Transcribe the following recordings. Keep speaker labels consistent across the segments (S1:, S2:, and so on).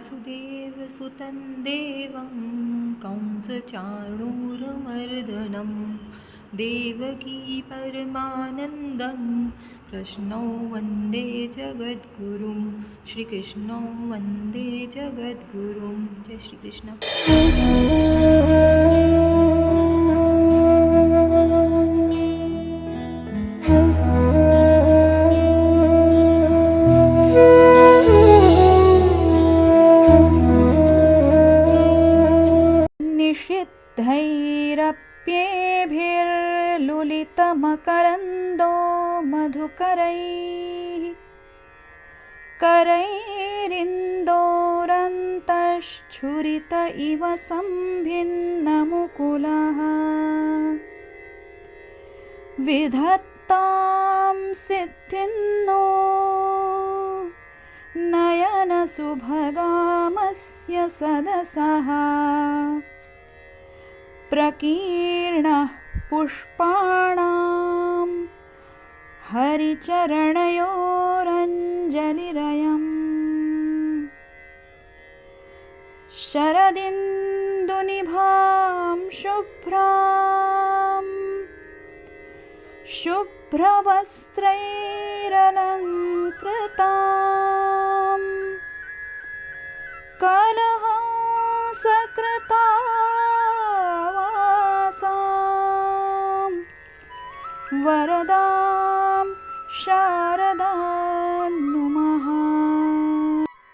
S1: वासुदेवसुतं देवं कंसचाणूरमर्दनं देवकी परमानन्दं कृष्णौ वन्दे जगद्गुरुं श्रीकृष्णौ वन्दे जगद्गुरुं। जय श्रीकृष्ण।
S2: निषिद्धैरप्येभिर्लुलितमकरन्दो मधुकरैः करैरिन्दोरन्तश्छुरित इव सम्भिन्नमुकुलः विधत्तां सिद्धिन्नो नयनसुभगामस्य सदसः प्रकीर्णः पुष्पाणां हरिचरणयोरञ्जलिरयम् शरदिन्दुनिभां शुभ्रवस्त्रैरलङ्कृतां कलहंसकृतावासां वरदां शारदां नुमः।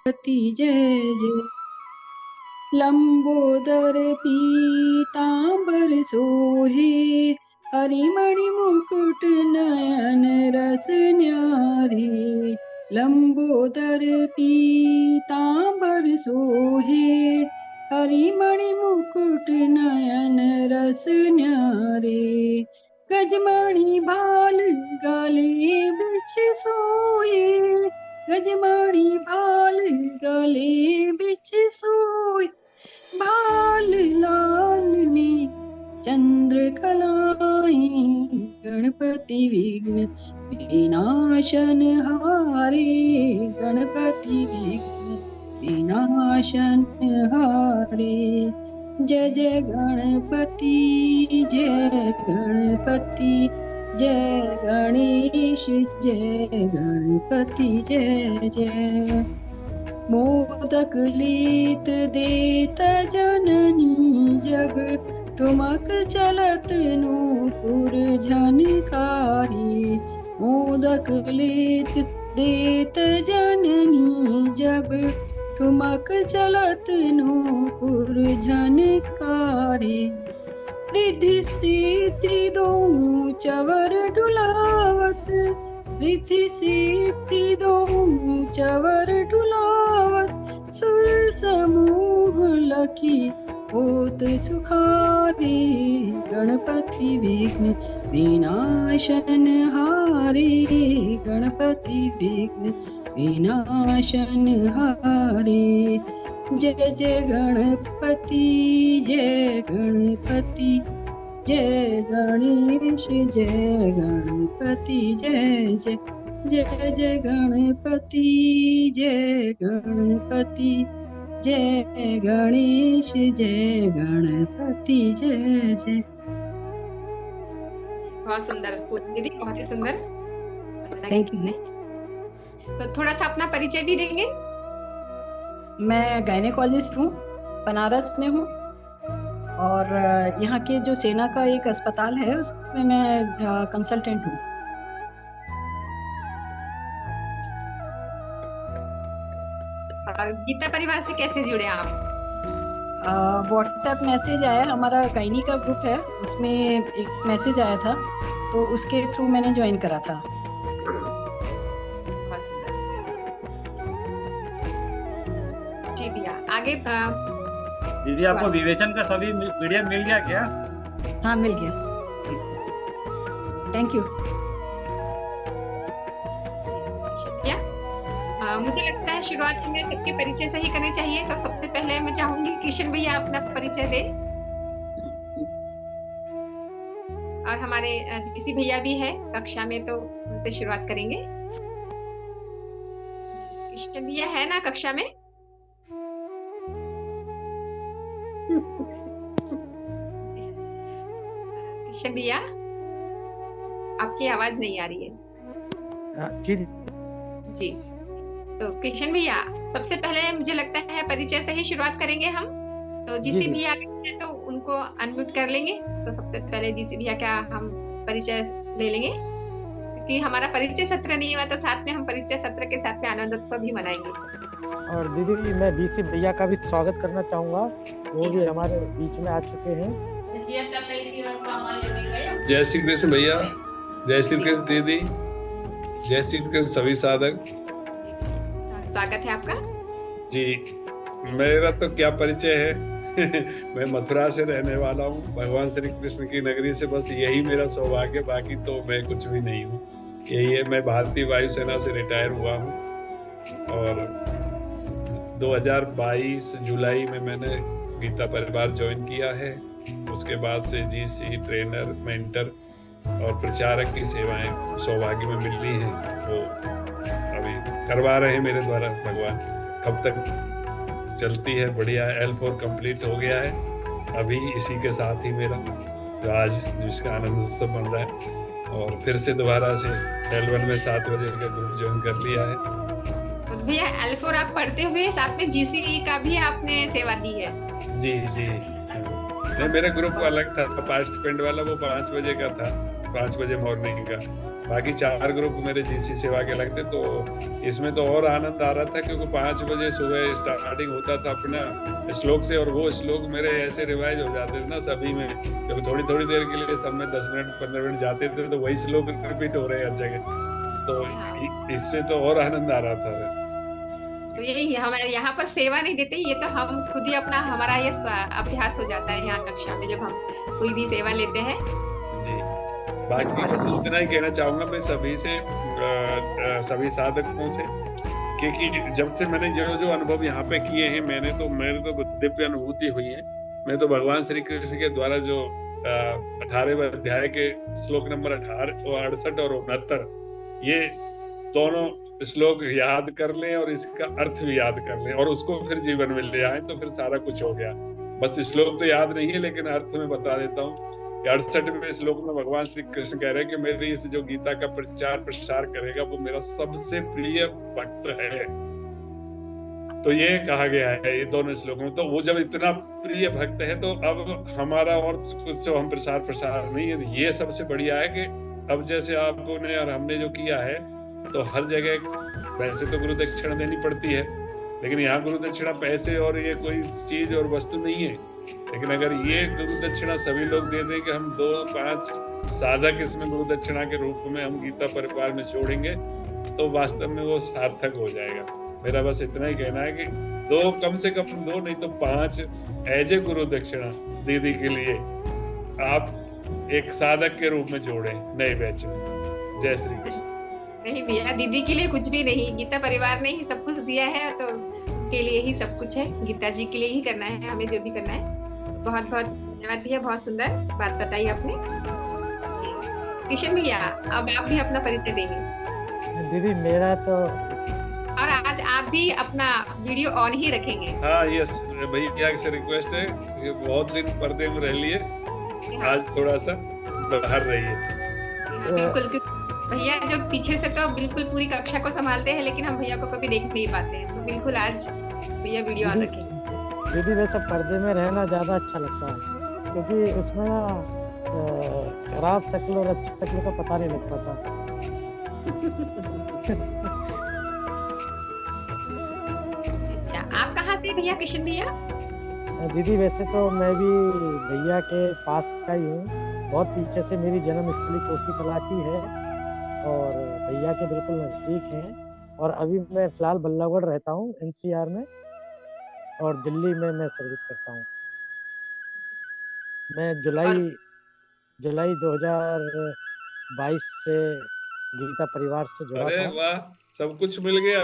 S3: जय जय लंबोदर पीतांबर सोहे हरिमणि मुकुट नयन रस न्यारे। लंबोदर पीतांबर सोहे हरिमणि मुकुट नयन रस न्यारे। गजमणि भाल गले बिछ सोए गजमणि भाल गले बिछ सोए भाल लाल में चंद्र कलाएं गणपति विघ्न विनाशन हारे। गणपति विघ्न विनाशन हारे। जय जय गणपति जय गणपति जय गणेश जय गणपति जय जय। मोदक लेत देत जननी जब ठुमक चलत नूपुर झनकारी। मोदक लेत देत जननी जब ठुमक चलत नूपुर झनकारी। रिद्धि सिद्धि दोनों चवर डुलावत रिद्धि सिद्धि दोनों चवर डुलावत सुर समूह लखी होत सुखारे। गणपति विघ्न विनाशन हारे। गणपति विघ्न विनाशन हारे। जय जय गणपति जय गणपति जय गणेश जय गणपति जय जय। जय जय गणपति जय गणपति जय गणेश जय गणपति जय जय।
S4: बहुत सुंदर दीदी, बहुत ही सुंदर।
S3: Thank you.
S4: तो थोड़ा सा अपना परिचय भी देंगे।
S3: मैं गायनेकोलॉजिस्ट हूँ, बनारस में हूँ और यहाँ के जो सेना का एक अस्पताल है उसमें मैं कंसल्टेंट हूँ।
S4: और गीता परिवार से कैसे जुड़े आप?
S3: व्हाट्सएप मैसेज आया, हमारा गायनी का ग्रुप है उसमें एक मैसेज आया था तो उसके थ्रू मैंने ज्वाइन करा था।
S4: जी भैया, आगे
S5: दीदी आपको विवेचन का सभी पीडीएफ मिल गया क्या?
S3: हाँ मिल गया, थैंक यू।
S4: मुझे लगता है शुरुआत में सबके परिचय से ही करनी चाहिए, तो सबसे पहले मैं चाहूंगी किशन भैया अपना परिचय दे और हमारे जीसी भैया भी है कक्षा में तो उनसे शुरुआत करेंगे। किशन भैया है ना कक्षा में? किशन भैया, आपकी आवाज नहीं आ रही है।
S6: जी
S4: जी, तो किशन भैया, सबसे पहले मुझे लगता है परिचय से ही शुरुआत करेंगे हम। तो
S6: जी
S4: जीसी
S6: जी
S4: भैया हैं तो उनको अनम्यूट कर लेंगे। तो सबसे पहले जीसी भैया क्या हम परिचय ले लेंगे, क्योंकि हमारा परिचय सत्र नहीं हुआ, तो साथ में हम परिचय सत्र के साथ में आनंदोत्सव भी मनाएंगे।
S6: और दीदी मैं बीसी भैया का भी स्वागत करना चाहूंगा, वो भी हमारे बीच में आ चुके हैं।
S7: जय श्री कृष्ण भैया, जय श्री कृष्ण दीदी, जय श्री कृष्ण सभी साधक
S4: स्वागत है आपका
S7: जी। मेरा तो क्या परिचय है मैं मथुरा से रहने वाला हूँ, भगवान श्री कृष्ण की नगरी से, बस यही मेरा सौभाग्य, बाकी तो मैं कुछ भी नहीं हूँ। यही है, मैं भारतीय वायुसेना से रिटायर हुआ हूँ और 2022 जुलाई में मैंने गीता परिवार ज्वाइन किया है। उसके बाद से जीसी, ट्रेनर, मेंटर और प्रचारक की सेवाएं सौभाग्य में मिली हैं, वो अभी करवा रहे हैं मेरे द्वारा भगवान। कब तक चलती है, बढ़िया। L4 कंप्लीट हो गया है अभी, इसी के साथ ही मेरा जो आज जिसका आनंद उत्सव बन रहा है, और फिर से दोबारा से L1 में 7 बजे का ग्रुप ज्वाइन कर लिया है।
S4: तो भैया L4 आप पढ़ते हुए साथ में जीसी का भी आपने सेवा दी है।
S7: जी जी, नहीं मेरे ग्रुप अलग था, पार्टिसिपेंट वाला वो 5 बजे का था, 5 बजे मॉर्निंग का। बाकी 4 ग्रुप मेरे जीसी सेवा के लगते, तो इसमें तो और आनंद आ रहा था क्योंकि 5 बजे सुबह स्टार्टिंग होता था अपना श्लोक से, और वो श्लोक मेरे ऐसे रिवाइज हो जाते थे ना सभी में, क्योंकि थोड़ी थोड़ी देर के लिए सब में 10 मिनट 15 मिनट जाते थे, तो वही श्लोक रिपीट हो रहे हैं हर जगह, तो इससे तो और आनंद आ रहा था।
S4: तो यही हमारे यहाँ पर सेवा नहीं देते, ये तो हम खुद ही अपना हमारा ये अभ्यास हो जाता है यहाँ कक्षा में जब हम कोई भी सेवा लेते हैं
S7: जी। बाकी बस इतना ही कहना चाहूंगा मैं सभी से, सभी साधकों से, क्योंकि जब से मैंने जो अनुभव यहाँ पे किए हैं, मेरे तो दिव्य अनुभूति हुई है। मैं तो भगवान श्री कृष्ण के द्वारा जो 18वें अध्याय के श्लोक नंबर 68 और 69, ये दोनों श्लोक याद कर लें और इसका अर्थ भी याद कर लें और उसको फिर जीवन में ले आए, तो फिर सारा कुछ हो गया। बस श्लोक तो याद नहीं है, लेकिन अर्थ में बता देता हूँ। 68वें श्लोक में भगवान श्री कृष्ण कह रहे हैं कि मेरी इस जो गीता का प्रचार प्रसार करेगा वो मेरा सबसे प्रिय भक्त है। तो ये कहा गया है ये दोनों श्लोकों में। तो वो जब इतना प्रिय भक्त है, तो अब हमारा और कुछ हम प्रसार नहीं है, ये सबसे बढ़िया है कि अब जैसे आपने और हमने जो किया है, तो हर जगह वैसे तो गुरु दक्षिणा देनी पड़ती है, लेकिन यहाँ गुरु दक्षिणा पैसे और ये कोई चीज और वस्तु नहीं है। लेकिन अगर ये गुरु दक्षिणा सभी लोग दे दें कि हम 2-5 साधक इसमें गुरु दक्षिणा के रूप में हम गीता परिवार में जोड़ेंगे, तो वास्तव में वो सार्थक हो जाएगा। मेरा बस इतना ही कहना है कि कम से कम 2 नहीं तो 5 एज ए गुरु दक्षिणा दीदी के लिए आप एक साधक के रूप में जोड़ें नए बैच में। जय श्री कृष्ण।
S4: नहीं भैया, दीदी के लिए कुछ भी नहीं, गीता परिवार ने ही सब कुछ दिया है, तो उनके लिए ही सब कुछ है, गीता जी के लिए ही करना है हमें जो भी करना है। बहुत बहुत धन्यवाद भैया, बहुत सुंदर बात बताई आपने। किशन भैया, अब आप भी अपना परिचय देंगे।
S6: दीदी मेरा तो,
S4: और आज आप भी अपना वीडियो ऑन ही रखेंगे।
S7: हाँ यस भैया से रिक्वेस्ट है, ये बहुत दिन पर्दे में रह लिए, आज थोड़ा सा बाहर रहिए।
S4: बिल्कुल, भैया जो पीछे से तो बिल्कुल पूरी कक्षा को संभालते हैं, लेकिन हम भैया को कभी देख नहीं पाते हैं, तो बिल्कुल आज भैया वीडियो ऑन रखेंगे।
S6: दीदी वैसे पर्दे में रहना ज्यादा अच्छा लगता है, क्योंकि उसमें ना खराब शक्ल और अच्छी शक्ल का पता नहीं लग पाता।
S4: आप कहाँ से भैया, किशन भैया?
S6: दीदी वैसे तो मैं भी भैया के पास का ही हूँ, बहुत पीछे से मेरी जन्मस्थली कोसी कला की है और भैया के बिल्कुल नजदीक हैं। और अभी मैं फिलहाल बल्लभगढ़ रहता हूँ NCR में, और दिल्ली में मैं सर्विस करता हूँ। मैं जुलाई 2022 से गीता परिवार से जुड़ा था।
S7: अरे वाह, सब कुछ मिल गया।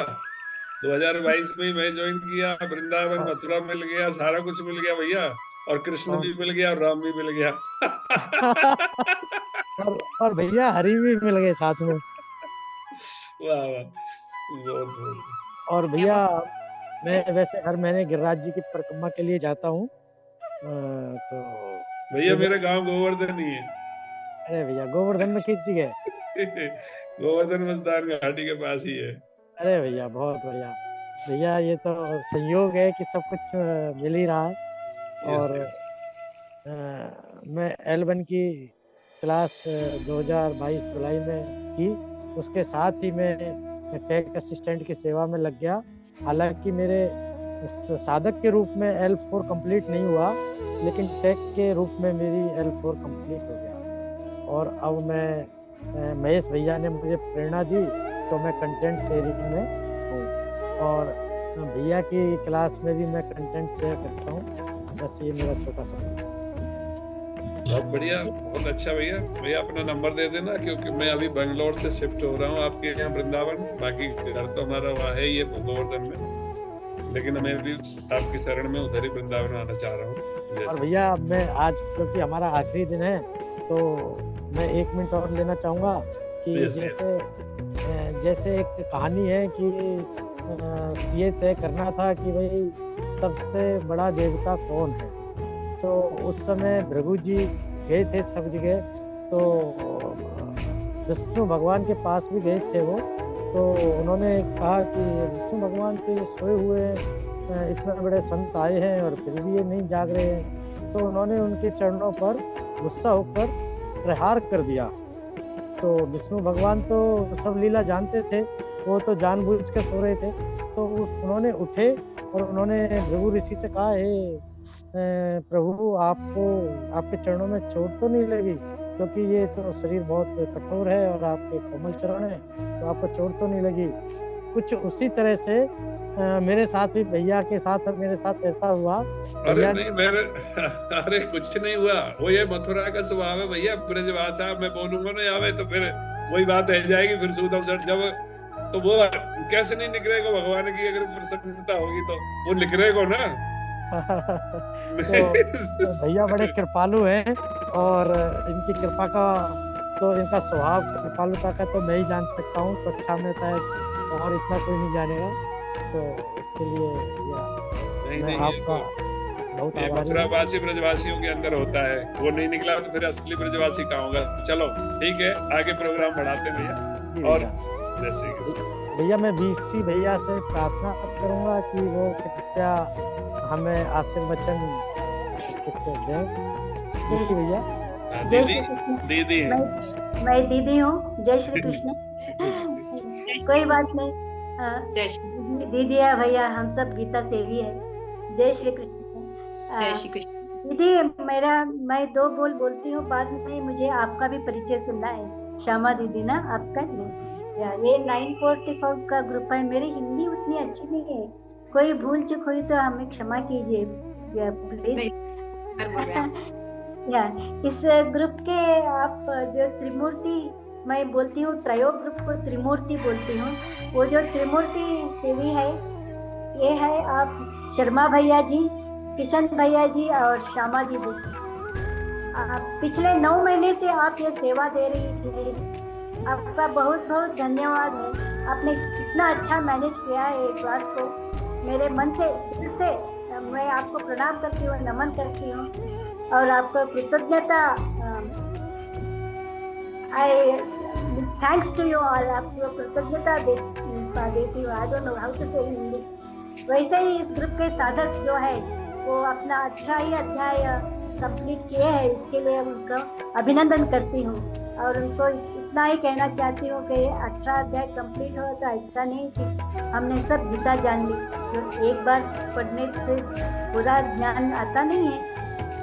S7: 2022 में मैं ज्वाइन किया, वृंदावन मथुरा मिल गया, सारा कुछ मिल गया भैया, और कृष्ण भी मिल गया और राम भी मिल गया।
S6: और भैया हरि भी मिल गए साथ में।
S7: वाह वाह, बहुत।
S6: और भैया मैं वैसे हर महीने गिरिराज जी की परिक्रमा के लिए जाता हूँ, तो
S7: भैया मेरा गांव गोवर्धन ही है।
S6: अरे भैया गोवर्धन में खींच गए।
S7: गोवर्धन मस्तान घाटी के पास ही है।
S6: अरे भैया बहुत बढ़िया भैया, ये तो संयोग है कि सब कुछ मिल ही रहा है। और
S7: यस
S6: मैं L1 की क्लास 2022 जुलाई में की। उसके साथ ही मैं टेक असिस्टेंट की सेवा में लग गया। हालांकि मेरे साधक के रूप में L4 कंप्लीट नहीं हुआ, लेकिन टेक के रूप में मेरी L4 कंप्लीट हो गया। और अब मैं महेश भैया ने मुझे प्रेरणा दी तो मैं कंटेंट शेयरिंग में हूँ, और भैया की क्लास में भी मैं कंटेंट शेयर करता हूँ। बस ये मेरा छोटा सा।
S7: बहुत बढ़िया, बहुत अच्छा भैया। भैया अपना नंबर दे देना, क्योंकि मैं अभी बेंगलोर से शिफ्ट हो रहा हूँ आपके यहाँ वृंदावन। बाकी घर तो हमारा वहाँ है ये गोवर्धन में, लेकिन मैं भी आपकी शरण में उधर ही वृंदावन आना चाह रहा हूँ।
S6: और भैया मैं आज, क्योंकि हमारा आखिरी दिन है, तो मैं 1 मिनट और लेना चाहूँगा कि जैसे एक कहानी है कि ये तय करना था कि भाई सबसे बड़ा देवता कौन है। तो उस समय भृगु जी गए थे सब जगह, तो विष्णु भगवान के पास भी गए थे वो। तो उन्होंने कहा कि विष्णु भगवान के सोए हुए इतने बड़े संत आए हैं और फिर भी ये नहीं जाग रहे हैं। तो उन्होंने उनके चरणों पर गुस्सा होकर प्रहार कर दिया। तो विष्णु भगवान तो सब लीला जानते थे, वो तो जानबूझ कर सो रहे थे। तो उन्होंने उठे और उन्होंने भृगु ऋषि से कहा, हे प्रभु, आपको आपके चरणों में चोट तो नहीं लगी? क्योंकि ये तो शरीर बहुत कठोर है और आपके कोमल चरण है, तो आपको चोट तो नहीं लगी? कुछ उसी तरह से मेरे साथ भी, भैया के साथ और मेरे साथ ऐसा हुआ।
S7: अरे नहीं मेरे अरे कुछ नहीं हुआ, वो ये मथुरा का स्वभाव है भैया। ब्रजभाषा मैं बोलूंगा ना यहाँ में तो फिर वही बात रह जाएगी। फिर सूतम सर जब तो वो कैसे नहीं निकलेगा? भगवान की अगर प्रसन्नता होगी तो वो निकलेगा ना।
S6: तो भैया बड़े कृपालु हैं, और इनकी कृपा का, तो इनका स्वभाव कृपालुता का तो मैं ही जान सकता हूँ। तो अच्छा में शायद और इतना कोई नहीं जानेगा। तो इसके लिए मैं आपका बहुत आभारी हूँ।
S7: मथुरावासी ब्रजवासियों के अंदर होता है, वो नहीं निकला तो फिर असली ब्रजवासी कहाँ होगा? चलो ठीक है, आगे प्रोग्राम बढ़ाते हैं भैया। और जैसे
S6: भैया मैं BC भैया से प्रार्थना करूंगा कि वो कृपया हमें आशीर्वचन कुछ दें। BC भैया।
S7: दीदी
S8: मैं दीदी हूँ। जय श्री कृष्ण। कोई बात नहीं, दीदी है भैया, हम सब गीता सेवी है। जय श्री कृष्ण।
S4: जय श्री कृष्ण।
S8: दीदी मैं 2 बोल बोलती हूँ, बाद में मुझे आपका भी परिचय सुनना है। श्यामा दीदी ना आपका नहीं, ये 945 का ग्रुप है। मेरी हिंदी उतनी अच्छी नहीं है, कोई भूल चूक हुई तो हमें क्षमा कीजिए प्लीज। इस ग्रुप के आप जो त्रिमूर्ति, मैं बोलती हूँ ट्रायो ग्रुप को त्रिमूर्ति बोलती हूँ। वो जो त्रिमूर्ति सेवी है, ये है आप शर्मा भैया जी, किशन भैया जी और श्यामा दीदी। पिछले 9 महीने से आप ये सेवा दे रही थी, आपका बहुत बहुत धन्यवाद है। आपने कितना अच्छा मैनेज किया है ये क्लास को। मेरे मन से, दिल से मैं आपको प्रणाम करती हूँ, नमन करती हूँ और आपको कृतज्ञता, थैंक्स टू यू। और आपको कृतज्ञता देती हूँ। I don't know how to say in Hindi. वैसे ही इस ग्रुप के साधक जो है वो अपना 18 अध्याय कंप्लीट किए हैं, इसके लिए उनका अभिनंदन करती हूँ। और उनको इतना ही कहना चाहती हूँ कि 18 अध्याय कंप्लीट हो तो ऐसा नहीं कि हमने सब गीता जान ली। जो एक बार पढ़ने से पूरा ज्ञान आता नहीं है,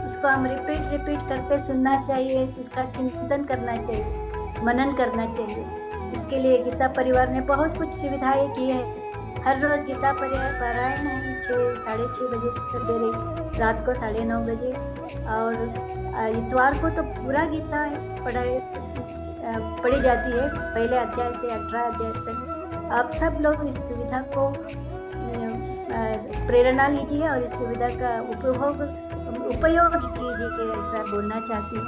S8: इसको हम रिपीट करके सुनना चाहिए, इसका चिंतन करना चाहिए, मनन करना चाहिए। इसके लिए गीता परिवार ने बहुत कुछ सुविधाएं की है। हर रोज गीता पारायण है 6, साढ़े 6 बजे से सवेरे, रात को 9:30 बजे, और इतवार को तो पूरा गीता पढ़ी जाती है, पहले अध्याय से 18 अध्याय तक। आप सब लोग इस सुविधा को प्रेरणा लीजिए और इस सुविधा का उपयोग कीजिए, ऐसा बोलना चाहती हूँ।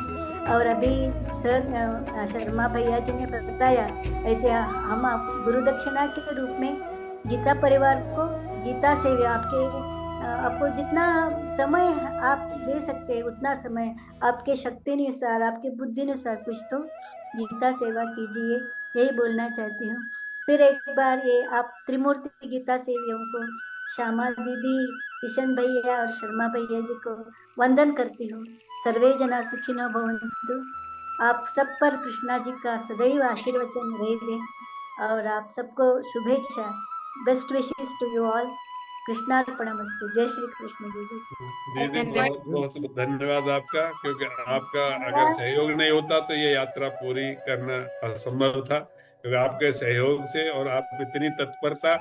S8: और अभी सर शर्मा भैया जी ने बताया, ऐसे हम गुरु दक्षिणा के रूप में गीता परिवार को, गीता सेवी आपके आपको जितना समय आप दे सकते हैं उतना समय आपके शक्ति अनुसार, आपकी बुद्धि अनुसार कुछ तो गीता सेवा कीजिए, यही बोलना चाहती हूँ। फिर एक बार ये आप त्रिमूर्ति गीता सेवियों को, श्यामा दीदी, किशन भैया और शर्मा भैया जी को वंदन करती हूँ। सर्वे जना सुखिनो भवन्तु। आप सब पर कृष्णा जी का सदैव आशीर्वचन रहे और आप सबको शुभेच्छा, best wishes to you all. कृष्णार्पणमस्तु। जय श्री कृष्ण दीदी।
S7: दीदी बहुत बहुत धन्यवाद आपका, क्योंकि आपका अगर सहयोग नहीं होता तो ये यात्रा पूरी करना असंभव था। क्योंकि आपके सहयोग से और आप इतनी तत्परता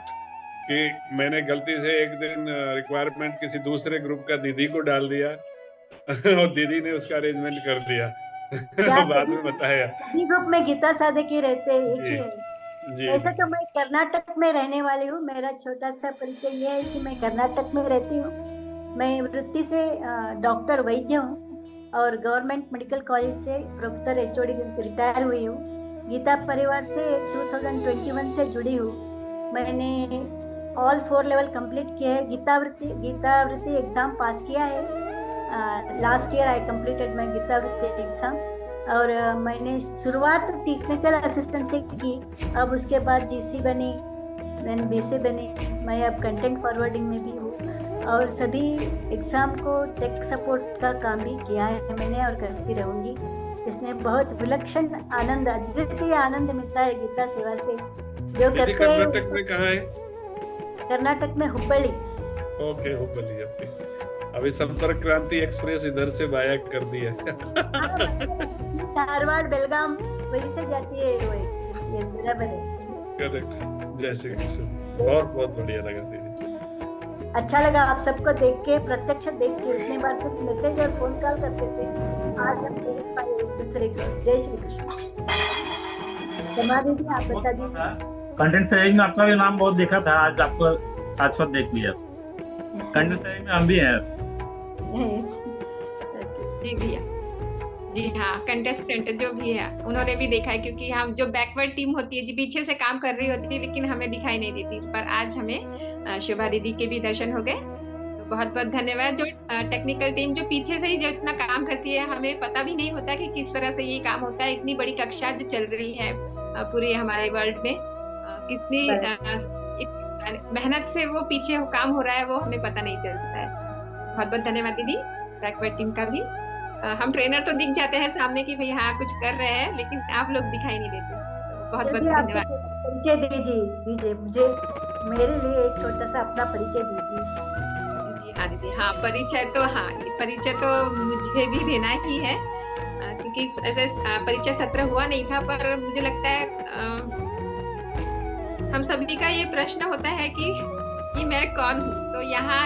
S7: कि मैंने गलती से एक दिन रिक्वायरमेंट किसी दूसरे ग्रुप का दीदी को डाल दिया और दीदी ने उसका अरेंजमेंट कर दिया। बाद में बताया
S8: ग्रुप में गीता साधक ही रहते हैं, एक ही है।
S7: जी।
S8: ऐसा तो मैं कर्नाटक में रहने वाली हूँ। मेरा छोटा सा परिचय ये है कि मैं कर्नाटक में रहती हूँ। मैं वृत्ति से डॉक्टर वैद्य हूँ और गवर्नमेंट मेडिकल कॉलेज से प्रोफेसर HOD रिटायर हुई हूँ। गीता परिवार से 2021 से जुड़ी हूँ। मैंने ऑल 4 लेवल कंप्लीट किए हैं। गीतावृत्ति एग्जाम पास किया है। Last year I completed my गीतावृत्ति एग्जाम और मैंने शुरुआत टेक्निकल असिस्टेंट से की। अब उसके बाद GC बनी, देन BC बनी। मैं अब कंटेंट फॉरवर्डिंग में भी हूँ और सभी एग्ज़ाम को टेक सपोर्ट का काम भी किया है मैंने और करती रहूँगी। इसमें बहुत विलक्षण आनंद, अद्वितीय आनंद मिलता है गीता सेवा से। जो करते हैं
S7: कर्नाटक में कहाँ है?
S8: कर्नाटक में हुब्बಳ್ಳಿ।
S7: ओके, हुब्बಳ್ಳಿ। अभी संपर्क क्रांति एक्सप्रेस इधर से वाया कर दिया।
S8: धारवाड़ बेलगाम वहीं से जाती है वो एक्सप्रेस, बराबर है।
S7: करेक्ट। जैसे बहुत बहुत बढ़िया लगा दीदी।
S8: अच्छा लगा आप सबको देख के, प्रत्यक्ष देख के। इतने बार कुछ मैसेज और फोन कॉल करते थे, आज हम देख पाए एक दूसरे को। जय श्री कृष्ण। क्षमा दीदी, आप बता दीजिए।
S5: कंटेंट सेविंग में आपका भी नाम बहुत देखा था, आज आपको साथ देख लिया। कंटेंट सेविंग में हम भी हैं।
S4: जी भैया, जी हाँ, कंटेस्टेंट जो भी है उन्होंने भी देखा है, क्योंकि हम जो बैकवर्ड टीम होती है जी पीछे से काम कर रही होती है लेकिन हमें दिखाई नहीं देती, पर आज हमें शोभा दीदी के भी दर्शन हो गए। तो बहुत बहुत धन्यवाद। जो टेक्निकल टीम जो पीछे से ही जो इतना काम करती है, हमें पता भी नहीं होता कि किस तरह से ये काम होता है। इतनी बड़ी कक्षा जो चल रही है पूरे हमारे वर्ल्ड में, कितनी मेहनत से वो पीछे काम हो रहा है वो हमें पता नहीं चलता है। बहुत बहुत धन्यवाद दीदी, बैकवर्ड टीम का भी। हम ट्रेनर तो दिख जाते हैं सामने कि भाई हाँ कुछ कर रहे हैं, लेकिन आप लोग दिखाई नहीं देते। बहुत बहुत धन्यवाद।
S8: परिचय दीजिए मुझे, मेरे लिए एक छोटा सा अपना परिचय दीजिए।
S4: हाँ दीदी, हाँ परिचय तो मुझे भी देना ही है, क्योंकि ऐसे परिचय सत्र हुआ नहीं था, पर मुझे लगता है हम सभी का ये प्रश्न होता है कि मैं कौन हूँ। तो यहाँ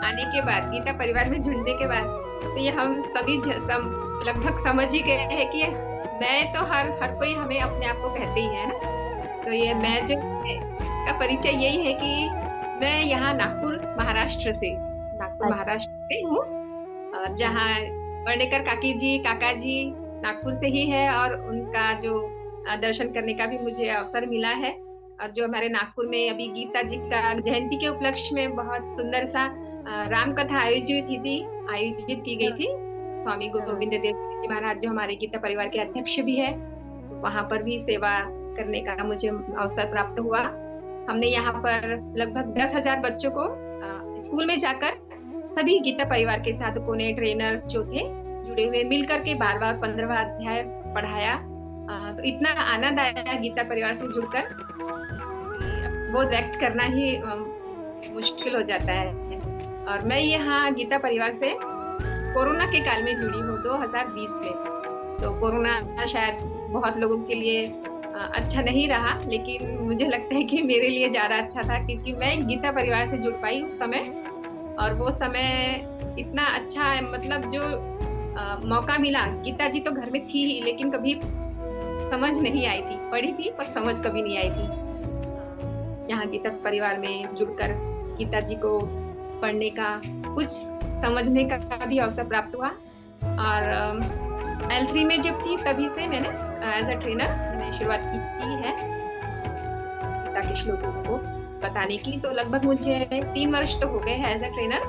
S4: आने के बाद, गीता परिवार में जुड़ने के बाद, तो ये हम सभी लगभग समझ ही गए हैं कि मैं तो हर कोई हमें अपने आप को कहते ही है ना। तो ये मैं जो का परिचय यही है कि मैं यहाँ नागपुर महाराष्ट्र से हूँ, और जहाँ वर्णेकर काका जी नागपुर से ही है, और उनका जो दर्शन करने का भी मुझे अवसर मिला है। और जो हमारे नागपुर में अभी गीता जी का जयंती के उपलक्ष्य में बहुत सुंदर सा राम कथा आयोजित की गई थी। स्वामी गोविंद देव जी महाराज जो हमारे गीता परिवार के अध्यक्ष भी है, वहां पर भी सेवा करने का मुझे अवसर प्राप्त हुआ। हमने यहाँ पर लगभग 10,000 बच्चों को स्कूल में जाकर सभी गीता परिवार के साधकों ने, ट्रेनर जो थे जुड़े हुए, मिलकर के बार 15वां अध्याय पढ़ाया। तो इतना आनंद आया गीता परिवार से जुड़कर, वो व्यक्त करना ही मुश्किल हो जाता है। और मैं यहाँ गीता परिवार से कोरोना के काल में जुड़ी हूँ 2020 में। तो कोरोना शायद बहुत लोगों के लिए अच्छा नहीं रहा, लेकिन मुझे लगता है कि मेरे लिए ज्यादा अच्छा था, क्योंकि मैं गीता परिवार से जुड़ पाई उस समय। और वो समय इतना अच्छा है, मतलब जो मौका मिला। गीता जी तो घर में थी ही, लेकिन कभी समझ नहीं आई थी, पढ़ी थी पर समझ कभी नहीं आई थी। यहाँ गीता परिवार में जुड़कर गीता जी को पढ़ने का, कुछ समझने का भी अवसर प्राप्त हुआ। और L3 में जब थी तभी से मैंने एज अ ट्रेनर मैंने शुरुआत की है गीता के श्लोकों को बताने की। तो लगभग मुझे 3 वर्ष तो हो गए हैं एज अ ट्रेनर।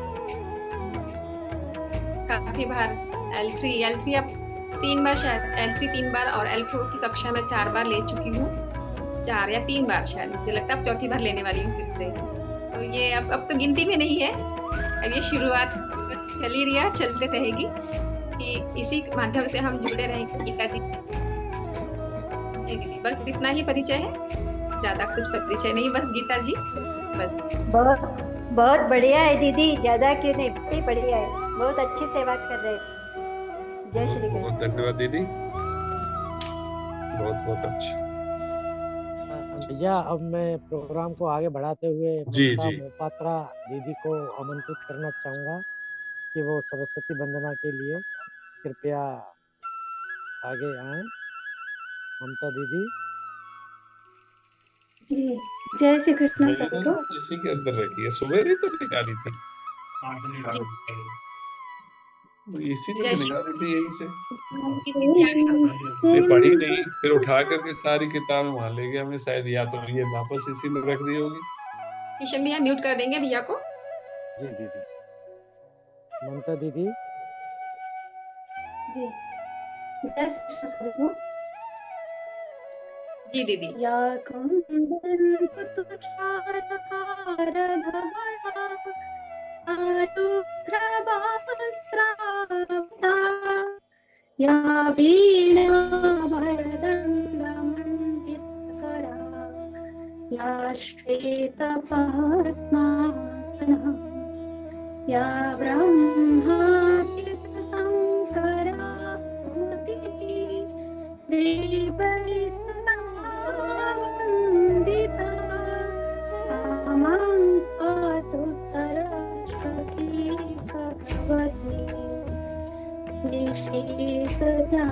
S4: काफी बार L3 अब 3 बार शायद, L3 3 बार और L4 की कक्षा में 4 बार ले चुकी हूँ, 4 या 3 बार शायद, मुझे लगता है अब चौथी बार लेने वाली हूँ फिर से। तो ये अब तो गिनती में नहीं है, अब ये शुरुआत चल ही रही है, चलते रहेगी कि इसी माध्यम से हम जुड़े रहेंगे गीता जी। दीदी बस इतना ही परिचय है, ज्यादा कुछ परिचय नहीं, बस गीता जी बस।
S8: बहुत बहुत बढ़िया है दीदी, ज्यादा क्यों नहीं, बहुत बढ़िया है, बहुत अच्छी सेवा कर रहे हैं। जय श्री कृष्ण।
S7: बहुत धन्यवाद दीदी, बहुत बहुत अच्छा।
S6: भैया अब मैं प्रोग्राम को आगे बढ़ाते हुए
S7: जी,
S6: ममता
S7: जी।
S6: मोहपात्रा दीदी को आमंत्रित करना चाहूँगा कि वो सरस्वती वंदना के लिए कृपया आगे आएं। ममता दीदी।
S9: जी, जय श्री कृष्ण
S7: मैंने
S9: सबको।
S7: तो इसी के अंदर रखी है, सवेरे तो निकाली थी, इसी में
S4: जय
S7: तो
S4: श्री
S7: निकाली थी यहीं से।
S9: से
S7: ये पढ़ी नहीं, फिर उठा करके सारी किताबें वहां ले गया मैं, शायद या तो ये वापस इसी में रख दी होगी।
S4: किशन भैया म्यूट कर देंगे भैया को।
S6: जी दीदी। ममता दीदी।
S9: जी, जय श्री कृष्ण सबको।
S4: जी दीदी।
S9: या कुंदन तुषार आरुद्रवस्त्रावता, या वीणा वरदण्डमण्डितकरा, या श्वेतपद्मासना, या ब्रह्माच्युतशङ्करा देवैस्तवन्दिता, सा मां पातु सरस्वती भगवती निषेधजाड्या,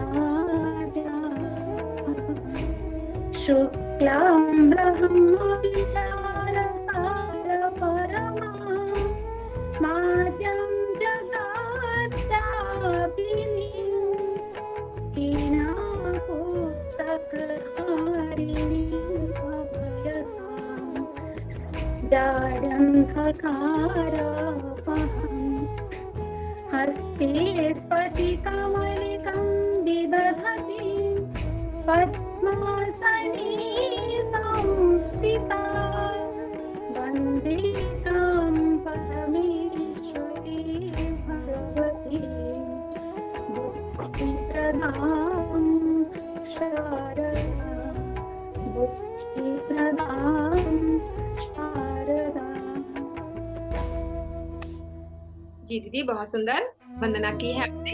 S9: शुक्लां ब्रह्मविचारसारपरमा, माद्यं जगत्यापिनीं, जाड्यन्धकारपहं, हस्ते स्फटिकमलिकं बिदधति, पद्मासने संस्थिता, वन्दे तां परमेश्वरी भगवती बुद्धिप्रदां शारदा, बुद्धिप्रदां शारदा।
S4: जी दीदी बहुत सुंदर वंदना की है आपने।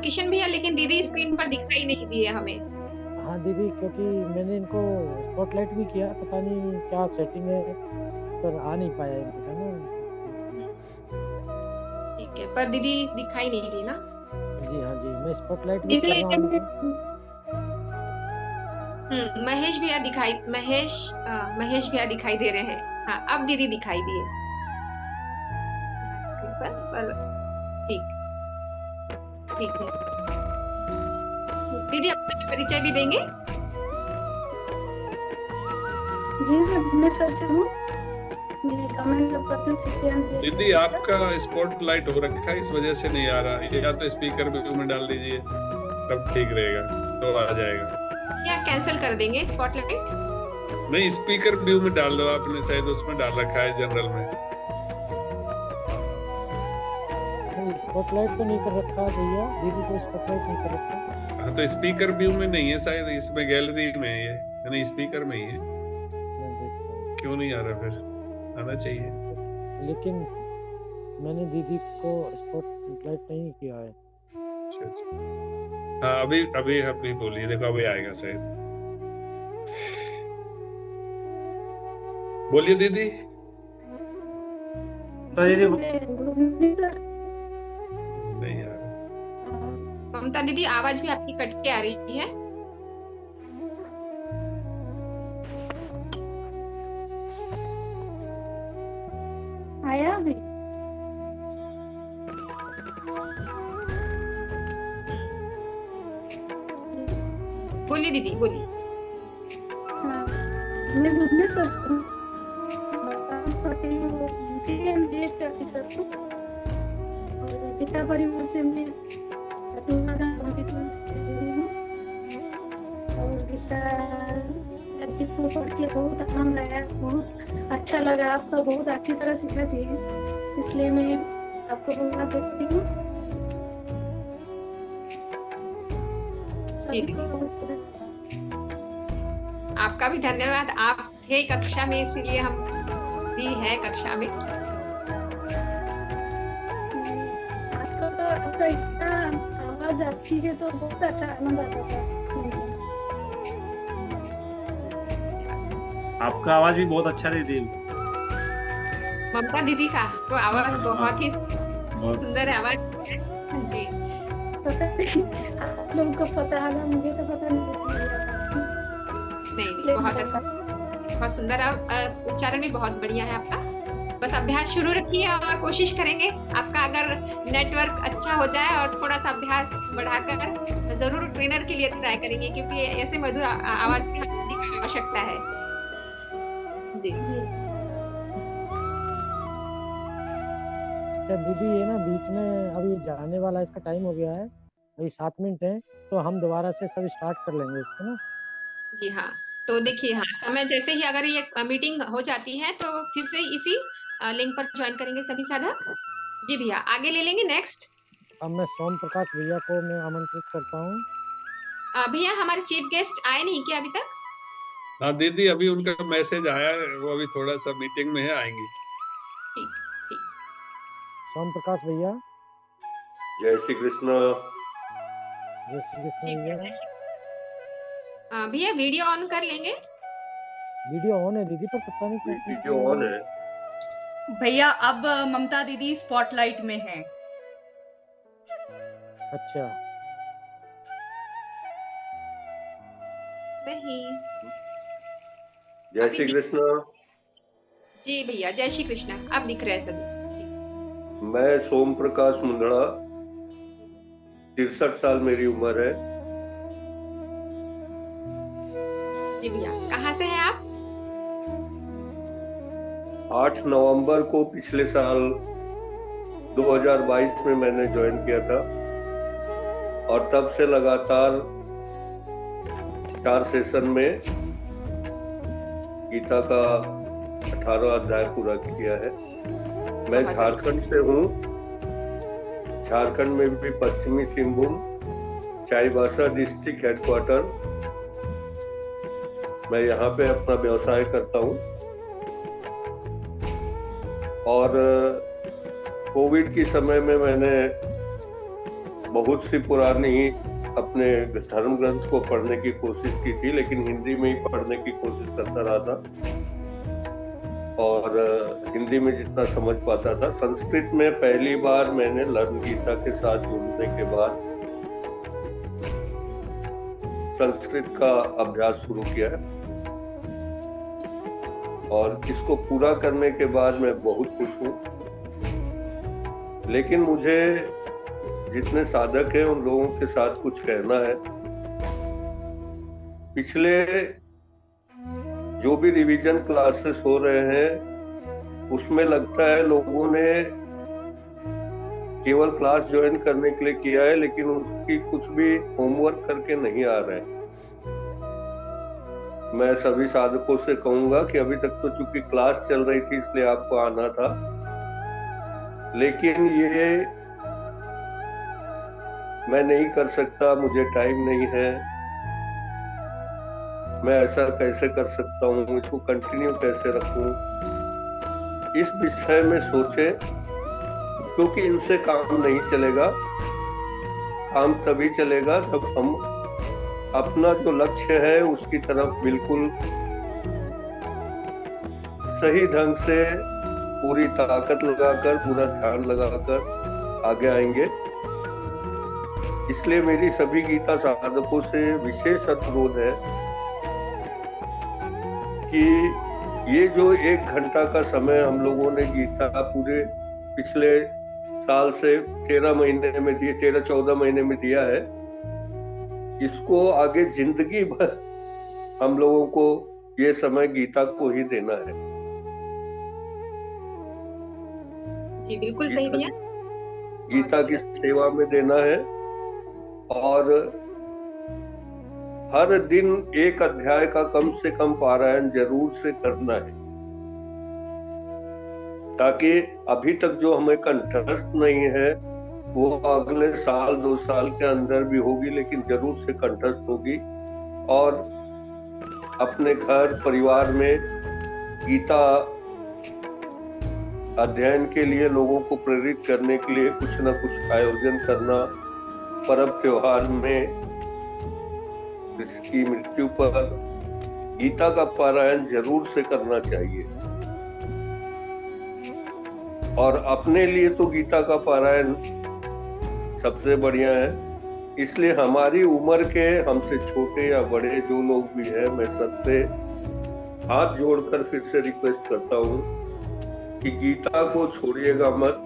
S4: किशन भैया लेकिन दीदी स्क्रीन पर दिखाई नहीं दी है हमें।
S6: हाँ दीदी, क्योंकि मैंने इनको स्पॉटलाइट भी किया, पता नहीं क्या सेटिंग है, पर आ नहीं पाया इनका ना।
S4: ठीक है, पर दीदी दिखाई नहीं दी ना।
S6: जी हाँ जी, मैं स्पॉटलाइट भी कर
S4: दीदी
S6: रहा हूँ।
S4: महेश भैया महेश भैया दिखाई दे रहे हैं। हाँ अब दीदी दिखाई दिए स्क्रीन पर ठीक ठीक है। दीदी अपना परिचय भी देंगे।
S9: जी मैं भुवनेश्वर से हूँ, मैं कमेंट पर्सन सिटियन।
S7: दीदी आपका स्पॉटलाइट हो रखा है, इस वजह से नहीं आ रहा, या तो स्पीकर में डाल दीजिए तब ठीक रहेगा, तो आ जाएगा।
S4: क्या कैंसिल कर देंगे स्पॉटलाइट?
S7: नहीं, स्पीकर व्यू में डाल दो, आपने शायद उसमें डाल रखा है जनरल में।
S6: स्पॉटलाइट तो नहीं कर रखा भैया, दीदी को स्पॉटलाइट नहीं कर रखा।
S7: हाँ तो स्पीकर व्यू में नहीं है शायद, इसमें गैलरी में है ये, यानी स्पीकर में ही है। क्यों नहीं आ रहा फिर? आना चाहिए।
S6: लेकिन मैंने दीदी को स्पॉटलाइट नहीं किया है।
S7: अच्छा अच्छा, हाँ अभी बोलिए, देखो अभी आएगा शायद। बोलिए दीदी। नहीं आ रहा।
S4: ममता दीदी आवाज भी आपकी कट के आ रही है।
S9: आया भी।
S4: बोलिए दीदी बोलिए।
S9: हाँ, मैं भुवनेश्वर से हूँ, गीता परिवार से मैं प्रतिमा का दीदी हूँ और गीता गीत को पढ़ के बहुत आनंद आया, बहुत अच्छा लगा। आपका बहुत अच्छी तरह सिखाती है, इसलिए मैं आपको धन्यवाद देती हूँ।
S4: आपका भी धन्यवाद। आप थे कक्षा में, इसीलिए हम भी हैं कक्षा में।
S9: आपका इतना आवाज अच्छी है तो बहुत अच्छा आनंद आता था।
S5: आपका आवाज भी बहुत अच्छा दीदी।
S4: ममता दीदी का तो आवाज बहुत ही
S5: बहुत
S4: सुंदर है आवाज जी।
S9: पता नहीं आप लोगों को पता है ना, मुझे तो पता नहीं।
S4: नहीं बहुत अच्छा, बहुत सुंदर है। उच्चारण भी बहुत बढ़िया है आपका। बस अभ्यास शुरू रखिए और कोशिश करेंगे आपका अगर नेटवर्क अच्छा हो जाए और थोड़ा सा अभ्यास बढ़ाकर जरूर ट्रेनर के लिए ट्राई करेंगे, क्योंकि ऐसे मधुर आवाज की आवश्यकता है जी।
S6: क्या दीदी ये ना बीच में अभी जाने वाला, इसका टाइम हो गया है, अभी 7 मिनट है, तो हम दोबारा से सब स्टार्ट कर लेंगे इसको ना।
S4: जी हाँ, तो देखिए हाँ, समय जैसे ही अगर ये मीटिंग हो जाती है तो फिर से इसी लिंक पर ज्वाइन करेंगे सभी साधक। जी भैया आगे ले लेंगे नेक्स्ट।
S6: अब मैं सोम प्रकाश भैया को मैं आमंत्रित करता हूँ।
S4: भैया हमारे चीफ गेस्ट आए नहीं क्या अभी तक?
S7: हाँ दीदी, अभी उनका मैसेज आया है, वो अभी थोड़ा सा मीटिंग में है, आएंगी।
S4: ठीक ठीक।
S6: सोम प्रकाश भैया।
S10: जय श्री कृष्ण।
S6: जय श्री कृष्ण भैया।
S4: भैया वीडियो ऑन कर लेंगे।
S6: वीडियो ऑन है दीदी, पर पता नहीं क्यों
S10: वीडियो ऑन है
S11: भैया। अब ममता दीदी स्पॉटलाइट में है।
S6: अच्छा
S4: सही।
S10: जय श्री कृष्ण।
S4: जी भैया जय श्री कृष्ण। अब दिख रहे हैं सभी।
S10: मैं सोम प्रकाश मुंदड़ा, 63 साल मेरी उम्र है।
S4: जी भैया कहाँ से हैं आप?
S10: 8 नवंबर को पिछले साल 2022 में मैंने ज्वाइन किया था और तब से लगातार 4 सेशन में गीता का 18 अध्याय पूरा किया है। मैं झारखंड से हूँ। झारखंड में भी पश्चिमी सिंहभूम, चाईबासा डिस्ट्रिक्ट हेडक्वार्टर। मैं यहाँ पे अपना व्यवसाय करता हूँ और कोविड के समय में मैंने बहुत सी पुरानी अपने धर्म ग्रंथ को पढ़ने की कोशिश की थी, लेकिन हिंदी में ही पढ़ने की कोशिश करता रहा था और हिंदी में जितना समझ पाता था। संस्कृत में पहली बार मैंने लर्न गीता के साथ जुड़ने के बाद संस्कृत का अभ्यास शुरू किया है और इसको पूरा करने के बाद मैं बहुत खुश हूँ। लेकिन मुझे जितने साधक हैं उन लोगों के साथ कुछ कहना है। पिछले जो भी रिवीजन क्लासेस हो रहे हैं उसमें लगता है लोगों ने केवल क्लास ज्वाइन करने के लिए किया है, लेकिन उसकी कुछ भी होमवर्क करके नहीं आ रहे हैं। मैं सभी साधकों से कहूंगा कि अभी तक तो चूंकि क्लास चल रही थी इसलिए आपको आना था, लेकिन ये मैं नहीं कर सकता, मुझे टाइम नहीं है, मैं ऐसा कैसे कर सकता हूँ, इसको कंटिन्यू कैसे रखूं, इस विषय में सोचें, क्योंकि इनसे काम नहीं चलेगा। काम तभी चलेगा जब हम अपना जो लक्ष्य है उसकी तरफ बिल्कुल सही ढंग से पूरी ताकत लगाकर, पूरा ध्यान लगाकर आगे आएंगे। इसलिए मेरी सभी गीता साधकों से विशेष अनुरोध है कि ये जो 1 घंटा का समय हम लोगों ने गीता पूरे पिछले साल से 13 महीने में दिए, 13-14 महीने में दिया है, इसको आगे जिंदगी भर हम लोगों को ये समय गीता को ही देना है।
S4: जी बिल्कुल सही भैया।
S10: गीता की सेवा में देना है और हर दिन एक अध्याय का कम से कम पारायण जरूर से करना है, ताकि अभी तक जो हमें कंठस्थ नहीं है वो अगले साल 2 साल के अंदर भी होगी, लेकिन जरूर से कंठस्थ होगी। और अपने घर परिवार में गीता अध्ययन के लिए लोगों को प्रेरित करने के लिए कुछ न कुछ आयोजन करना, पर्व त्योहार में इसकी मृत्यु पर गीता का पारायण जरूर से करना चाहिए। और अपने लिए तो गीता का पारायण सबसे बढ़िया है, इसलिए हमारी उम्र के हमसे छोटे या बड़े जो लोग भी हैं, मैं सबसे हाथ जोड़कर फिर से रिक्वेस्ट करता हूँ कि गीता को छोड़िएगा मत।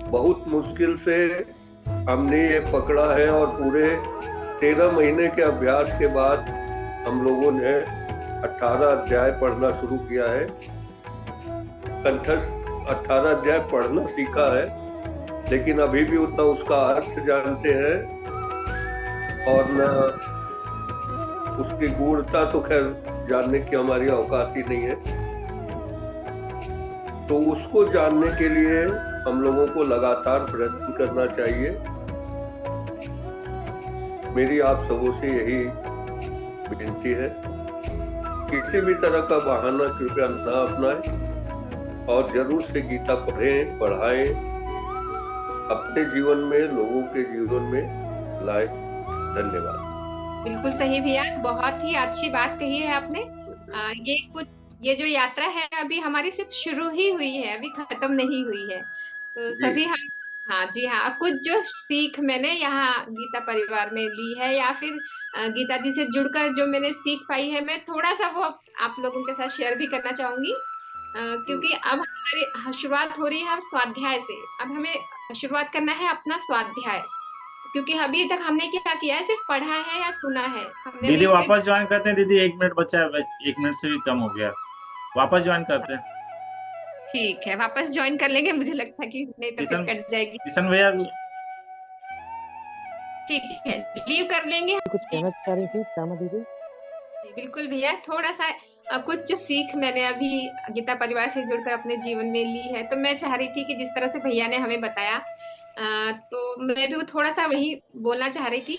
S10: बहुत मुश्किल से हमने ये पकड़ा है और पूरे 13 महीने के अभ्यास के बाद हम लोगों ने 18 अध्याय पढ़ना शुरू किया है, कंठस्थ 18 अध्याय पढ़ना सीखा है, लेकिन अभी भी उतना उसका अर्थ जानते हैं और न उसकी गूढ़ता तो खैर जानने की हमारी औकात ही नहीं है। तो उसको जानने के लिए हम लोगों को लगातार प्रयत्न करना चाहिए। मेरी आप सबों से यही विनती है, किसी भी तरह का बहाना कृपया ना अपनाएं और जरूर से गीता पढ़ें, पढ़ाएं, अपने जीवन में, लोगों के जीवन में लाए। धन्यवाद।
S4: बिल्कुल सही भैया, बहुत ही अच्छी बात कही है आपने। ये जो यात्रा है अभी हमारी सिर्फ शुरू ही हुई है, अभी खत्म नहीं हुई है। तो सभी हम हाँ जी हाँ, कुछ जो सीख मैंने यहाँ गीता परिवार में ली है या फिर गीता जी से जुड़कर जो मैंने सीख पाई है, मैं थोड़ा सा वो आप लोगों के साथ शेयर भी करना चाहूंगी। क्योंकि अब हमारी शुरुआत हो रही है हम स्वाध्याय से। अब हमें शुरुआत करना है अपना स्वाध्याय, क्योंकि अभी तक हमने क्या किया है, सिर्फ पढ़ा है या सुना है।
S5: दीदी वापस ज्वाइन करते हैं। दीदी 1 मिनट बचा है, 1 मिनट से भी कम हो गया, वापस ज्वाइन करते हैं।
S4: ठीक है, वापस ज्वाइन कर लेंगे, मुझे लगता है कि नहीं तो फिर कट जाएगी।
S5: किशन भैया
S4: ठीक है, लीव कर लेंगे।
S6: कुछ कहना चाह रही थी श्यामा दीदी?
S4: बिल्कुल भैया, थोड़ा सा कुछ जो सीख मैंने अभी गीता परिवार से जुड़कर अपने जीवन में ली है, तो मैं चाह रही थी कि जिस तरह से भैया ने हमें बताया, तो मैं भी थोड़ा सा वही बोलना चाह रही थी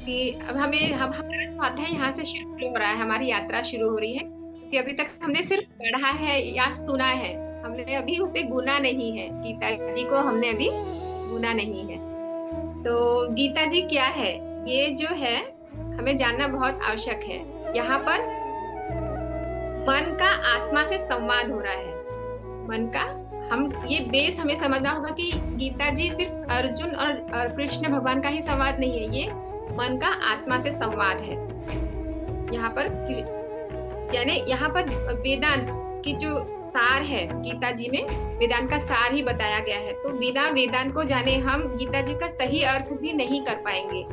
S4: कि अब हमारा स्वाध्याय यहाँ से शुरू हो रहा है, हमारी यात्रा शुरू हो रही है। क्योंकि अभी तक हमने सिर्फ पढ़ा है या सुना है, हमने अभी उसे गुना नहीं है। गीता जी को हमने अभी गुना नहीं है। तो गीता जी क्या है, ये जो है हमें जानना बहुत आवश्यक है। यहाँ पर मन का आत्मा से संवाद हो रहा है। मन का ये बेस हमें समझना होगा कि गीता जी सिर्फ अर्जुन और कृष्ण भगवान का ही संवाद नहीं है, ये मन का आत्मा से संवाद है। यहाँ पर यानी यहाँ पर वेदांत की जो सार है, गीता जी में वेदांत का सार ही बताया गया है। तो बिना वेदांत को जाने हम गीता जी का सही अर्थ भी नहीं कर पाएंगे,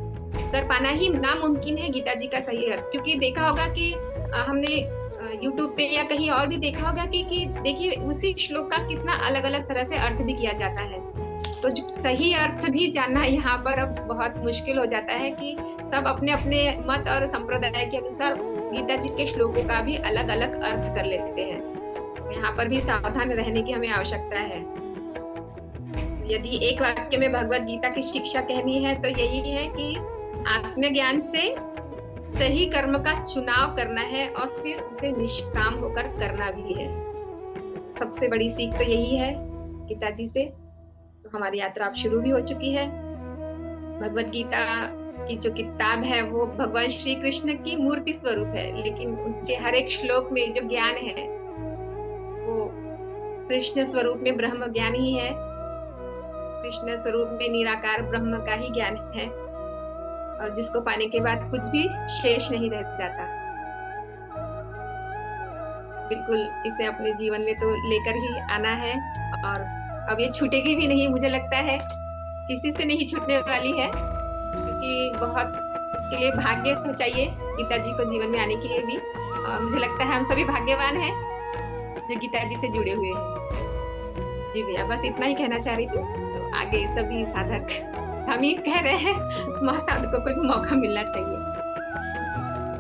S4: कर पाना ही नामुमकिन है गीता जी का सही अर्थ। क्योंकि देखा होगा कि हमने YouTube पे या कहीं और भी देखा होगा कि देखिए उसी श्लोक का कितना अलग अलग तरह से अर्थ भी किया जाता है। तो जो सही अर्थ भी जानना यहाँ पर अब बहुत मुश्किल हो जाता है कि सब अपने अपने मत और संप्रदाय के अनुसार गीता जी के श्लोकों का भी अलग अलग अर्थ कर लेते हैं। तो यहाँ पर भी सावधान रहने की हमें आवश्यकता है। यदि एक वाक्य में भगवत गीता की शिक्षा कहनी है तो यही है कि आत्मज्ञान से सही कर्म का चुनाव करना है और फिर उसे निष्काम होकर करना भी है। सबसे बड़ी सीख तो यही है गीता जी से। तो हमारी यात्रा अब शुरू भी हो चुकी है। भगवत गीता की जो किताब है वो भगवान श्री कृष्ण की मूर्ति स्वरूप है, लेकिन उसके हर एक श्लोक में जो ज्ञान है वो कृष्ण स्वरूप में ब्रह्म ज्ञान ही है। कृष्ण स्वरूप में निराकार ब्रह्म का ही ज्ञान है, और जिसको पाने के बाद कुछ भी शेष नहीं रह जाता। बिल्कुल इसे अपने जीवन में तो लेकर ही आना है, और अब ये छूटेगी भी नहीं, मुझे लगता है किसी से नहीं छूटने वाली है। क्योंकि बहुत इसके लिए भाग्य तो चाहिए गीता जी को जीवन में आने के लिए भी, और मुझे लगता है हम सभी भाग्यवान हैं जो गीता जी से जुड़े हुए हैं। जी भैया, बस इतना ही कहना चाह रही थी। तो आगे सभी साधक, हम ही कह रहे हैं, साधकों को भी मौका मिलना चाहिए।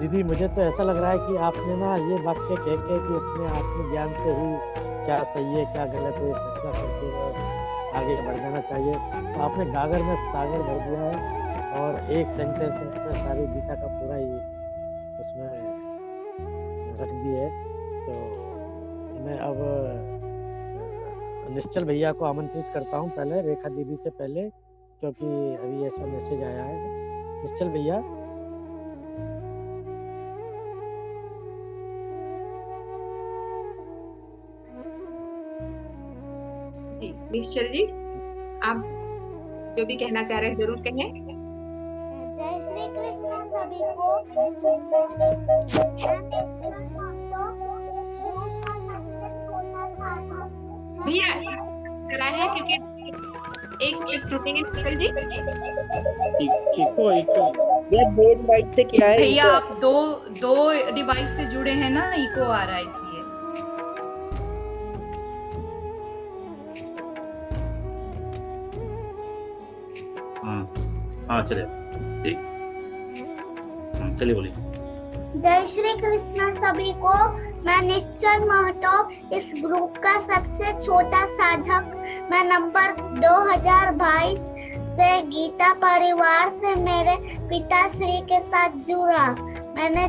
S6: दीदी मुझे तो ऐसा लग रहा है कि आपने ना ये वाक्य कह के कि अपने आत्मज्ञान से ही क्या सही है क्या गलत है फैसला करके आगे बढ़ जाना चाहिए, तो आपने गागर में सागर भर दिया है और एक सेंटेंस में सारी गीता का पूरा ही उसमें रख दिए। तो मैं अब निश्चल भैया को आमंत्रित करता हूँ पहले, रेखा दीदी से पहले, क्योंकि अभी ऐसा मैसेज आया है। निश्चल भैया।
S4: जी निश्चल जी, आप जो भी कहना चाह रहे हैं जरूर कहें।
S12: जय श्री कृष्ण सभी को।
S4: भैया करा है क्योंकि एक रुकेंगे निश्चल जी।
S13: इको ये बोर्ड माइक से क्या है?
S11: भैया आप दो डिवाइस से जुड़े हैं ना, इको आ रहा है इसलिए।
S5: हाँ चलिए ठीक, चलिए बोलिए।
S12: जय श्री कृष्ण सभी को। मैं निश्चल महतो, इस ग्रुप का सबसे छोटा साधक। मैं नंबर 2022 से गीता परिवार से मेरे पिताश्री के साथ जुड़ा। मैंने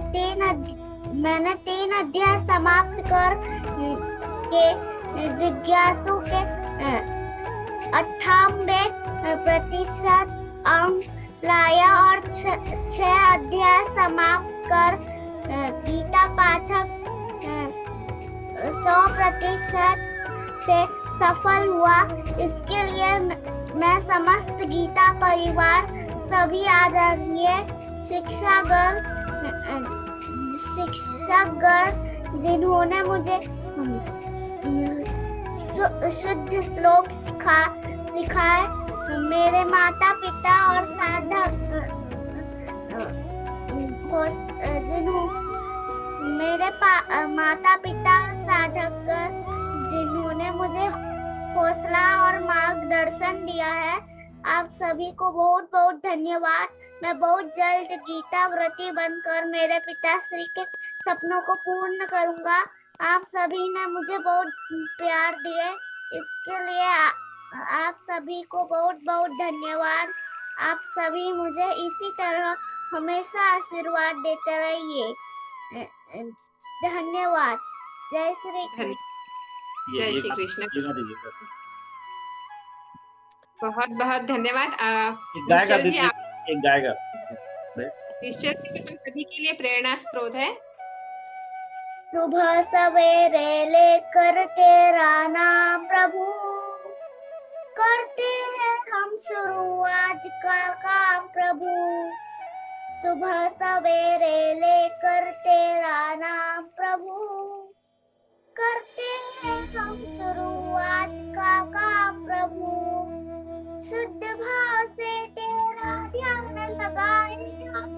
S12: तीन अध्याय समाप्त कर के जिज्ञासु के 98% अंक लाया और 6 अध्याय समाप्त कर गीता पाठक 100% से सफल हुआ। इसके लिए मैं समस्त गीता परिवार, सभी आदरणीय शिक्षकगण जिन्होंने मुझे शुद्ध श्लोक सिखाए, मेरे माता पिता और साधक मेरे माता पिता और साधक जिन्होंने मुझे हौसला और मार्गदर्शन दिया है, आप सभी को बहुत बहुत धन्यवाद। मैं बहुत जल्द गीता व्रती बनकर मेरे पिताश्री के सपनों को पूर्ण करूंगा। आप सभी ने मुझे बहुत प्यार दिए, इसके लिए आप सभी को बहुत बहुत धन्यवाद। आप सभी मुझे इसी तरह हमेशा आशीर्वाद देते रहिए। धन्यवाद। जय श्री कृष्ण।
S4: जय श्री कृष्ण। बहुत बहुत धन्यवाद। निश्चल जी, आप
S5: एक गाएगा।
S4: निश्चल जी हम सभी के लिए प्रेरणा स्रोत है।
S12: सुबह सवेरे लेकर तेरा नाम प्रभु, करते हैं हम शुरू आज का काम प्रभु। सुबह सवेरे लेकर तेरा नाम प्रभु, करते हैं हम शुरू आज का काम प्रभु। शुद्ध भाव से तेरा ध्यान लगाए हम,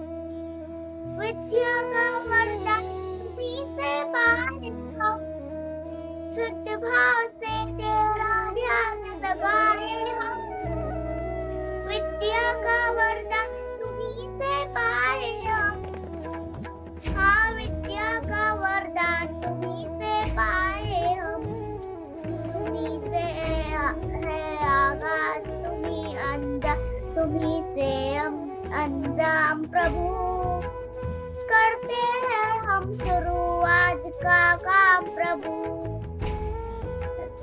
S12: विद्या का वरदान तुम्हीं से पाए हम। शुद्ध भाव से तेरा ध्यान लगाए हम, विद्या का वरदान तुम्हीं से पाए हम। हाँ, विद्या का वरदान तुम्हीं से पाए हम। तुम्हीं से है आगाज, तुम्हीं से अंजाम प्रभु। करते हैं हम शुरू आज का काम प्रभु।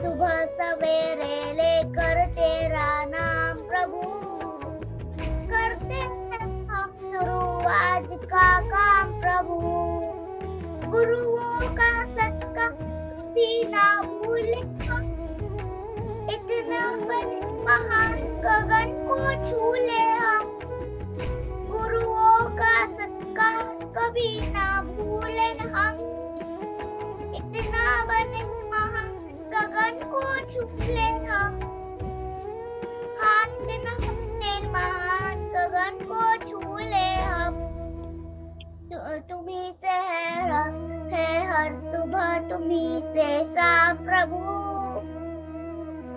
S12: सुबह सवेरे लेकर तेरा नाम प्रभु, करते हैं हम शुरू आज का काम प्रभु। गुरुओं का सत्कार भी ना भूले हम, इतना बड़े महान गगन को छू ले हम। गुरुओं का सत्कार कभी ना भूले हम, इतना बड़े महान गगन को छू ले हम। हाथ न अपने महान गगन को छू ले हम। तुम्हीं से है हर सुबह, तुम्हीं से शाम प्रभु।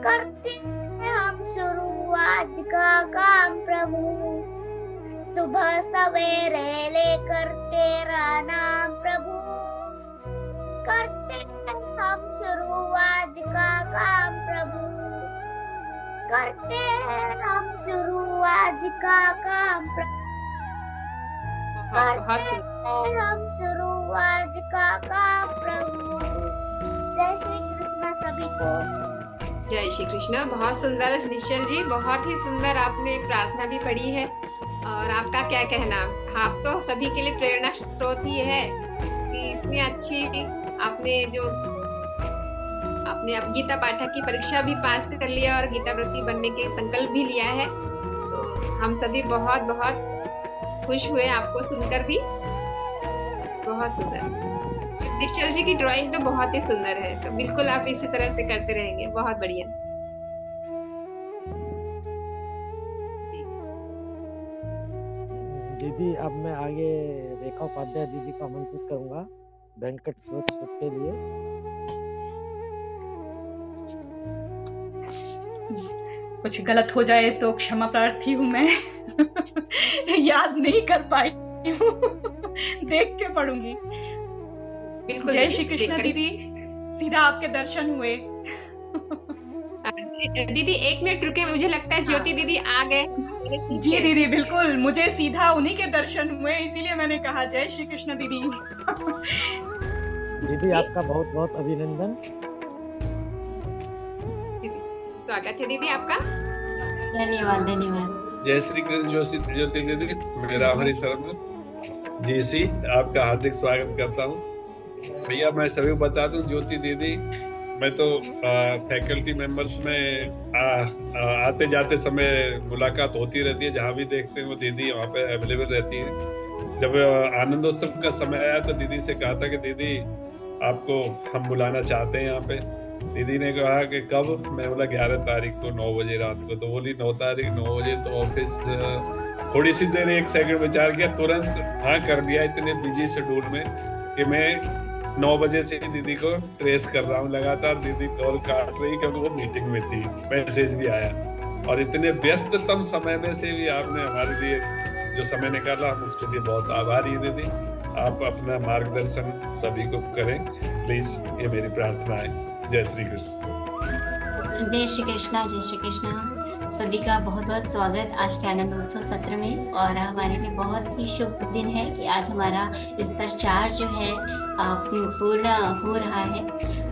S12: करते हैं हम शुरू आज का काम प्रभु, सुबह सवेरे लेकर तेरा नाम प्रभु, करते हैं हम शुरू आज का काम प्रभु, करते हैं हम शुरू आज का काम प्रभु, करते हैं हम शुरू आज का काम प्रभु। जय श्री कृष्ण सभी को।
S4: जय श्री कृष्ण। बहुत सुंदर निश्चल जी, बहुत ही सुंदर आपने प्रार्थना भी पढ़ी है। और आपका क्या कहना, आप तो सभी के लिए प्रेरणा स्रोत ही है कि इतनी अच्छी आपने जो आपने अब गीता पाठक की परीक्षा भी पास कर लिया और गीता व्रती बनने के संकल्प भी लिया है, तो हम सभी बहुत बहुत खुश हुए आपको सुनकर भी। बहुत सुंदर। निश्चल जी की ड्राइंग तो बहुत ही सुंदर है, तो बिल्कुल आप इसी तरह से करते रहेंगे। बहुत बढ़िया।
S6: दीदी अब मैं आगे रेखा उपाध्याय दीदी को आमंत्रित करूंगा वेंकट स्रोत के लिए।
S11: कुछ गलत हो जाए तो क्षमा प्रार्थी हूँ मैं। याद नहीं कर पाई हूँ, देख के पढ़ूंगी। जय श्री कृष्ण दीदी, सीधा आपके दर्शन हुए।
S4: दीदी 1 मिनट रुके, मुझे लगता है ज्योति दीदी आ गए।
S11: जी दीदी बिल्कुल, मुझे सीधा उन्हीं के दर्शन हुए, इसीलिए मैंने कहा जय श्री कृष्ण दीदी।
S6: दीदी आपका बहुत बहुत अभिनंदन।
S4: स्वागत है दीदी आपका।
S14: धन्यवाद धन्यवाद।
S7: जय श्री कृष्ण ज्योति दीदी, मेरा हरि शर्मा जी सी आपका हार्दिक स्वागत करता हूँ। भैया मैं सभी को बता दूं, ज्योति दीदी मैं तो फैकल्टी मेंबर्स में आते जाते समय मुलाकात होती रहती है, जहाँ भी देखते हैं वो दीदी वहाँ पे अवेलेबल रहती है। जब आनंदोत्सव का समय आया तो दीदी से कहा था कि दीदी आपको हम बुलाना चाहते हैं यहाँ पे। दीदी ने कहा कि कब? मैं बोला 11 तारीख को 9 बजे रात को। तो बोली 9 तारीख 9 बजे। तो ऑफिस थोड़ी सी देर 1 सेकंड विचार किया, तुरंत हाँ कर दिया, इतने बिजी शेड्यूल में कि मैं 9 बजे से दीदी को ट्रेस कर रहा हूँ लगातार। दीदी कॉल काट रही क्योंकि वो मीटिंग में थी, मैसेज भी आया। और इतने व्यस्ततम समय में से भी आपने हमारे लिए जो समय निकाला, हम उसके लिए बहुत आभारी हैं दीदी। आप अपना मार्गदर्शन सभी को करें प्लीज, ये मेरी प्रार्थना है। जय श्री कृष्ण।
S14: जय श्री कृष्णा, जय श्री कृष्णा। सभी का बहुत बहुत स्वागत आज के आनंदोत्सव सत्र में। और हमारे लिए बहुत ही शुभ दिन है कि आज हमारा स्तर 4 जो है पूर्ण हो रहा है।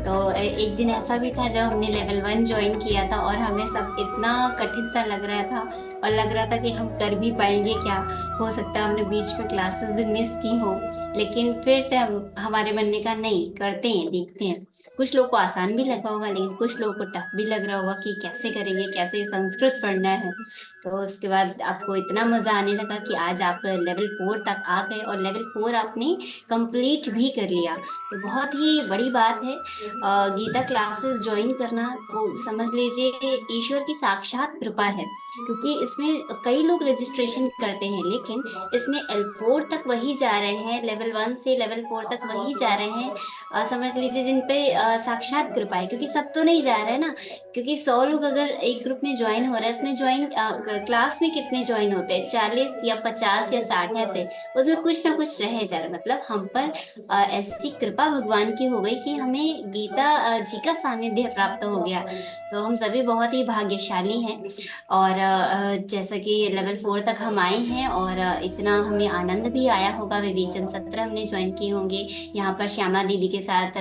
S14: तो एक दिन ऐसा भी था जब हमने लेवल 1 ज्वाइन किया था और हमें सब इतना कठिन सा लग रहा था और लग रहा था कि हम कर भी पाएंगे क्या। हो सकता है हमने बीच में क्लासेस भी मिस की हो, लेकिन फिर से हमारे बनने का नहीं, करते हैं, देखते हैं। कुछ लोग को आसान भी लगा होगा, लेकिन कुछ लोगों को टफ भी लग रहा होगा कि कैसे करेंगे, कैसे संस्कृत पढ़ना है। तो उसके बाद आपको इतना मज़ा आने लगा कि आज आप लेवल 4 तक आ गए और लेवल 4 आपने कंप्लीट भी कर लिया। तो बहुत ही बड़ी बात है। गीता क्लासेस ज्वाइन करना को समझ लीजिए ईश्वर की साक्षात कृपा है, क्योंकि इसमें कई लोग रजिस्ट्रेशन करते हैं लेकिन इसमें L4 तक वही जा रहे हैं, लेवल 1 से लेवल 4 तक वही जा रहे हैं। समझ लीजिए जिन पे साक्षात कृपा है, क्योंकि सब तो नहीं जा रहे हैं ना। क्योंकि 100 लोग अगर एक ग्रुप में ज्वाइन हो रहा है, इसमें ज्वाइन क्लास में कितने ज्वाइन होते हैं? 40 या 50 या 60 ऐसे, उसमें कुछ ना कुछ रह जा रहा है। मतलब हम पर ऐसी कृपा भगवान की हो गई कि हमें गीता जी का सानिध्य प्राप्त हो गया। तो हम सभी बहुत ही भाग्यशाली हैं। और जैसा कि लेवल 4 तक हम आए हैं और इतना हमें आनंद भी आया होगा। विवेचन सत्र हमने ज्वाइन किए होंगे यहाँ पर श्यामा दीदी के साथ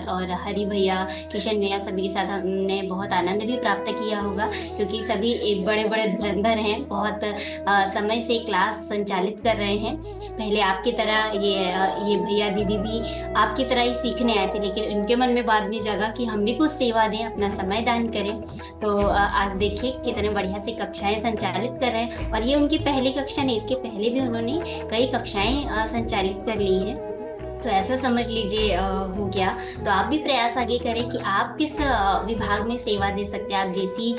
S14: और हरि भैया, किशन भैया, सभी के साथ हमने बहुत आनंद भी प्राप्त किया होगा, क्योंकि सभी एक बड़े बड़े धुरंधर हैं, बहुत समय से क्लास संचालित कर रहे हैं। पहले आपकी तरह ये भैया दीदी भी आपकी तरह ही सीखने आए थे, लेकिन उनके मन में बाद में जगा कि हम भी कुछ सेवा दें, अपना समय दान करें। तो आज देखिए कितने बढ़िया से कक्षाएं संचालित कर रहे हैं। और ये उनकी पहली कक्षा नहीं, इसके पहले भी उन्होंने कई कक्षाएं संचालित कर ली हैं। तो ऐसा समझ लीजिए हो गया। तो आप भी प्रयास आगे करें कि आप किस विभाग में सेवा दे सकते हैं। आप जेसी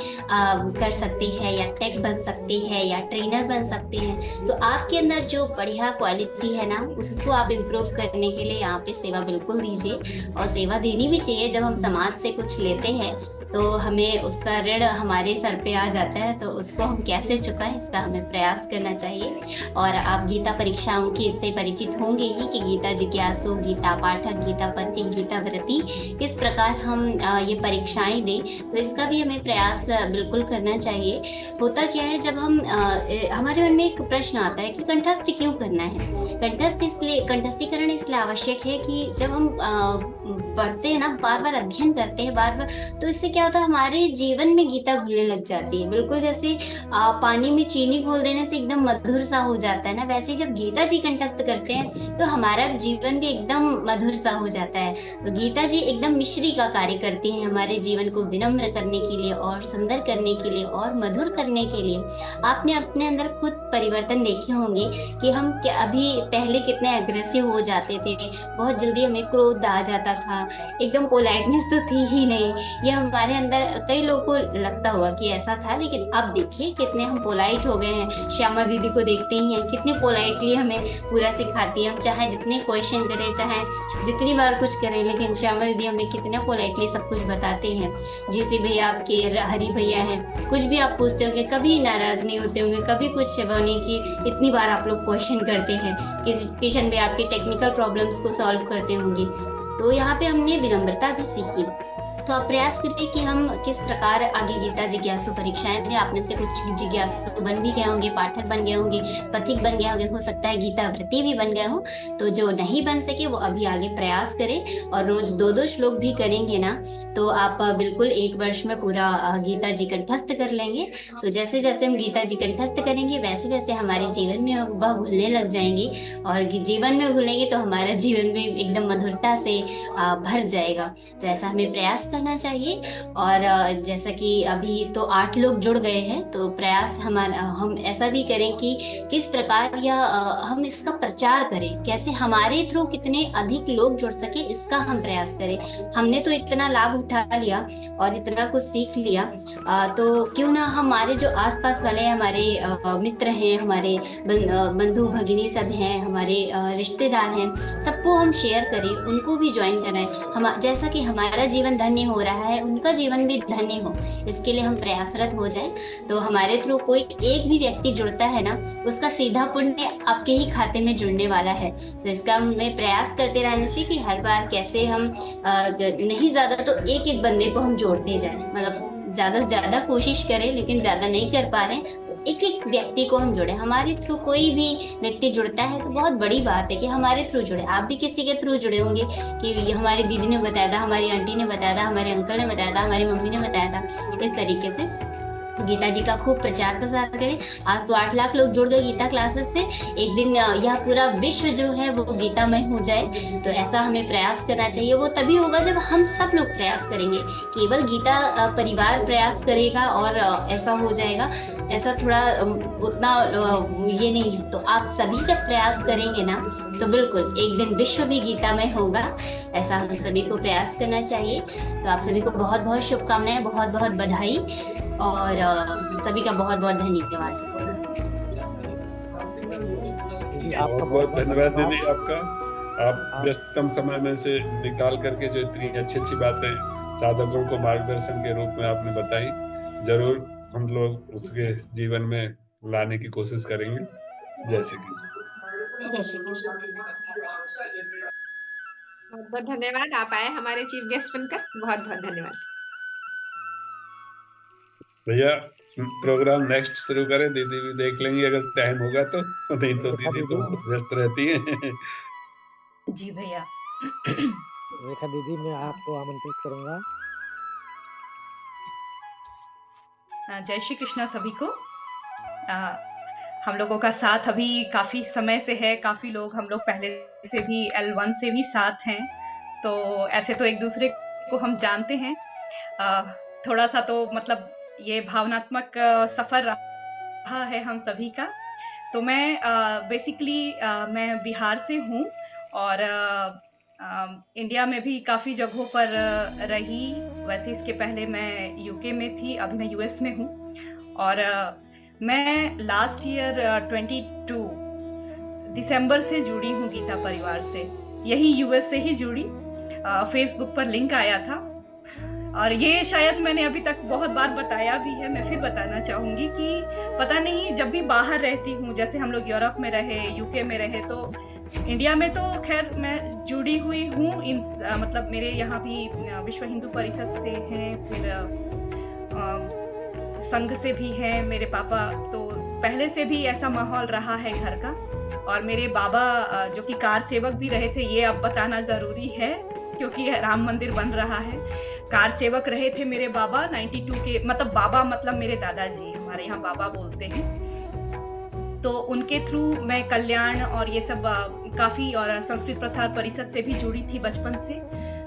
S14: कर सकते हैं या टेक बन सकते हैं या ट्रेनर बन सकते हैं। तो आपके अंदर जो बढ़िया क्वालिटी है ना, उसको आप इम्प्रूव करने के लिए यहाँ पे सेवा बिल्कुल दीजिए। और सेवा देनी भी चाहिए। जब हम समाज से कुछ लेते हैं तो हमें उसका ऋण हमारे सर पे आ जाता है, तो उसको हम कैसे चुकाएं इसका हमें प्रयास करना चाहिए। और आप गीता परीक्षाओं की इससे परिचित होंगे ही कि गीता जिज्ञासु, गीता पाठक, गीता पथिक, गीता व्रती किस प्रकार हम ये परीक्षाएं दें, तो इसका भी हमें प्रयास बिल्कुल करना चाहिए। होता क्या है, जब हम हमारे मन में एक प्रश्न आता है कि कंठस्थ क्यों करना है। कंठस्थीकरण इसलिए आवश्यक है कि जब हम पढ़ते हैं ना, बार बार अध्ययन करते हैं बार बार, तो इससे क्या होता है, हमारे जीवन में गीता घुलने लग जाती है। बिल्कुल जैसे पानी में चीनी घोल देने से एकदम मधुर सा हो जाता है ना, वैसे जब गीता जी कंठस्थ करते हैं तो हमारा जीवन भी एकदम मधुर सा हो जाता है। तो गीता जी एकदम मिश्री का कार्य करती हैं हमारे जीवन को विनम्र करने के लिए और सुंदर करने के लिए और मधुर करने के लिए। आपने अपने अंदर खुद परिवर्तन देखे होंगे कि हम अभी पहले कितने अग्रेसिव हो जाते थे, बहुत जल्दी हमें क्रोध आ जाता था, एकदम पोलाइटनेस तो थी ही नहीं। ये हमारे अंदर कई लोगों को लगता होगा कि ऐसा था, लेकिन अब देखिए कितने हम पोलाइट हो गए हैं। श्यामा दीदी को देखते ही हैं, कितने पोलाइटली हमें पूरा सिखाती है। हम चाहे जितने क्वेश्चन करें, चाहे जितनी बार कुछ करें, लेकिन श्यामा दीदी हमें कितने पोलाइटली सब कुछ बताते हैं। जैसे भैया आपके हरी भैया हैं, कुछ भी आप पूछते होंगे कभी नाराज नहीं होते होंगे, कभी कुछ नहीं कि इतनी बार आप लोग क्वेश्चन करते हैं। किशन भैया आपके टेक्निकल प्रॉब्लम्स को सॉल्व करते होंगे। तो यहाँ पे हमने विनम्रता भी सीखी। तो आप प्रयास करिए कि हम किस प्रकार आगे गीता जिज्ञासु परीक्षाएं दें। आप में से कुछ जिज्ञासु बन भी गए होंगे, पाठक बन गए होंगे, पथिक बन गए होंगे, हो सकता है गीता व्रती भी बन गए हो। तो जो नहीं बन सके वो अभी आगे प्रयास करें और रोज 2-2 श्लोक भी करेंगे ना, तो आप बिल्कुल 1 वर्ष में पूरा गीता जी कंठस्थ कर लेंगे। तो जैसे जैसे हम गीता जी कंठस्थ करेंगे वैसे वैसे हमारे जीवन में वह घुलने लग जाएंगी, और जीवन में घुलेंगे तो हमारा जीवन में एकदम मधुरता से भर जाएगा। तो ऐसा हमें प्रयास करना चाहिए। और जैसा कि अभी तो 8 लोग जुड़ गए हैं, तो प्रयास हम ऐसा भी करें कि किस प्रकार या हम इसका प्रचार करें, कैसे हमारे थ्रू कितने अधिक लोग जुड़ सके, इसका हम प्रयास करें। हमने तो इतना लाभ उठा लिया और इतना कुछ सीख लिया, तो क्यों ना हमारे जो आसपास वाले हमारे मित्र हैं, हमारे बंधु भगिनी सब हैं, हमारे रिश्तेदार हैं, सबको हम शेयर करें, उनको भी ज्वाइन कराएं। जैसा कि हमारा जीवन धन्य हो रहा है, उनका जीवन भी धन्य हो, इसके लिए हम प्रयासरत हो जाएं। तो हमारे थ्रू कोई एक भी व्यक्ति जुड़ता है ना, उसका सीधा पुण्य आपके ही खाते में जुड़ने वाला है। तो इसका हमें प्रयास करते रहना चाहिए कि हर बार कैसे हम नहीं ज्यादा तो एक बंदे को हम जोड़ते जाएं, मतलब ज्यादा से ज्यादा कोशिश करें, लेकिन ज्यादा नहीं कर पा रहे हैं तो एक व्यक्ति को हम जोड़े। हमारे थ्रू कोई भी व्यक्ति जुड़ता है तो बहुत बड़ी बात है कि हमारे थ्रू जुड़े। आप भी किसी के थ्रू जुड़े होंगे कि हमारी दीदी ने बताया था, हमारी आंटी ने बताया था, हमारे अंकल ने बताया था, हमारी मम्मी ने बताया था। इस तरीके से गीता जी का खूब प्रचार प्रसार करें। आज तो 8 लाख लोग जुड़ गए गीता क्लासेस से। एक दिन यह पूरा विश्व जो है वो गीतामय हो जाए, तो ऐसा हमें प्रयास करना चाहिए। वो तभी होगा जब हम सब लोग प्रयास करेंगे। केवल गीता परिवार प्रयास करेगा और ऐसा हो जाएगा, ऐसा थोड़ा उतना ये नहीं है। तो आप सभी जब प्रयास करेंगे ना, तो बिल्कुल एक दिन विश्व भी गीतामय होगा। ऐसा हम सभी को प्रयास करना चाहिए। तो आप सभी को बहुत बहुत शुभकामनाएं, बहुत बहुत बधाई और सभी का बहुत बहुत धन्यवाद।
S7: बहुत बहुत धन्यवाद दीदी आपका। आप व्यस्ततम समय में से निकाल करके जो इतनी अच्छी अच्छी बातें साधकों को मार्गदर्शन के रूप में आपने बताई, जरूर हम लोग उसके जीवन में लाने की कोशिश करेंगे। जय श्री कृष्ण।
S14: जय श्री कृष्ण।
S4: बहुत बहुत धन्यवाद, आप आए हमारे चीफ गेस्ट बनकर, बहुत बहुत धन्यवाद।
S7: भैया प्रोग्राम नेक्स्ट शुरू करें, दीदी भी देख लेंगी अगर टाइम होगा तो, नहीं तो दीदी तो व्यस्त रहती है।
S11: जी भैया।
S6: रेखा दीदी, मैं आपको आमंत्रित करूंगा।
S11: जय श्री कृष्णा सभी को। हम लोगों का साथ अभी काफी समय से है, काफी लोग हम लोग पहले से भी L1 से भी साथ हैं, तो ऐसे तो एक दूसरे को हम जानते हैं। थोड़ा सा तो मतलब ये भावनात्मक सफर रहा है हम सभी का। तो मैं बेसिकली मैं बिहार से हूँ और इंडिया में भी काफ़ी जगहों पर रही। वैसे इसके पहले मैं यूके में थी, अभी मैं यूएस में हूँ। और मैं लास्ट ईयर 22 दिसंबर से जुड़ी हूँ गीता परिवार से, यही यूएस से ही जुड़ी। फेसबुक पर लिंक आया था और ये शायद मैंने अभी तक बहुत बार बताया भी है, मैं फिर बताना चाहूंगी कि पता नहीं, जब भी बाहर रहती हूँ, जैसे हम लोग यूरोप में रहे, यूके में रहे, तो इंडिया में तो खैर मैं जुड़ी हुई हूँ मतलब मेरे यहाँ भी विश्व हिंदू परिषद से हैं, फिर संघ से भी हैं मेरे पापा, तो पहले से भी ऐसा माहौल रहा है घर का। और मेरे बाबा जो कि कार सेवक भी रहे थे, ये अब बताना जरूरी है क्योंकि राम मंदिर बन रहा है। कार सेवक रहे थे मेरे बाबा 92 के, मतलब बाबा मतलब मेरे दादाजी, हमारे यहाँ बाबा बोलते हैं। तो उनके थ्रू मैं कल्याण और ये सब काफी, और संस्कृत प्रसार परिषद से भी जुड़ी थी बचपन से।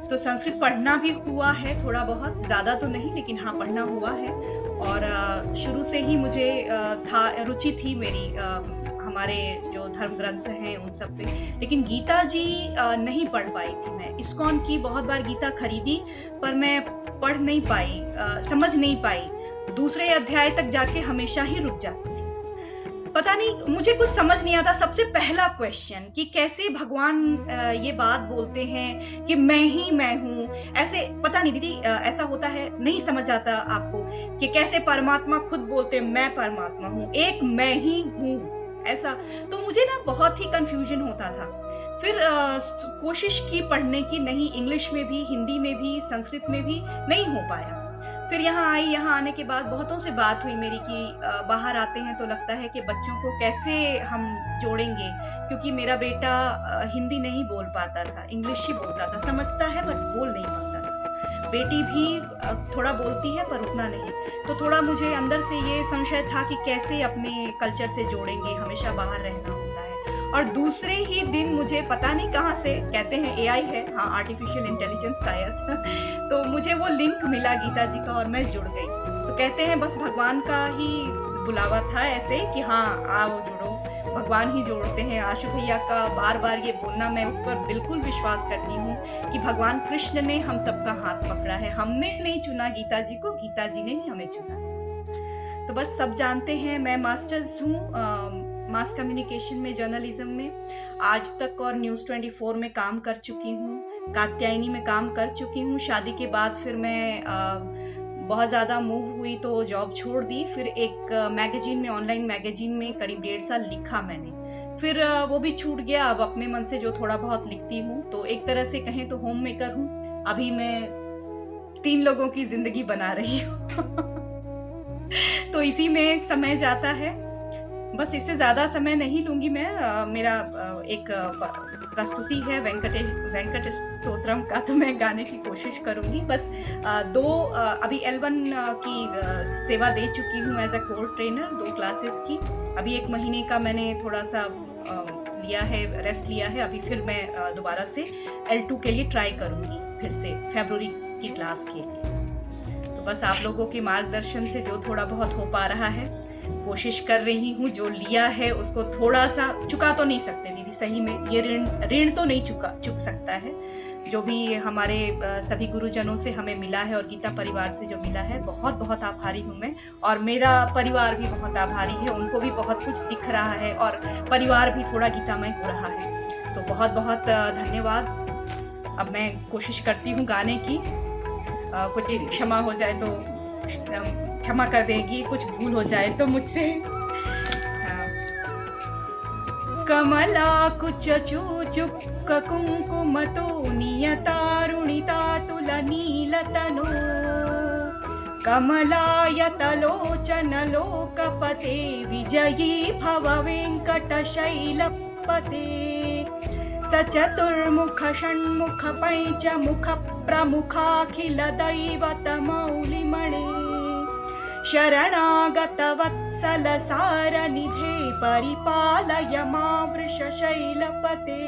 S11: तो संस्कृत पढ़ना भी हुआ है थोड़ा बहुत, ज्यादा तो नहीं लेकिन हाँ पढ़ना हुआ है। और शुरू से ही मुझे रुचि थी मेरी हमारे जो धर्म ग्रंथ हैं उन सब पे, लेकिन गीता जी नहीं पढ़ पाई थी मैं। इस्कॉन की बहुत बार गीता खरीदी पर मैं पढ़ नहीं पाई, समझ नहीं पाई, दूसरे अध्याय तक जाके हमेशा ही रुक जाती थी। पता नहीं, मुझे कुछ समझ नहीं आता। सबसे पहला क्वेश्चन कि कैसे भगवान ये बात बोलते हैं कि मैं ही मैं हूँ, ऐसे पता नहीं दीदी, ऐसा होता है, नहीं समझ आता आपको कि कैसे परमात्मा खुद बोलते मैं परमात्मा हूँ, एक मैं ही हूँ, ऐसा। तो मुझे ना बहुत ही कंफ्यूजन होता था। फिर कोशिश की पढ़ने की, नहीं इंग्लिश में भी, हिंदी में भी, संस्कृत में भी, नहीं हो पाया। फिर यहाँ आई, यहाँ आने के बाद बहुतों से बात हुई मेरी कि बाहर आते हैं तो लगता है कि बच्चों को कैसे हम जोड़ेंगे, क्योंकि मेरा बेटा हिंदी नहीं बोल पाता था, इंग्लिश ही बोलता था, समझता है बट बोल नहीं पाता था। बेटी भी थोड़ा बोलती है पर उतना नहीं। तो थोड़ा मुझे अंदर से ये संशय था कि कैसे अपने कल्चर से जोड़ेंगे, हमेशा बाहर रहना होता है। और दूसरे ही दिन मुझे पता नहीं कहाँ से, कहते हैं AI है, हाँ आर्टिफिशियल इंटेलिजेंस शायद तो मुझे वो लिंक मिला गीता जी का और मैं जुड़ गई। तो कहते हैं बस भगवान का ही बुलावा था ऐसे कि हाँ आओ जुड़ो, भगवान ही जोड़ते हैं। आशु भैया का बार बार ये बोलना, मैं उस पर बिल्कुल विश्वास करती हूँ कि भगवान कृष्ण ने हम सबका हाथ पकड़ा है, हमने नहीं चुना गीता जी को, गीता जी ने ही हमें चुना। तो बस सब जानते हैं मैं मास्टर्स हूँ मास कम्युनिकेशन में, जर्नलिज्म में, आज तक और न्यूज़ 24 में काम कर चुकी हूँ, कात्यायनी में काम कर चुकी हूँ। शादी के बाद फिर मैं बहुत ज़्यादा मूव हुई तो जॉब छोड़ दी। फिर एक मैगजीन में, ऑनलाइन मैगजीन में करीब 1.5 साल लिखा मैंने, फिर वो भी छूट गया। अब अपने मन से जो थोड़ा बहुत लिखती हूँ, तो एक तरह से कहें तो होम मेकर हूँ। अभी मैं 3 लोगों की जिंदगी बना रही हूँ तो इसी में समय जाता है। बस इससे ज्यादा समय नहीं लूंगी मैं। मेरा एक प्रस्तुति है वेंकट स्तोत्रम का, तो मैं गाने की कोशिश करूंगी। बस 2 अभी L1 की सेवा दे चुकी हूँ as a core trainer, 2 classes की। अभी 1 महीने का मैंने थोड़ा सा लिया है, रेस्ट लिया है। अभी फिर मैं दोबारा से L2 के लिए ट्राई करूंगी, फिर से फरवरी की क्लास के लिए। तो बस आप लोगों के मार्गदर्शन से जो थोड़ा बहुत हो पा रहा है, कोशिश कर रही हूँ। जो लिया है उसको थोड़ा सा, चुका तो नहीं सकते दीदी, सही में ये ऋण तो नहीं चुक सकता है। जो भी हमारे सभी गुरुजनों से हमें मिला है और गीता परिवार से जो मिला है, बहुत बहुत आभारी हूँ मैं। और मेरा परिवार भी बहुत आभारी है, उनको भी बहुत कुछ दिख रहा है और परिवार भी थोड़ा गीतामय हो रहा है। तो बहुत बहुत धन्यवाद। अब मैं कोशिश करती हूँ गाने की, कुछ क्षमा हो जाए तो क्षमा कर देगी, कुछ भूल हो जाए तो मुझसे। कमला कुच चूचुक कुंकुमतो नियतारुणिता तुलनीलतनो कमलायतलोचन लोकपते विजयी भव वेंकटशैलपते सचतुर्मुख षण्मुख पंचमुख प्रमुखाखिल दैवतमौलिमणे शरणागत वत्सल सारनिधे परिपालय मां वृषशैलपते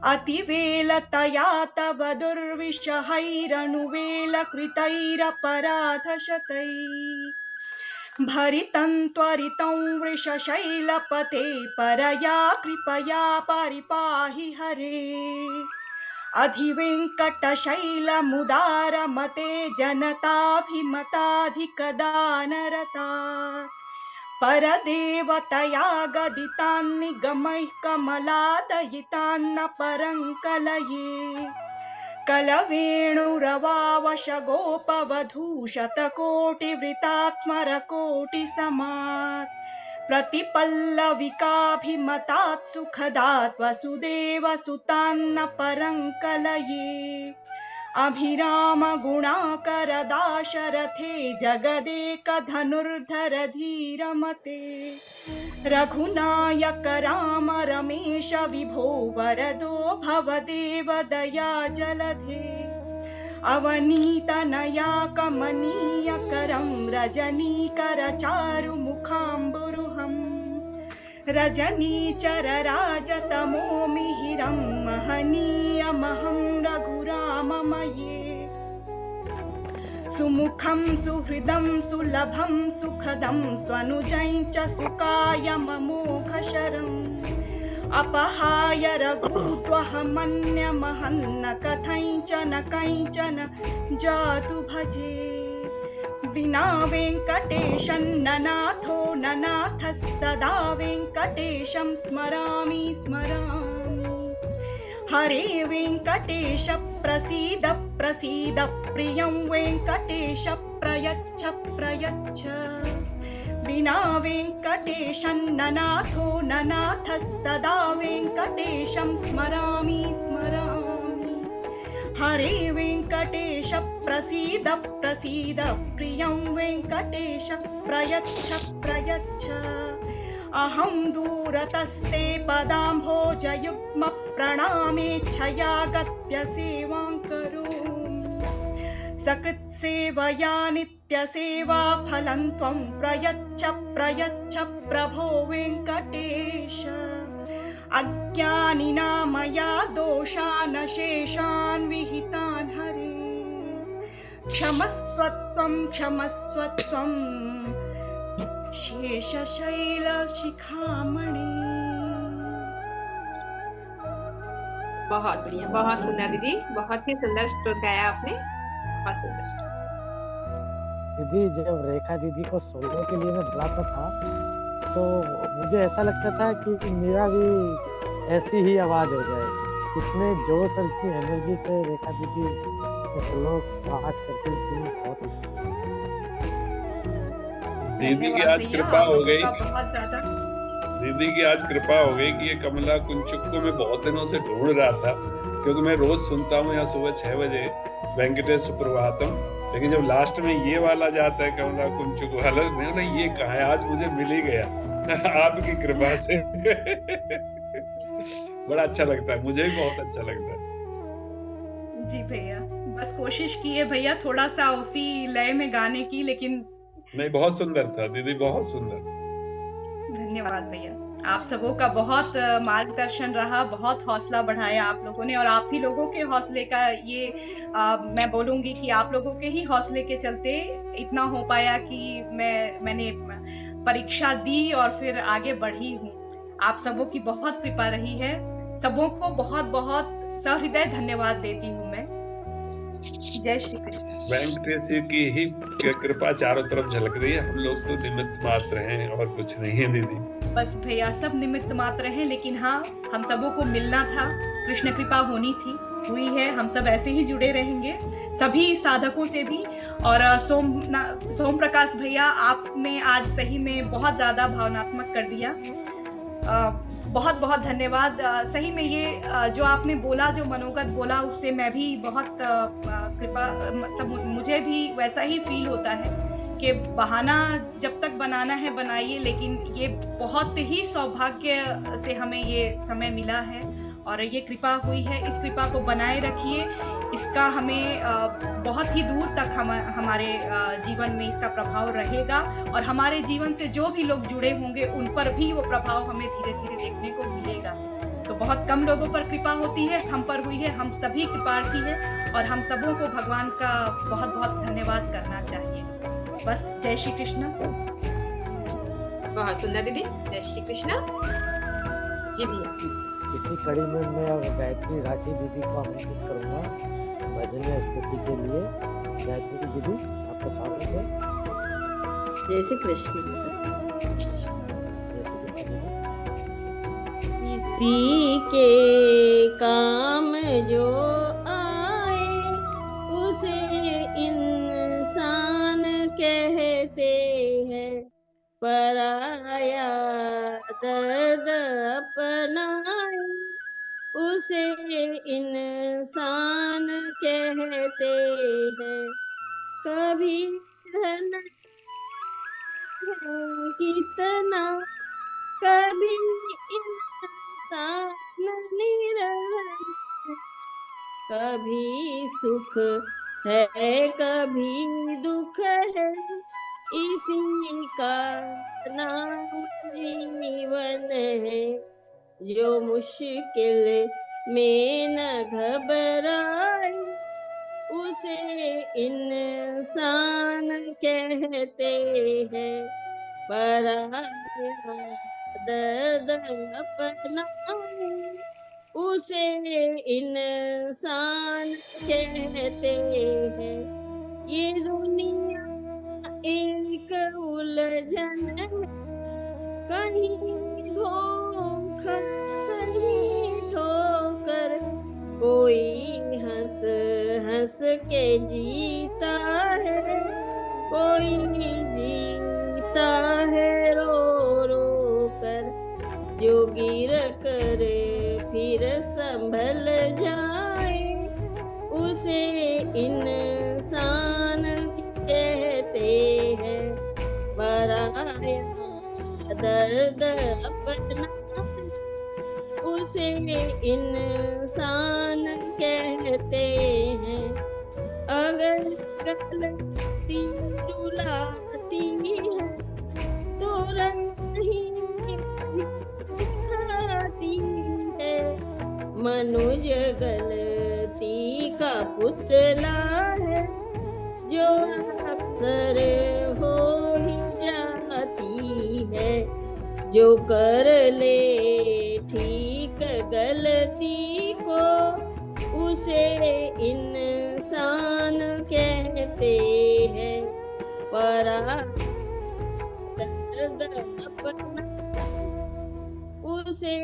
S11: अतिवेलतया तव दुर्विषहैरनुवेल कृतैरपराधशतैः भरितं त्वरितं वृषशैलपते परया कृपया परिपाहि हरे अधिवेङ्कटशैलमुदारमते जनताभिमताधिकदानरता परदेवतया गदितान्निगमैः कमलादयितान्न परं कलये कलवेणुरवावश गोपवधूशतकोटिवृतात्स्मरकोटिसमात् प्रतिपल्लविकाभिमतात् सुखदात् वसुदेवसुतान्न परं कलये अभिराम गुणाकर दाशरथे जगदेकधनुर्धर धीरमते रघुनायक राम रमेश विभो वरदो भवदेव दया जलधे अवनीतनया कमनीय करं रजनीकर चारु मुखाम्बुरुहम् रजनीचर राजतमो मिहिरं महनीयमहं रघुराममये सुमुखं सुहृदं सुलभं सुखदं स्वनुजं च सुकायममोघशरम् अपहाय रघुत्वहमन्यमहन्न कथञ्चन कञ्चन जातु भजे विना वेङ्कटेशं ननाथो ननाथः सदा वेङ्कटेशं स्मरामि स्मरामि हरे वेङ्कटेश प्रसीद प्रसीद प्रियं वेङ्कटेश प्रयच्छ प्रयच्छ विना वेङ्कटेशं ननाथो ननाथः सदा वेङ्कटेशं स्मरामि स्मरामि हरे वेङ्कटेश प्रसीद प्रसीद प्रियं वेङ्कटेश प्रयच्छ प्रयच्छ अहं दूरतस्ते पदाम्भोजयुग्म प्रणामेच्छया सेवां करोमि सकृत्सेवया नित्यसेवा फलं त्वं प्रयच्छ प्रयच्छ प्रभो वेङ्कटेश अज्ञानिना मया दोषान् शेषान् विहितान् हरे क्षमस्व त्वं शेषशैलशिखामणि।
S4: बहुत बढ़िया, बहुत सुंदर दीदी, बहुत ही सुंदर स्ट्रोक गाया आपने, बहुत सुंदर।
S6: दीदी जब रेखा दीदी को सोलो के लिए मैं बुलाता था तो मुझे ऐसा लगता था कि मेरा भी ऐसी ही आवाज हो जाए। इतने जोर से इतनी एनर्जी से रेखा दीदी सोलो पाठ करती थी, बहुत
S7: दीदी की आज कृपा हो गई,
S11: बहुत ज्यादा
S7: दीदी की आज कृपा हो गई कि ये कमला कुंचुक को मैं बहुत दिनों से ढूंढ रहा था, क्योंकि मैं रोज सुनता हूँ यहाँ सुबह 6 बजे वेंकटेश सुप्रभातम, लेकिन जब लास्ट में ये वाला जाता है कमला कुंचुक वाला, मैंने ये कहा है, आज मुझे मिल ही गया आपकी कृपा से। बड़ा अच्छा लगता है, मुझे भी बहुत अच्छा लगता है।
S11: जी भैया, बस कोशिश की है भैया थोड़ा सा उसी लय में गाने की, लेकिन
S7: नहीं, बहुत सुंदर था दीदी, बहुत सुंदर।
S11: धन्यवाद भैया, आप सबों का बहुत मार्गदर्शन रहा, बहुत हौसला बढ़ाया आप लोगों ने, और आप ही लोगों के हौसले का ये मैं बोलूंगी कि आप लोगों के ही हौसले के चलते इतना हो पाया कि मैंने परीक्षा दी और फिर आगे बढ़ी हूँ। आप सबों की बहुत कृपा रही है, सबों को बहुत बहुत सहृदय धन्यवाद देती हूँ मैं। जय श्री कृष्ण।
S7: वेंकटेश की ही कृपा चारों तरफ झलक रही है, हम लोग तो निमित्त मात्र हैं और कुछ नहीं है दीदी।
S11: बस भैया सब निमित्त मात्र हैं, लेकिन हाँ, हम सबों को मिलना था, कृष्ण कृपा होनी थी, हुई है। हम सब ऐसे ही जुड़े रहेंगे सभी साधकों से भी। और सोम प्रकाश भैया, आपने आज सही में बहुत ज्यादा भावनात्मक कर दिया, बहुत बहुत धन्यवाद। सही में ये जो आपने बोला, जो मनोगत बोला, उससे मैं भी बहुत कृपा, मतलब मुझे भी वैसा ही फील होता है कि बहाना जब तक बनाना है बनाइए, लेकिन ये बहुत ही सौभाग्य से हमें ये समय मिला है और ये कृपा हुई है। इस कृपा को बनाए रखिए, इसका हमें बहुत ही दूर तक हमारे जीवन में इसका प्रभाव रहेगा, और हमारे जीवन से जो भी लोग जुड़े होंगे उन पर भी वो प्रभाव हमें धीरे धीरे देखने को मिलेगा। तो बहुत कम लोगों पर कृपा होती है, हम पर हुई है, हम सभी कृपार्थी हैं, और हम सबों को भगवान का बहुत बहुत धन्यवाद करना चाहिए। बस जय श्री कृष्ण।
S4: बहुत सुंदर दीदी, जय श्री कृष्ण। जी भैया,
S6: इसी कड़ी में मैं गायत्री राठी दीदी को आमंत्रित करूंगा भजनीय स्तुति के लिए। गायत्री दीदी, आपका स्वागत है।
S15: जय श्री कृष्ण। इसी के काम जो आए
S13: पराया दर्द अपनाए उसे इंसान कहते हैं। कभी धन कितना, कभी इंसान निरंतर, कभी सुख है कभी दुख है, इसी का नाम जीवन है। जो मुश्किल में न घबराए उसे इंसान कहते हैं। पराया दर्द अपनाए उसे इंसान कहते हैं। ये दुनिया एक उलझन है, कहीं धोखा कहीं ठोकर, कोई हंस हंस के जीता है, कोई जीता है रो रो कर। जो गिर कर फिर संभल जाए उसे इंसान कहते हैं। पराया दर्द अपना उसे इंसान कहते हैं। अगर गलती रुलाती है तो रही दिखाती है। मनुज गलती का पुतला है, जो अक्सर हो ही जाती है। जो कर ले ठीक गलती को उसे इंसान कहते हैं। पराया दर्द अपना उसे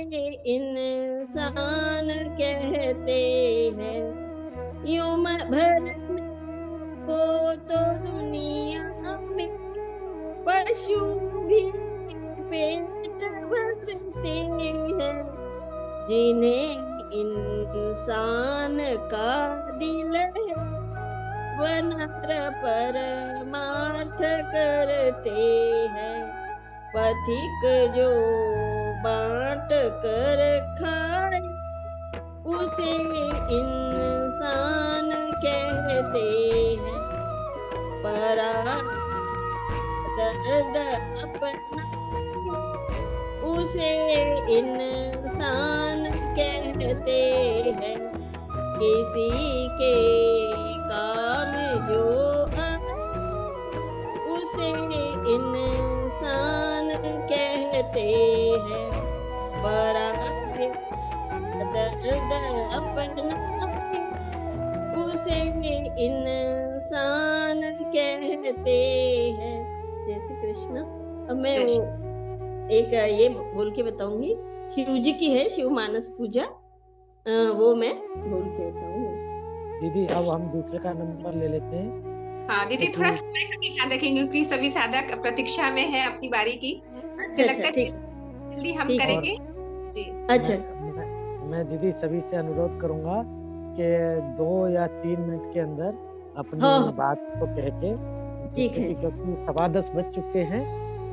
S13: इंसान कहते हैं। यूं भरने को तो दुनिया में पशु भी पेट भरते हैं, जिन्हें इंसान का दिल है वनर परमार्थ करते हैं। पथिक जो बांट कर खाए उसे इंसान कहते हैं। पराया दर्द अपना उसे इंसान कहते हैं। किसी के काम जो आए उसे इंसान कहते हैं। पराया दर्द अपना उसे इंसान कहते हैं। जय श्री कृष्ण। अब मैं वो एक ये बोल के बताऊंगी, शिव जी की है शिव मानस पूजा, वो मैं बोल के बताऊंगी।
S6: दीदी अब हम दूसरे का नंबर ले लेते हैं।
S4: हाँ दीदी, थोड़ा सा ध्यान रखेंगे क्योंकि सभी साधक प्रतीक्षा में है अपनी बारी की। मुझे लगता है जल्दी हम करेंगे।
S13: अच्छा,
S6: मैं दीदी सभी से अनुरोध करूंगा कि 2 या 3 मिनट के अंदर अपनी बात को कह के,
S13: ठीक है,
S6: क्योंकि 10:15 बज चुके हैं।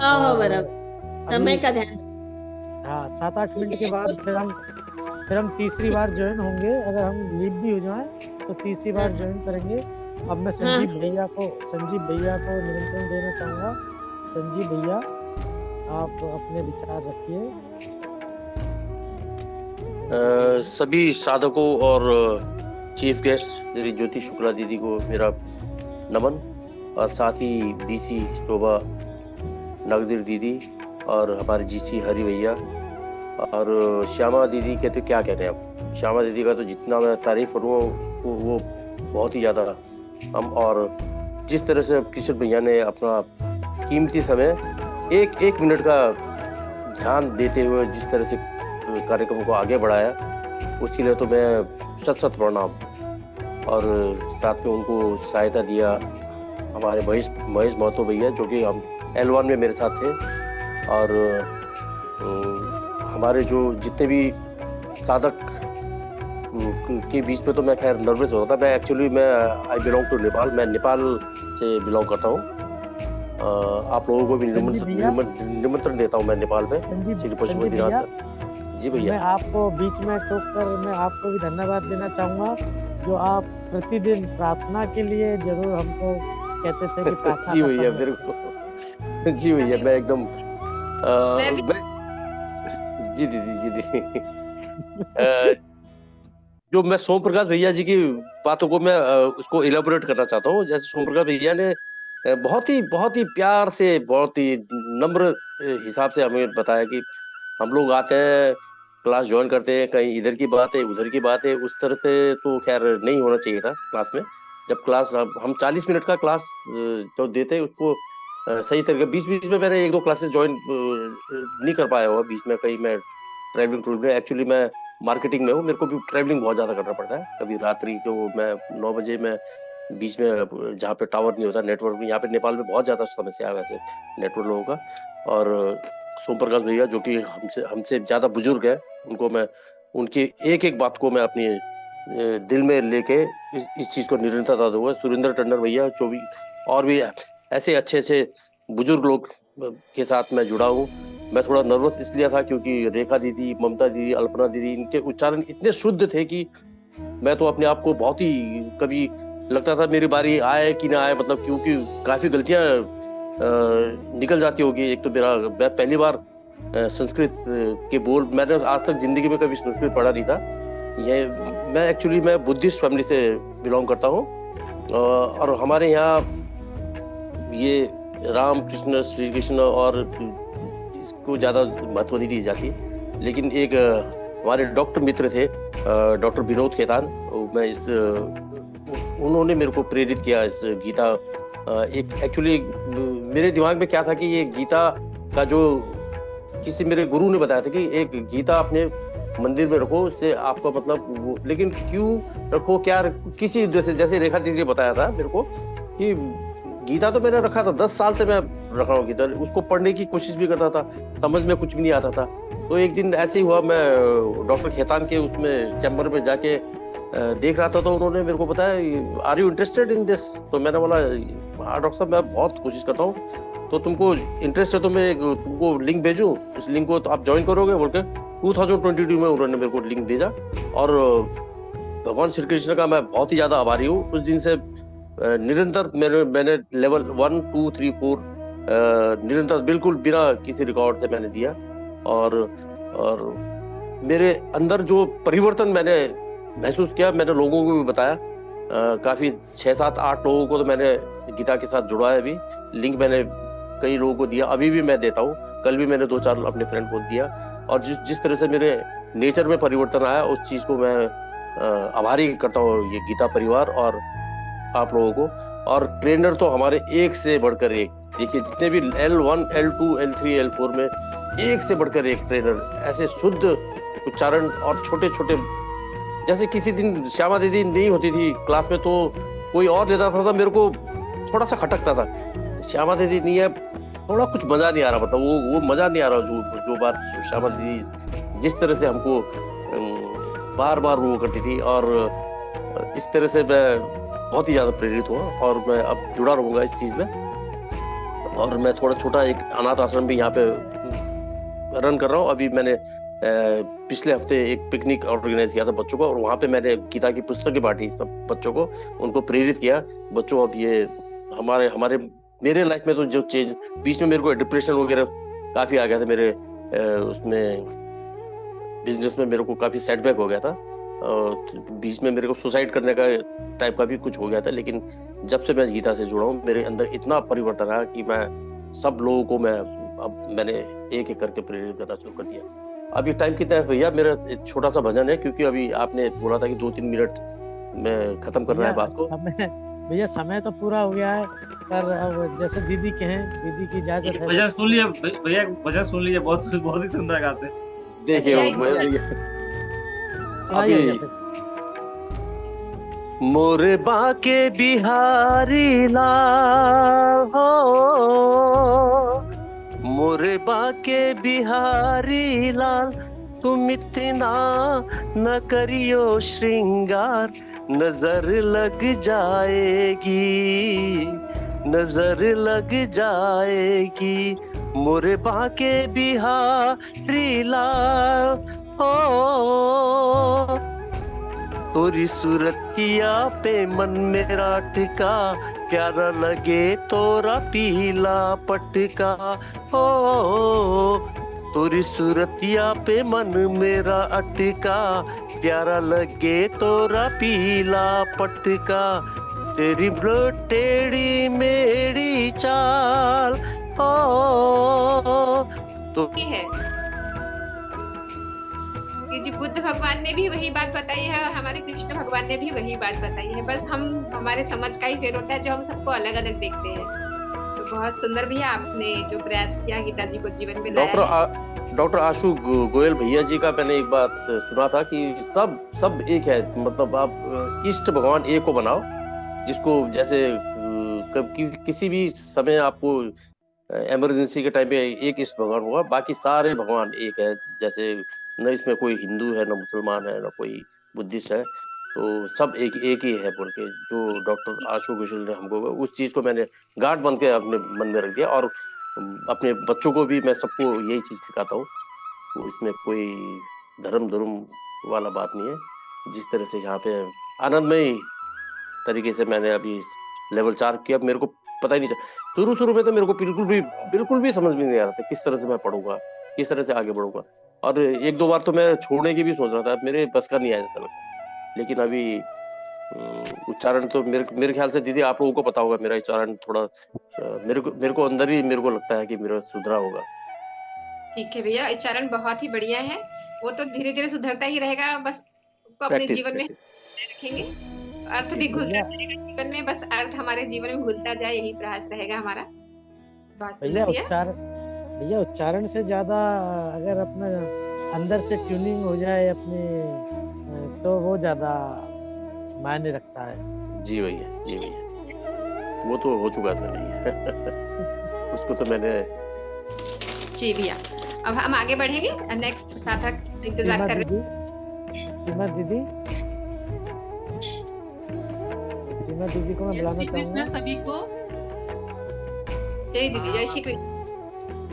S13: हाँ बराबर, समय का ध्यान।
S6: हाँ 7-8 मिनट के बाद फिर हम तीसरी बार ज्वाइन होंगे। अगर हम लीव भी हो जाए तो तीसरी बार ज्वाइन करेंगे। अब मैं संजीव भैया को निमंत्रण देना चाहूंगा। संजीव भैया आप अपने विचार रखिए।
S16: सभी साधकों और चीफ गेस्ट श्री ज्योति शुक्ला दीदी को मेरा नमन, और साथ ही डीसी शोभा नगदीर दीदी और हमारे जीसी हरि भैया और श्यामा दीदी के तो क्या कहते हैं। अब श्यामा दीदी का तो जितना मैं तारीफ करूँ वो बहुत ही ज़्यादा हम, और जिस तरह से किशोर भैया ने अपना कीमती समय एक मिनट का ध्यान देते हुए जिस तरह से कार्यक्रम को आगे बढ़ाया, उसके लिए तो मैं शत प्रणाम। और साथ में उनको सहायता दिया हमारे महेश महतो भैया, जो कि हम L1 में मेरे साथ थे। और हमारे जो जितने भी साधक के बीच में तो मैं खैर नर्वस होता था। मैं actually I belong to Nepal, मैं नेपाल से बिलोंग करता हूँ। आप लोगों को भी निमंत्रण देता हूँ मैं नेपाल में, श्री पशुपतिनाथ। जी भैया,
S6: मैं आपको बीच में टोक कर मैं आपको भी धन्यवाद देना चाहूँगा, जो आप प्रतिदिन प्रार्थना के लिए जरूर हमको कहते थे कि प्रार्थना।
S16: जी भैया, मेरे को जी भैया, मैं एकदम जी दीदी जो मैं सोम प्रकाश भैया जी की बातों को मैं उसको इलेबोरेट करना चाहता हूँ। जैसे सोम प्रकाश भैया ने बहुत ही प्यार से, बहुत ही नम्र हिसाब से हमें बताया कि हम लोग आते हैं, क्लास ज्वाइन करते हैं, कहीं इधर की बात है उधर की बात है, उस तरह से तो खैर नहीं होना चाहिए था क्लास में। जब क्लास हम 40 मिनट का क्लास जो देते हैं उसको सही तरीके, बीच में मैंने 1-2 क्लासेस ज्वाइन नहीं कर पाया हुआ बीच में, कहीं मैं ट्रैवलिंग टूर में, एक्चुअली मैं मार्केटिंग में हूँ, मेरे को भी ट्रैवलिंग बहुत ज़्यादा करना पड़ता है। कभी रात्रि को मैं 9 बजे में बीच में जहाँ पे टावर नहीं होता, नेटवर्क में, यहाँ पे नेपाल में बहुत ज़्यादा समस्या है वैसे नेटवर्क लोगों का। और सोम प्रकाश भैया जो कि हमसे ज़्यादा बुजुर्ग है, उनको मैं उनकी एक बात को मैं अपनी दिल में लेके इस चीज़ को निरंतरता दूंगा। सुरेंद्र टंडन भैया जो भी और भी ऐसे अच्छे बुजुर्ग लोग के साथ मैं जुड़ा हूँ। मैं थोड़ा नर्वस इसलिए था क्योंकि रेखा दीदी, ममता दीदी, अल्पना दीदी, इनके उच्चारण इतने शुद्ध थे कि मैं तो अपने आप को बहुत ही, कभी लगता था मेरी बारी आए कि ना आए, मतलब क्योंकि काफ़ी गलतियाँ निकल जाती होगी। एक तो मैं पहली बार संस्कृत के बोल, मैंने आज तक जिंदगी में कभी संस्कृत पढ़ा नहीं था। मैं बुद्धिस्ट फैमिली से बिलोंग करता हूँ और हमारे यहाँ ये राम कृष्ण, श्री कृष्ण और इसको ज़्यादा महत्व नहीं दी जाती। लेकिन एक हमारे डॉक्टर मित्र थे, डॉक्टर विनोद खेतान, उन्होंने मेरे को प्रेरित किया इस गीता। एक एक्चुअली मेरे दिमाग में क्या था कि ये गीता का जो किसी मेरे गुरु ने बताया था कि एक गीता अपने मंदिर में रखो, उससे आपका मतलब लेकिन क्यों रखो, क्या किसी जैसे रेखा दीदी ने बताया था मेरे को कि गीता तो मैंने रखा था 10 साल से मैं रख रहा हूँ गीता, उसको पढ़ने की कोशिश भी करता था, समझ में कुछ भी नहीं आता था। तो एक दिन ऐसे ही हुआ, मैं डॉक्टर खेतान के उसमें चैम्बर में जाके देख रहा था, तो उन्होंने मेरे को बताया are you interested in this. तो मैंने बोला हाँ डॉक्टर साहब, मैं बहुत कोशिश करता हूँ, तो तुमको इंटरेस्ट है तो मैं तुमको लिंक भेजूँ, उस लिंक को तो आप ज्वाइन करोगे बोल के 2022 में उन्होंने मेरे को लिंक भेजा। और भगवान श्री कृष्ण का मैं बहुत ही ज़्यादा आभारी हूँ। उस दिन से निरंतर मैंने लेवल 1, 2, 3, 4 निरंतर बिल्कुल बिना किसी रिकॉर्ड से मैंने दिया। और मेरे अंदर जो परिवर्तन मैंने महसूस किया, मैंने लोगों को भी बताया, काफ़ी 6, 7, 8 लोगों को तो मैंने गीता के साथ जुड़ा है। अभी लिंक मैंने कई लोगों को दिया, अभी भी मैं देता हूँ, कल भी मैंने 2-4 अपने फ्रेंड को दिया। और जिस तरह से मेरे नेचर में परिवर्तन आया, उस चीज़ को मैं आभारी करता हूँ ये गीता परिवार और आप लोगों को। और ट्रेनर तो हमारे एक से बढ़कर एक, देखिए जितने भी L1, L2, L3, L4 में एक से बढ़कर एक ट्रेनर, ऐसे शुद्ध उच्चारण और छोटे छोटे, जैसे किसी दिन श्यामा दीदी नहीं होती थी क्लास में तो कोई और लेता था, मेरे को थोड़ा सा खटकता था, श्यामा दीदी नहीं है, थोड़ा कुछ मजा नहीं आ रहा, मतलब वो मजा नहीं आ रहा जो बात श्यामा दीदी जिस तरह से हमको बार बार वो करती थी। और इस तरह से मैं बहुत ही ज़्यादा प्रेरित हुआ और मैं अब जुड़ा रहूँगा इस चीज़ में। और मैं थोड़ा छोटा एक अनाथ आश्रम भी यहाँ पे रन कर रहा हूँ। अभी मैंने पिछले हफ्ते एक पिकनिक ऑर्गेनाइज किया था बच्चों को, और वहाँ पे मैंने गीता की पुस्तकें बांटी सब बच्चों को, उनको प्रेरित किया। बच्चों अब ये मेरे लाइफ में तो जो चेंज, बीच में मेरे को डिप्रेशन वगैरह काफ़ी आ गया था, मेरे उसमें बिजनेस में मेरे को काफ़ी सेटबैक हो गया था, बीच में मेरे को सुसाइड करने का टाइप का भी कुछ हो गया था। लेकिन जब से मैं गीता से जुड़ा हूँ, मेरे अंदर इतना परिवर्तन आया कि मैं सब लोगों को मैंने एक एक करके प्रेरित करना शुरू कर दिया। अभी टाइम कितना है भैया? मेरा एक छोटा सा भजन है, क्योंकि अभी आपने बोला था कि 2-3 मिनट में खत्म करना है बात को।
S6: भैया समय तो पूरा हो गया है, पर अब जैसे दीदी के हैं, दीदी की इजाजत है।
S5: भजन सुन लिया भैया, भजन सुन लिया, बहुत ही सुंदर गाते हैं।
S16: देखिए मोरे बाके बिहारी लाल हो, मोरे बाके बिहारी लाल, तुम इतना न करियो श्रृंगार, नजर लग जाएगी, नजर लग जाएगी। मोरे बाके बिहारी लाल हो, तोरी सूरतिया पे मन मेरा टिका, प्यारा लगे तोरा पीला पटका हो, तोरी सूरतिया पे मन मेरा अटका, प्यारा लगे तोरा पीला पटका। तेरी टेढ़ी मेरी चाल हो तो
S4: है कि जी बुद्ध भगवान ने भी वही बात बताई है और हमारे कृष्ण भगवान ने भी वही बात बताई है। बस हम हमारे समझ का ही फेर होता है जो हम सबको अलग अलग देखते हैं। तो बहुत सुंदर भैया आपने जो प्रयास किया गीता जी को जीवन में लाया।
S16: डॉक्टर आशु गोयल भैया जी का मैंने एक बात सुना था कि सब एक है, मतलब आप इष्ट भगवान एक को बनाओ, जिसको जैसे किसी भी समय आपको इमरजेंसी के टाइम पे एक इष्ट भगवान होगा, बाकी सारे भगवान एक है। जैसे न इसमें कोई हिंदू है, न मुसलमान है, न कोई बुद्धिस्ट है, तो सब एक ही है बोल के जो डॉक्टर आशु घोषल ने हमको, उस चीज को मैंने गांठ बन के अपने मन में रख दिया और अपने बच्चों को भी मैं सबको यही चीज सिखाता हूँ। तो इसमें कोई धर्म वाला बात नहीं है। जिस तरह से यहाँ पे आनंदमय तरीके से मैंने अभी लेवल 4 किया, मेरे को पता ही नहीं चला। शुरू में तो मेरे को बिल्कुल भी समझ में नहीं आ रहा था किस तरह से मैं पढ़ूंगा, किस तरह से आगे बढ़ूंगा। और 1-2 बार तो मैं छोड़ने की भी सोच रहा था, मेरे बस का नहीं आया जैसा लगता। लेकिन अभी उच्चारण तो मेरे ख्याल से दीदी आप लोगों को पता होगा, मेरा उच्चारण थोड़ा मेरे को अंदर ही मेरे को लगता है कि मेरा सुधरा होगा।
S4: ठीक है भैया, उच्चारण बहुत ही बढ़िया है, वो तो धीरे धीरे सुधरता ही रहेगा। बस उसको अपने जीवन में रखेंगे, अर्थ भी घुलता रहेगा जीवन में, बस अर्थ हमारे जीवन में घुलता जाए, यही प्रयास रहेगा हमारा।
S6: भैया उच्चारण से ज्यादा अगर अपना अंदर से ट्यूनिंग हो जाए अपने, तो वो ज्यादा मायने रखता है।
S16: जी भैया वो तो हो चुका सर भैया उसको तो मैंने।
S4: जी भैया, अब हम आगे बढ़ेंगे, नेक्स्ट साधक इंतजार कर रहे हैं।
S6: सीमा दीदी को मैं बुलाना चाहूंगा।
S17: सभी को
S4: जय दीदी, जय श्री कृष्ण।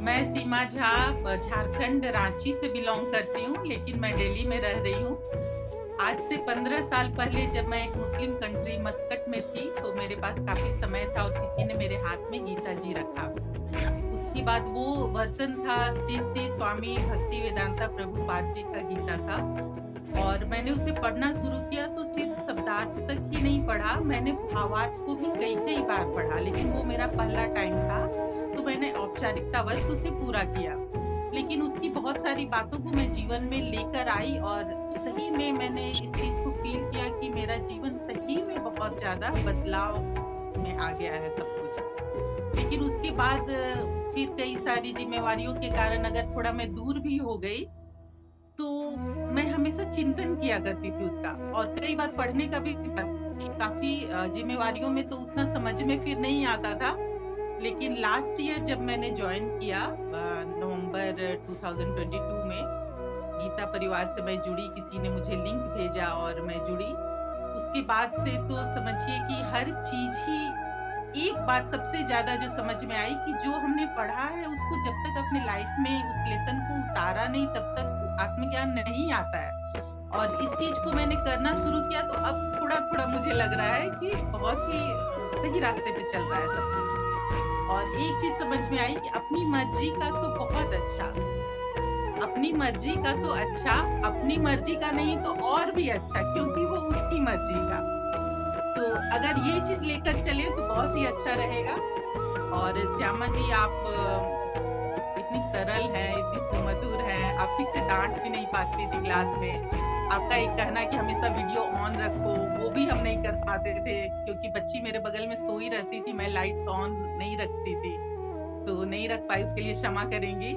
S17: मैं सीमा झा झारखंड रांची से बिलोंग करती हूँ, लेकिन मैं दिल्ली में रह रही हूँ। आज से 15 साल पहले जब मैं एक मुस्लिम कंट्री मस्कट में थी, तो मेरे पास काफी समय था और किसी ने मेरे हाथ में गीता जी रखा। उसके बाद वो वर्जन था श्री श्री स्वामी भक्ति वेदांता प्रभुपाद जी का गीता था, और मैंने उसे पढ़ना शुरू किया तो सिर्फ शब्दार्थ तक ही नहीं पढ़ा, मैंने भावार्थ को भी कई बार पढ़ा। लेकिन वो मेरा पहला टाइम था, तो मैंने औपचारिकतावश उसे पूरा किया। लेकिन उसकी बहुत सारी बातों को मैं जीवन में लेकर आई और सही में मैंने इस चीज को फील किया कि मेरा जीवन सही में बहुत ज्यादा बदलाव में आ गया है सब कुछ। लेकिन उसके बाद फिर कई सारी जिम्मेवारियों के कारण अगर थोड़ा मैं दूर भी हो गई, तो मैं हमेशा चिंतन किया करती थी उसका, और कई बार पढ़ने का भी काफी जिम्मेवारियों में तो उतना समझ में फिर नहीं आता था। लेकिन लास्ट ईयर जब मैंने ज्वाइन किया नवंबर 2022 में, गीता परिवार से मैं जुड़ी, किसी ने मुझे लिंक भेजा और मैं जुड़ी। उसके बाद से तो समझिए कि हर चीज ही, एक बात सबसे ज्यादा जो समझ में आई कि जो हमने पढ़ा है उसको जब तक अपने लाइफ में उस लेसन को उतारा नहीं, तब तक आत्मज्ञान नहीं आता है। और इस चीज को मैंने करना शुरू किया तो अब थोड़ा मुझे लग रहा है कि बहुत ही सही रास्ते पे चल रहा है सब कुछ। और एक चीज समझ में आई कि अपनी मर्जी का तो बहुत अच्छा, अपनी मर्जी का तो अच्छा, अपनी मर्जी का नहीं तो और भी अच्छा, क्योंकि वो उसकी मर्जी का। तो अगर ये चीज लेकर चले तो बहुत ही अच्छा रहेगा। और श्यामा जी आप इतनी सरल है, इतनी सुमधुर है, आप ठीक से डांट भी नहीं पाती थी क्लास में। आपका एक कहना कि हमेशा वीडियो ऑन रखो, वो भी हम नहीं कर पाते थे क्योंकि बच्ची मेरे बगल में सोई रहती थी, मैं लाइट्स ऑन नहीं रखती थी, तो नहीं रख पाई, उसके लिए क्षमा करेंगी।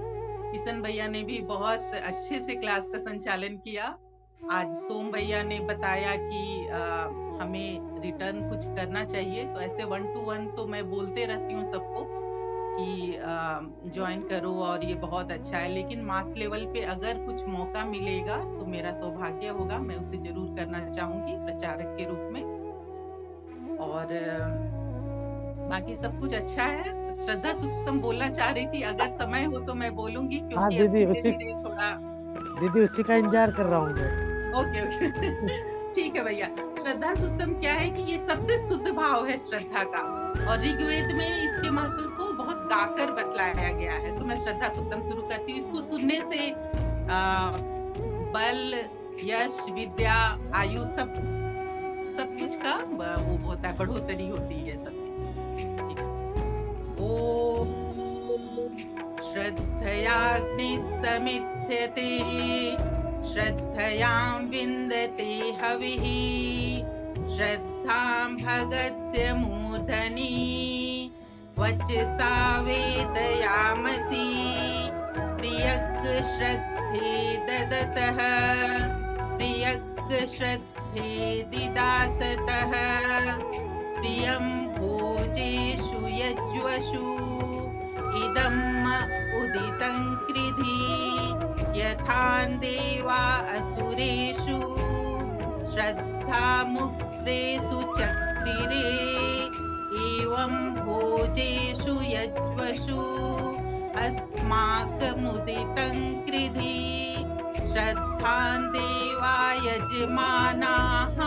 S17: किशन भैया ने भी बहुत अच्छे से क्लास का संचालन किया। आज सोम भैया ने बताया कि हमें रिटर्न कुछ करना चाहिए। तो ऐसे 1 to 1 तो मैं बोलते रहती हूँ सबको कि ज्वाइन करो और ये बहुत अच्छा है, लेकिन मास लेवल पे अगर कुछ मौका मिलेगा तो मेरा सौभाग्य होगा, मैं उसे जरूर करना चाहूंगी प्रचारक के रूप में। और बाकी सब कुछ अच्छा है। श्रद्धा सुक्तम बोलना चाह रही थी, अगर समय हो तो मैं बोलूंगी,
S6: हाँ
S17: क्योंकि
S6: दीदी
S17: थोड़ा
S6: उसी का इंतजार कर रहा हूँ मैं।
S17: ओके ठीक है भैया। श्रद्धा सुक्तम क्या है कि ये सबसे शुद्ध भाव है श्रद्धा का, और ऋग्वेद में इसके महत्व को बहुत गाकर बतलाया गया है। तो मैं श्रद्धा सुक्तम शुरू करती हूँ। इसको सुनने से बल, यश, विद्या, आयु सब कुछ का वो होता है, बढ़ोतरी होती है सब। ठीक है। ओम श्रद्धयाग्नि समिध्यते श्रद्धयां विन्दते हविः श्रद्धां भगस्य मूर्धनि वचसा वेदयामसि प्रियक श्रद्धे ददतः प्रियक श्रद्धे दिदासतः प्रियं भोजेषु यज्वसु इदम् उदितं कृधि यथान् देवा असुरेषु श्रद्धा मुक्तेषु चक्रिरे एवं भोजेषु यज्वसु अस्माकमुदितं कृधि श्रद्धान् देवा यजमानाः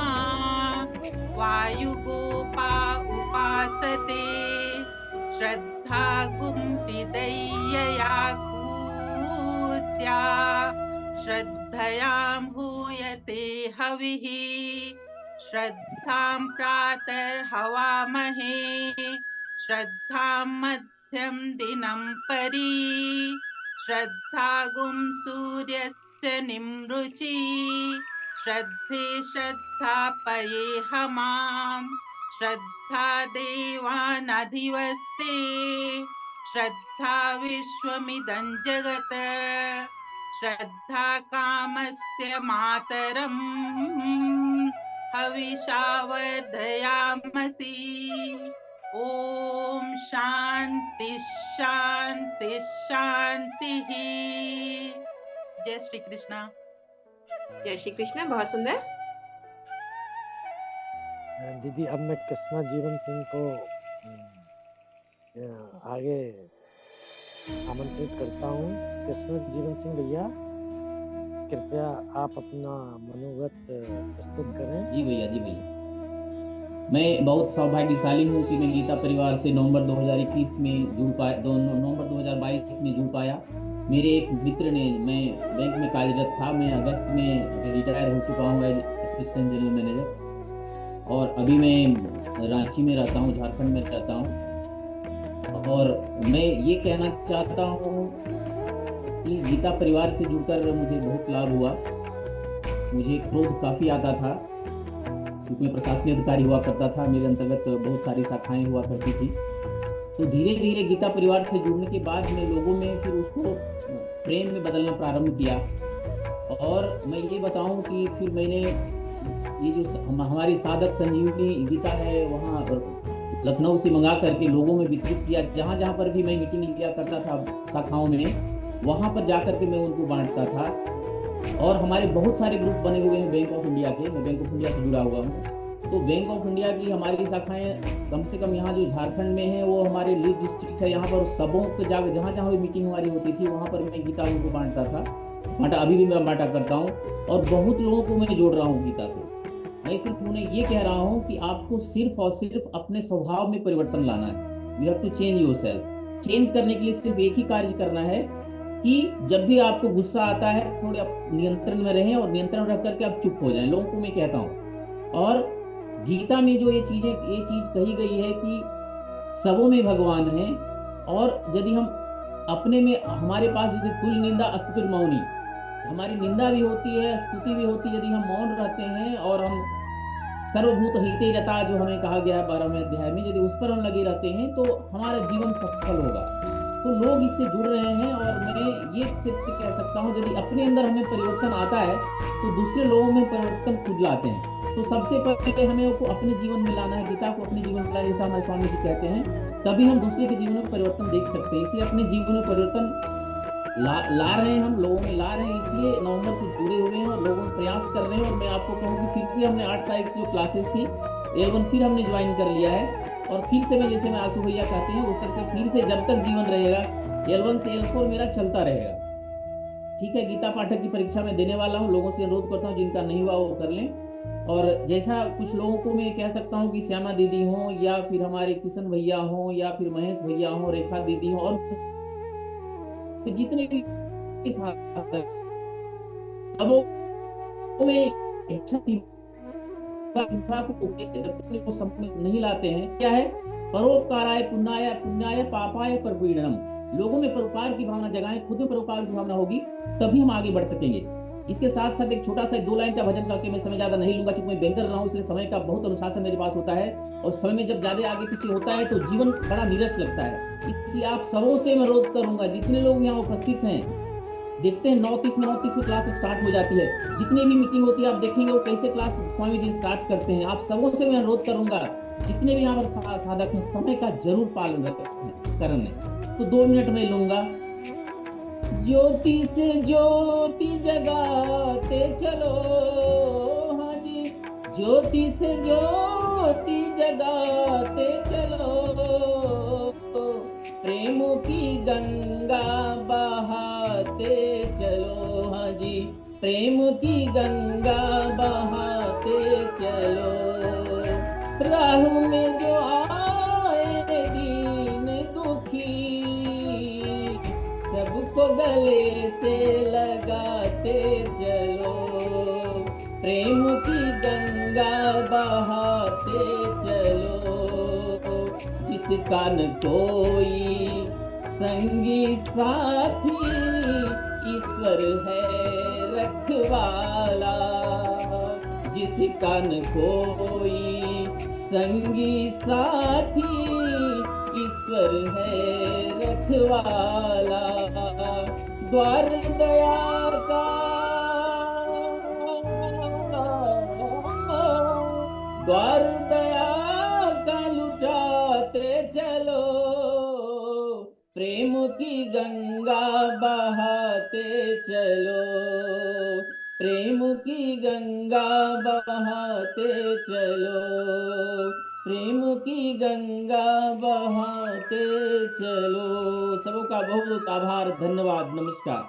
S17: वायुगोपा उपासते श्रद्धा गुम्फिदैयया कूत्या श्रद्धयां हूयते हविः श्रद्धां प्रातर्हवामहे श्रद्धां मध्यं दिनं परि श्रद्धा गुं सूर्यस्य निमृचि श्रद्धे श्रद्धा पये हमाम श्रद्धा देवानधिवस्ते श्रद्धा विश्वमिदं जगत् श्रद्धा कामस्य मातरम् हविषा वर्धयामसि। ओम शांति शांति शांति। जय श्री कृष्णा।
S4: जय श्री कृष्ण। बहुत सुंदर
S6: दीदी। अब मैं कृष्णा जीवन सिंह को आगे आमंत्रित करता हूँ। कृष्णा जीवन सिंह भैया, कृपया आप अपना मनोगत प्रस्तुत करें।
S18: जी भैया, जी भैया। मैं बहुत सौभाग्यशाली हूँ कि मैं गीता परिवार से नवंबर 2021 में जुड़ पाया, नवंबर 2022 में जुड़ पाया। मेरे एक मित्र ने, मैं बैंक में कार्यरत था, मैं अगस्त में रिटायर हो चुका हूँ एज असिस्टेंट जनरल मैनेजर, और अभी मैं रांची में रहता हूँ, झारखंड में रहता हूँ। और मैं ये कहना चाहता हूँ कि गीता परिवार से जुड़कर मुझे बहुत लाभ हुआ। मुझे क्रोध काफ़ी आता था क्योंकि मैं प्रशासनिक अधिकारी हुआ करता था, मेरे अंतर्गत बहुत सारी शाखाएं हुआ करती थी। तो धीरे धीरे गीता परिवार से जुड़ने के बाद मैं लोगों में फिर उसको प्रेम में बदलना प्रारंभ किया। और मैं ये बताऊं कि फिर मैंने ये जो हमारी साधक संजीवनी गीता है वहाँ लखनऊ से मंगा करके लोगों में वितरित किया। जहाँ जहाँ पर भी मैं मीटिंग किया करता था शाखाओं में, वहाँ पर जा करके मैं उनको बांटता था। और हमारे बहुत सारे ग्रुप बने हुए हैं बैंक ऑफ इंडिया के, मैं बैंक ऑफ इंडिया से जुड़ा हुआ हूँ। तो बैंक ऑफ इंडिया की हमारी शाखाएं कम से कम यहाँ जो झारखंड में है वो हमारे लीड डिस्ट्रिक्ट है, यहाँ पर सबों के जाकर जहाँ जहाँ भी मीटिंग हमारी होती थी वहाँ पर मैं गीता उनको बांटता था, अभी भी मैं बांटा करता हूँ। और बहुत लोगों को मैं जोड़ रहा हूँ गीता से। मैं सिर्फ उन्हें ये कह रहा हूँ कि आपको सिर्फ और सिर्फ अपने स्वभाव में परिवर्तन लाना है। You have to change yourself. Change करने के लिए सिर्फ एक ही कार्य करना है कि जब भी आपको गुस्सा आता है थोड़े आप नियंत्रण में रहें, और नियंत्रण रख करके आप चुप हो जाएं। लोगों को मैं कहता हूँ। और गीता में जो ये चीज़ कही गई है कि सबों में भगवान है, और यदि हम अपने में, हमारे पास जैसे तुल निंदा अस्तुति मौनी, हमारी निंदा भी होती है, स्तुति भी होती है। यदि हम मौन रहते हैं और हम सर्वभूत हिते रता जो हमें कहा गया है 12वें अध्याय में, यदि उस पर हम लगे रहते हैं तो हमारा जीवन सफल होगा। तो लोग इससे जुड़ रहे हैं, और मैं ये सिर्फ कह सकता हूँ यदि अपने अंदर हमें परिवर्तन आता है तो दूसरे लोगों में परिवर्तन खुद लाते हैं। तो तो सबसे पहले हमें को अपने जीवन में लाना है, गीता को अपने जीवन में लाना, जैसा हमारे स्वामी जी कहते हैं, तभी हम दूसरे के जीवन में परिवर्तन देख सकते हैं। इसलिए अपने जीवन में परिवर्तन ला रहे हैं, हम लोगों में ला रहे हैं, इसलिए नवंबर से जुड़े हुए हैं और लोगों में प्रयास कर रहे हैं। और मैं आपको कहूँ कि फिर से हमने 8 तारीख से जो क्लासेस थी L1 फिर हमने ज्वाइन कर लिया है, और फिर से मैं जैसे मैं आंसू भैया कहते हैं उस तरह से फिर से जब तक जीवन रहेगा L1 से L4 मेरा चलता रहेगा। ठीक है, गीता पाठक की परीक्षा में देने वाला हूँ, लोगों से अनुरोध करता हूँ जिनका नहीं हुआ वो कर लें। और जैसा कुछ लोगों को मैं कह सकता हूँ कि श्यामा दीदी हों, या फिर हमारे किशन भैया हों, या फिर महेश भैया हों, रेखा दीदी हों, और जितने भी नहीं लाते हैं, क्या है परोपकाराय पुण्याय पुण्याय पापाय परपीड़नम, लोगों में परोपकार की भावना जगाएं, खुद में परोपकार की भावना होगी तभी हम आगे बढ़ सकेंगे। इसके साथ साथ एक छोटा सा 2 लाइन का भजन करके मैं समय ज्यादा नहीं लूंगा, क्योंकि मैं बैंकर रहा हूँ, इसलिए समय का बहुत अनुशासन मेरे पास होता है, और समय में जब ज्यादा आगे पीछे होता है तो जीवन बड़ा नीरस लगता है। इसलिए आप सबों से मैं अनुरोध करूंगा, जितने लोग यहाँ उपस्थित हैं, देखते हैं 9:30 में क्लास स्टार्ट हो जाती है, जितनी भी मीटिंग होती है आप देखेंगे वो कैसे क्लास स्वामी जी स्टार्ट करते हैं। आप सबों से मैं अनुरोध करूंगा, जितने भी यहाँ पर साधक हैं, समय का जरूर पालन करें। तो 2 मिनट में लूंगा। ज्योति से ज्योति जगाते चलो, हाँ जी, ज्योति से ज्योति जगाते चलो, प्रेम की गंगा बहाते चलो, हाँ जी, प्रेम की गंगा बहाते चलो, राह में जो आए दीन दुखी, सबको गले से लगाते चलो, प्रेम की गंगा बहाते चलो, जिसका न कोई संगी साथी, ईश्वर है रखवाला, जिसका न कोई संगी साथी, ईश्वर है रखवाला, द्वार दया का, द्वार दया का लुटाते चलो, प्रेम की गंगा बहाते चलो, प्रेम की गंगा बहाते चलो, प्रेम की गंगा बहाते चलो। सबों का बहुत बहुत आभार, धन्यवाद, नमस्कार,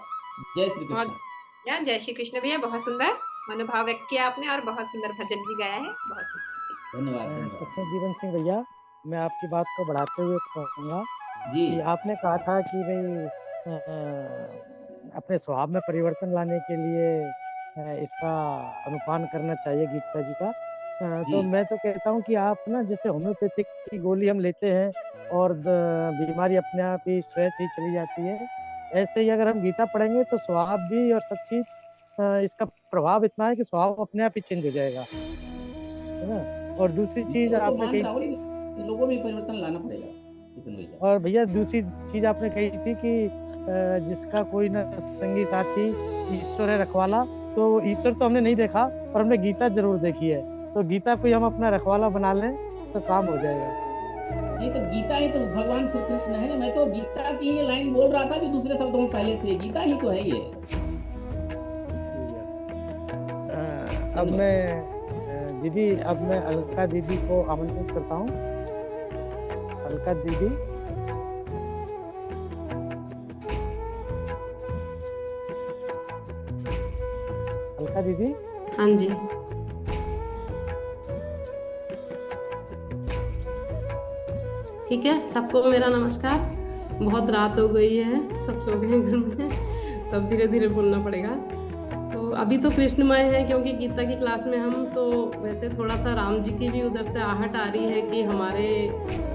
S18: जय श्री कृष्ण।
S4: जय श्री कृष्ण भैया, बहुत सुंदर मनोभाव व्यक्त किया आपने और बहुत सुंदर भजन भी गाया है, बहुत सुंदर,
S18: धन्यवाद।
S6: कृष्ण जीवन सिंह भैया, मैं आपकी बात को बढ़ाते हुए कहूँगा
S18: जी,
S6: कि आपने कहा था कि भाई अपने स्वभाव में परिवर्तन लाने के लिए इसका अनुपान करना चाहिए गीता जी का। तो मैं तो कहता हूँ कि आप ना, जैसे होम्योपैथिक की गोली हम लेते हैं और बीमारी अपने आप ही स्वयं ही चली जाती है, ऐसे ही अगर हम गीता पढ़ेंगे तो स्वभाव भी और सब चीज, इसका प्रभाव इतना है कि स्वभाव अपने आप ही चेंज हो जाएगा, है ना। और दूसरी चीज आपने कही,
S18: लोगों में परिवर्तन लाना पड़ेगा।
S6: और भैया दूसरी चीज आपने कही थी कि जिसका कोई न संगी साथी, ईश्वर है रखवाला। तो ईश्वर तो हमने नहीं देखा, पर हमने गीता जरूर देखी है, तो गीता को हम अपना रखवाला बना लें तो काम हो जाएगा।
S18: नहीं तो गीता ही तो भगवान श्री कृष्ण है। मैं तो गीता की ये लाइन बोल रहा था कि दूसरे शब्दों में पहले से गीता ही तो है ये।
S6: अब मैं दीदी, अब मैं अलका दीदी को आमंत्रित करता हूँ। अलका दीदी, अलका दीदी।
S19: हाँ जी, ठीक है, सबको मेरा नमस्कार। बहुत रात हो गई है, सब सो गए घर में, तब धीरे धीरे बोलना पड़ेगा। तो अभी तो कृष्णमय है, क्योंकि गीता की क्लास में हम तो वैसे थोड़ा सा राम जी की भी उधर से आहट आ रही है कि हमारे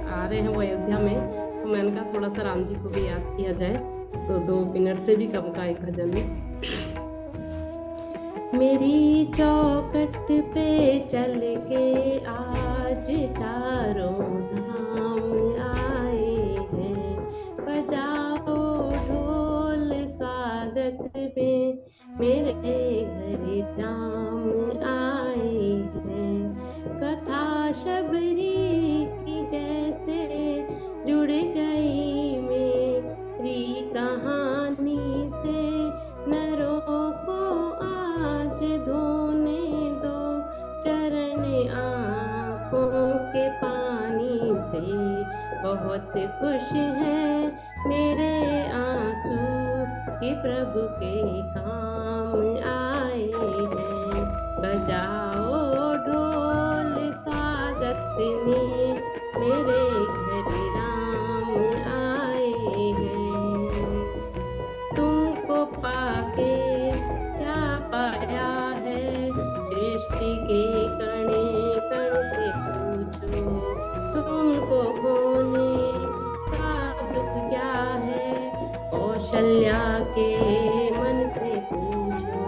S19: आ रहे हैं वो अयोध्या में, तो मैंने कहा थोड़ा सा राम जी को भी याद किया जाए। तो 2 मिनट से भी कम का एक भजन है। मेरी चौखट पे चल के आज चारों धाम आए हैं, बजाओ ढोल स्वागत में, मेरे घर राम आए हैं। बहुत खुश हैं मेरे आंसू कि प्रभु के काम आए हैं। बजाओ ढोल स्वागत में मेरे घर राम आए हैं। तुमको पाके क्या पाया है, सृष्टि के कण कण से पूछो। तुमको खोने का दुख क्या है, कौशल्या के मन से पूछो।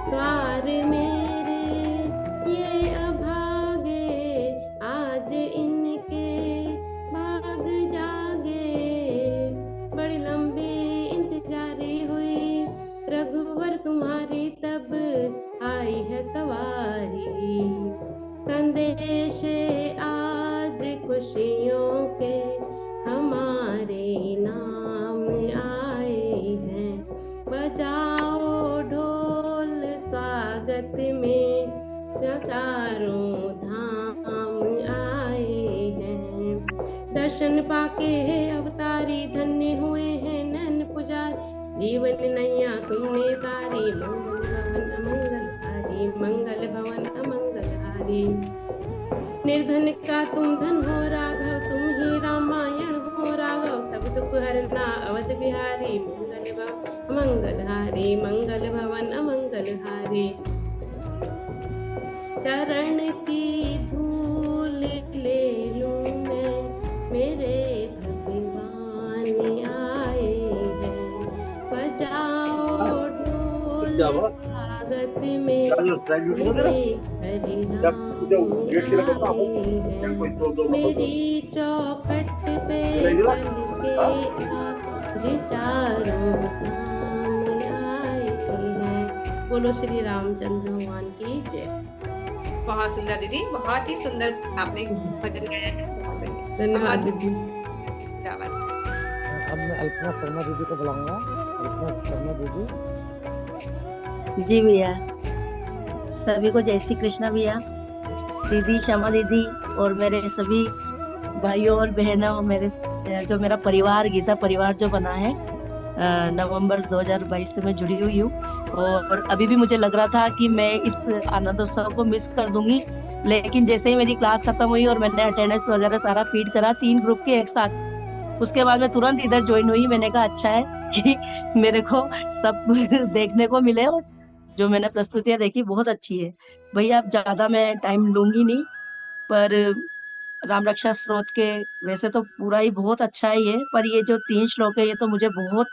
S19: द्वार मेरे ये अभागे, आज इनके भाग जागे। बड़ी लंबी इंतजारी हुई, रघुवर तुम्हारी तब आई है सवारी। संदेश आज खुशियों के हमारे नाम आए हैं। बजाओ ढोल स्वागत में चारों धाम आए हैं। दर्शन पाके अवतारी धन्य हुए हैं नैन पुजार। जीवन नैया तुमने तारी, मंगल भवन अमंगलहारी। निर्धन का तुम धन हो राघव, तुम ही रामायण हो राघव। सब दुख हरना अवध बिहारी, मंगल भवन अमंगलहारी, मंगल भवन अमंगलहारी। चरण की धूल ले लूं मैं, मेरे भगवान आए हैं। बजाओ ढोल स्वागत में मेरे हरि राम आए हैं। मेरी चौखट पे चल के आज चारों धाम आए हैं। बोलो श्री रामचंद्र भगवान की जय।
S4: बहुत सुंदर दीदी, बहुत ही सुंदर आपने भजन गाया है।
S19: धन्यवाद दीदी।
S6: अब मैं अल्पना शर्मा दीदी को बुलाऊंगा। अल्पना शर्मा दीदी।
S20: जी भैया, सभी को जय श्री कृष्णा भैया। दीदी, श्यामा दीदी और मेरे सभी भाइयों और बहनों, मेरे जो मेरा परिवार, गीता परिवार जो बना है, नवंबर 2022 से मैं जुड़ी हुई हूँ। और अभी भी मुझे लग रहा था कि मैं इस आनंदोत्सव को मिस कर दूंगी, लेकिन जैसे ही मेरी क्लास खत्म हुई और मैंने अटेंडेंस वगैरह सारा फीड करा 3 ग्रुप के एक साथ, उसके बाद मैं तुरंत इधर ज्वाइन हुई। मैंने कहा अच्छा है कि मेरे को सब देखने को मिले और जो मैंने प्रस्तुतियां देखी बहुत अच्छी है। भैया अब ज्यादा मैं टाइम लूंगी नहीं, पर राम रक्षा स्रोत के वैसे तो पूरा ही बहुत अच्छा है ये, पर ये जो 3 श्लोक है ये तो मुझे बहुत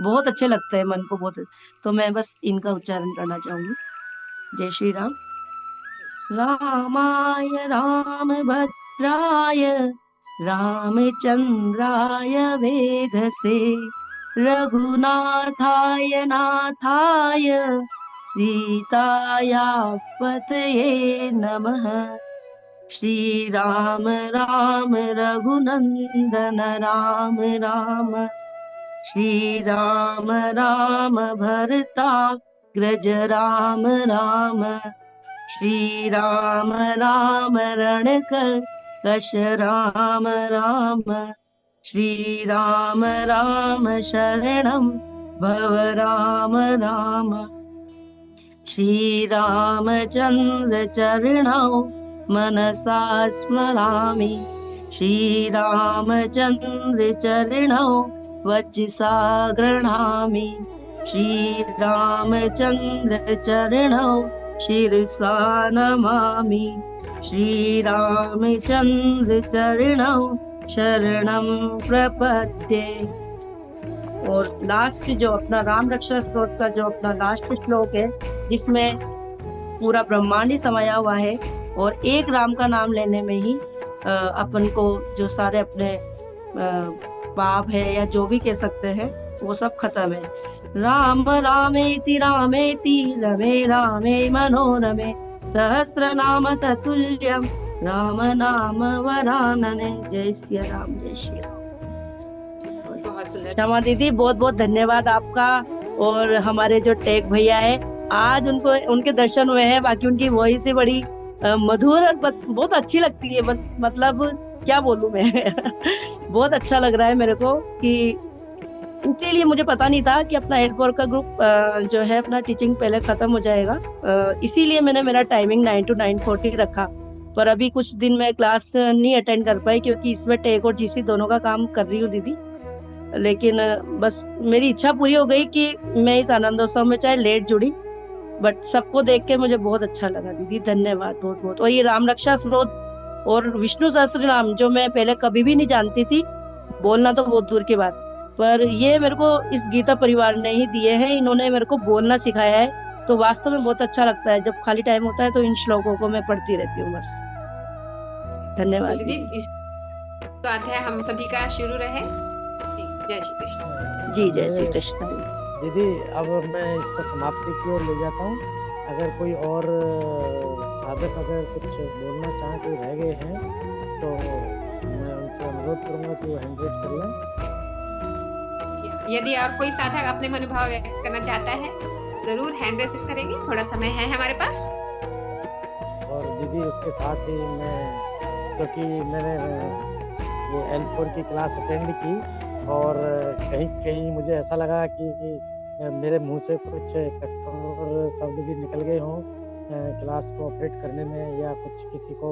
S20: बहुत अच्छे लगते हैं, मन को बहुत। तो मैं बस इनका उच्चारण करना चाहूंगी। जय श्री राम। रामाय रामभद्राय रामचंद्राय वेधसे, रघुनाथाय नाथाय सीताया पतये नमः। श्री राम राम रघुनंदन राम राम, श्री राम राम भरताग्रज राम राम, श्री राम राम रणकर कश राम राम, श्री राम राम शरणं भव राम राम, श्री रामचंद्र चरणौ मनसा स्मरामि, श्री रामचंद्र चरणौ वचसा गृह्णामि, श्री रामचंद्र चरणौ शिरसा नमामि, श्री रामचंद्र चरणौ शरणं प्रपद्ये। और लास्ट जो अपना राम रक्षा स्त्रोत का जो अपना लास्ट श्लोक है, जिसमें पूरा ब्रह्मांड ही समाया हुआ है और एक राम का नाम लेने में ही अपन को जो सारे अपने पाप है या जो भी कह सकते हैं वो सब खत्म है। राम रामेति रामेति रमे रामे मनोरमे, सहस्र नाम ततुल्यम राम नाम वरानने। जय श्री राम, जय श्री राम। श्यामा दीदी बहुत बहुत धन्यवाद आपका। और हमारे जो टेक भैया है, आज उनको उनके दर्शन हुए हैं, बाकी उनकी वॉइस से बड़ी मधुर और बहुत अच्छी लगती है। मतलब क्या बोलूं मैं बहुत अच्छा लग रहा है मेरे को कि इसीलिए मुझे पता नहीं था कि अपना 8-4 का ग्रुप जो है अपना टीचिंग पहले खत्म हो जाएगा, इसीलिए मैंने मेरा टाइमिंग 9 to 9:40 रखा। पर अभी कुछ दिन मैं क्लास नहीं अटेंड कर पाई क्योंकि इसमें टेक और जीसी दोनों का काम कर रही हूँ दीदी। लेकिन बस मेरी इच्छा पूरी हो गई कि मैं इस आनंदोत्सव में चाहे लेट जुड़ी, बट सबको देख के मुझे बहुत अच्छा लगा दीदी। धन्यवाद बहुत बहुत। और ये राम रक्षा स्रोत और विष्णु सहस्त्र नाम जो मैं पहले कभी भी नहीं जानती थी, बोलना तो बहुत दूर की बात, पर ये मेरे को इस गीता परिवार ने ही दिए हैं। इन्होंने मेरे को बोलना सिखाया है, तो वास्तव में बहुत अच्छा लगता है। जब खाली टाइम होता है तो इन श्लोकों को मैं पढ़ती रहती हूँ बस। धन्यवाद
S4: दीदी। इस अध्याय हम सभी का शुरू रहे। जय श्री कृष्ण।
S20: जी जय श्री कृष्ण।
S6: दीदी अब मैं इसको समाप्ति की ओर ले जाता हूँ। अगर कोई और साधक अगर कुछ बोलना चाहे, कोई रह गए हैं, तो मैं उनसे अनुरोध करूंगा कि वो हैंड रेज कर लें।
S4: यदि और कोई साधक अपने मनोभाव व्यक्त करना चाहता है जरूर हैंड रेज करेंगे, थोड़ा समय है हमारे पास।
S6: और दीदी उसके साथ ही मैं, क्योंकि मैंने ये L4 की क्लास अटेंड की और कहीं कहीं मुझे ऐसा लगा कि मेरे मुंह से कुछ कठोर शब्द भी निकल गए हों क्लास को ऑपरेट करने में, या कुछ किसी को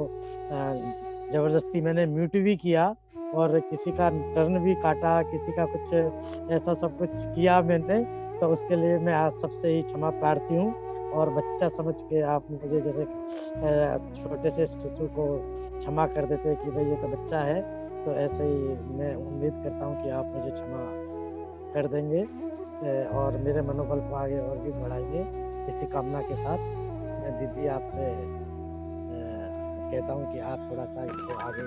S6: ज़बरदस्ती मैंने म्यूट भी किया और किसी का टर्न भी काटा, किसी का कुछ ऐसा सब कुछ किया मैंने, तो उसके लिए मैं आज सबसे ही क्षमा प्रार्थी हूँ। और बच्चा समझ के आप मुझे जैसे छोटे से शिशु को क्षमा कर देते कि भाई ये तो बच्चा है, तो ऐसे ही मैं उम्मीद करता हूँ कि आप मुझे क्षमा कर देंगे और मेरे मनोबल को आगे और भी बढ़ाएंगे। इसी कामना के साथ मैं दीदी आपसे कहता हूँ कि आप थोड़ा सा इसको आगे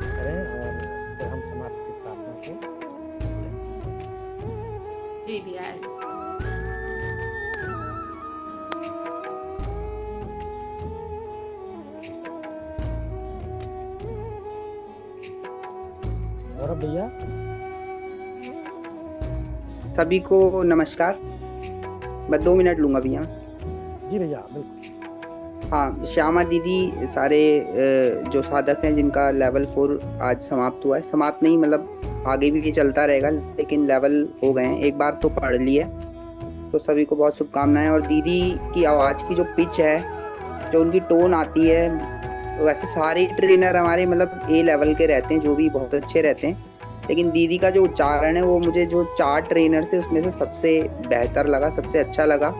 S6: करें और फिर हम समाप्ति प्रार्थना को।
S4: जी भैया।
S6: और भैया
S21: सभी को नमस्कार। मैं 2 मिनट लूंगा भैया।
S6: जी भैया बिल्कुल।
S21: हाँ, श्यामा दीदी सारे जो साधक हैं जिनका लेवल 4 आज समाप्त हुआ है, समाप्त नहीं मतलब आगे भी चलता रहेगा, लेकिन लेवल हो गए हैं, एक बार तो पढ़ लिया, तो सभी को बहुत शुभकामनाएं। और दीदी की आवाज़ की जो पिच है, जो उनकी टोन आती है, वैसे सारे ट्रेनर हमारे मतलब A लेवल के रहते हैं, जो भी बहुत अच्छे रहते हैं, लेकिन दीदी का जो उच्चारण है वो मुझे जो 4 ट्रेनर थे उसमें से सबसे बेहतर लगा, सबसे अच्छा लगा।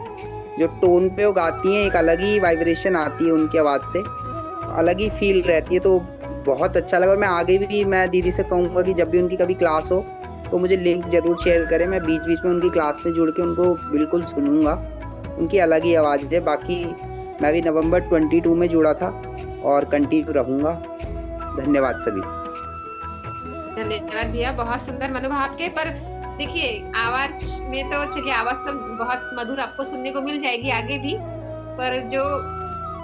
S21: जो टोन पे वो गाती हैं एक अलग ही वाइब्रेशन आती है उनकी आवाज़ से, अलग ही फील रहती है, तो बहुत अच्छा लगा। और मैं आगे भी मैं दीदी से कहूँगा कि जब भी उनकी कभी क्लास हो तो मुझे लिंक जरूर शेयर करें, मैं बीच बीच में उनकी क्लास में जुड़ के उनको बिल्कुल सुनूंगा, उनकी अलग ही आवाज़ है। बाकी मैं भी नवंबर 22 में जुड़ा था और कंटिन्यू रहूँगा। धन्यवाद सभी।
S4: धन्यवाद भैया, बहुत सुंदर मनोभाव के। पर देखिए आवाज में तो चलिए आवाज तो बहुत मधुर आपको सुनने को मिल जाएगी आगे भी, पर जो